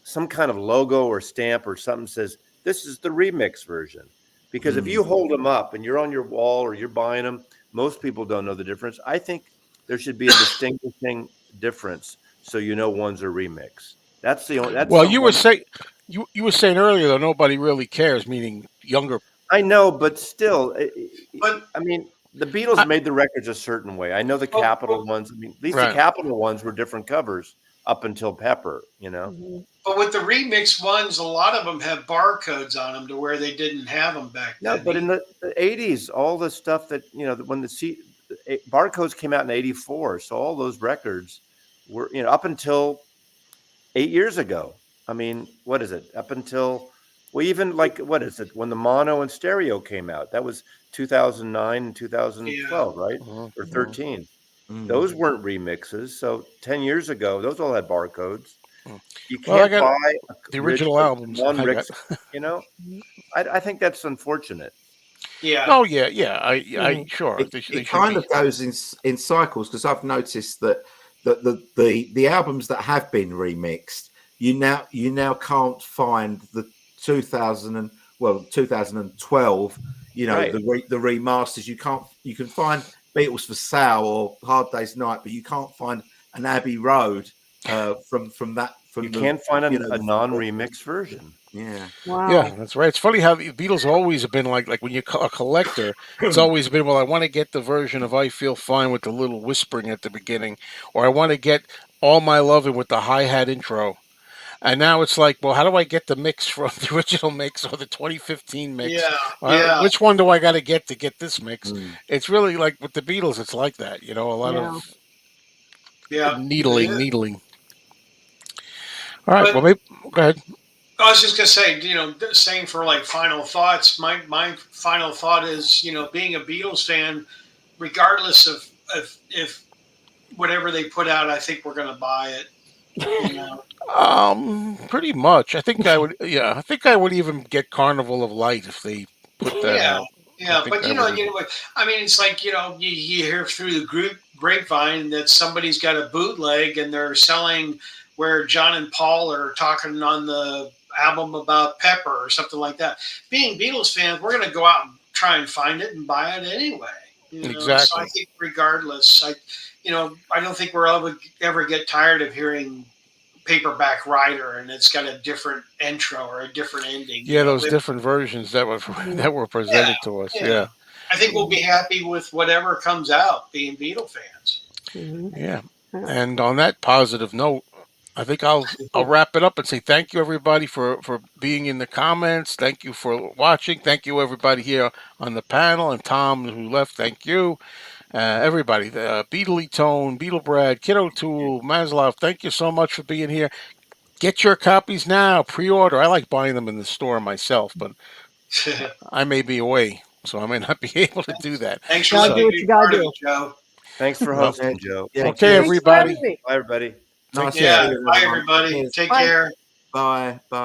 some kind of logo or stamp or something says this is the remix version. Because if you hold them up and you're on your wall or you're buying them, most people don't know the difference. I think there should be a distinguishing difference so you know one's a remix. That's the only. That's Well, you were something. saying you were saying earlier though nobody really cares, meaning younger. I know, but still, But I mean, the Beatles I, made the records a certain way. I know the but, Capitol but, ones. I mean, at least the right. Capitol ones were different covers up until Pepper. You know. Mhm. but with the remix ones, a lot of them have barcodes on them to where they didn't have them back No, then. but in the 80s, all the stuff that, when barcodes came out in 84, so all those records were, up until 8 years ago. I mean, what is it? Up until, well, even like, what is it? When the mono and stereo came out, that was 2009 and Yeah. 2012, right? Mhm, Or mhm. 13. Mm. Those weren't remixes. So 10 years ago, those all had barcodes. Mm. You Well, I can't got buy a the original albums. I got. non-Rix, you know? I think that's unfortunate. Yeah. Oh yeah, yeah. I Mhm. sure It, they it should kind be. of goes in cycles because I've noticed that the albums that have been remixed, you now can't find the 2012, Right. the remasters. You can find Beatles for Sale or Hard Day's Night, but you can't find an Abbey Road from that You from the can't find you know a the, non-remix version. yeah. Yeah, Wow. that's right. It's funny how the Beatles always have been like when you're a collector. It's always been, well, I want to get the version of "I Feel Fine" with the little whispering at the beginning, or I want to get "All My Lovin'" with the hi hat intro. And now it's like, well, how do I get the mix from the original mix or the 2015 mix? Yeah. Or Yeah. which one do I got to get this mix? Mm. It's really like with the Beatles, it's like that, a lot of Yeah. Yeah. It needling, is. needling. All right, well, But maybe go ahead. I was just gonna say, same for like final thoughts. My final thought is, being a Beatles fan, regardless of if whatever they put out, I think we're gonna buy it. You know. Pretty much. I think I would. Yeah, I think I would even get Carnival of Light if they put that Yeah. out. I Yeah. think But I would you even. know what? I mean, it's like you hear through the grapevine that somebody's got a bootleg and they're selling where John and Paul are talking on the album about Pepper or something like that. Being Beatles fans, we're gonna go out and try and find it and buy it anyway. So I Exactly. think regardless, I don't think we're ever get tired of hearing paperback writer and it's got a different intro or a different ending. Yeah, those different versions that were Mhm. that were Yeah, presented to us. yeah. Yeah, I think we'll be Mhm. happy with whatever comes out, being Beatle fans. Mhm. yeah. Yeah. And on that positive note, I think I'll wrap it up and say thank you everybody for being in the comments. Thank you for watching. Thank you everybody here on the panel and Tom who left. Thank you. Everybody, Beatley Tone, Beetle Brad, Kiddo Tool, Maslov, thank you so much for being here. Get your copies now, pre-order. I like buying them in the store myself, but I may be away, so I may not be able to do that. Thanks for Gotta letting So, do me what be you gotta part of do. it, Joe. Thanks for well, Yeah, hosting, Joe. yeah, Thank okay, you. cheers. Thanks for having everybody. me. Bye, everybody. Take Nice to Yeah. see care. you, Bye, everyone. everybody. Cheers. Take Bye. care. Bye. Bye.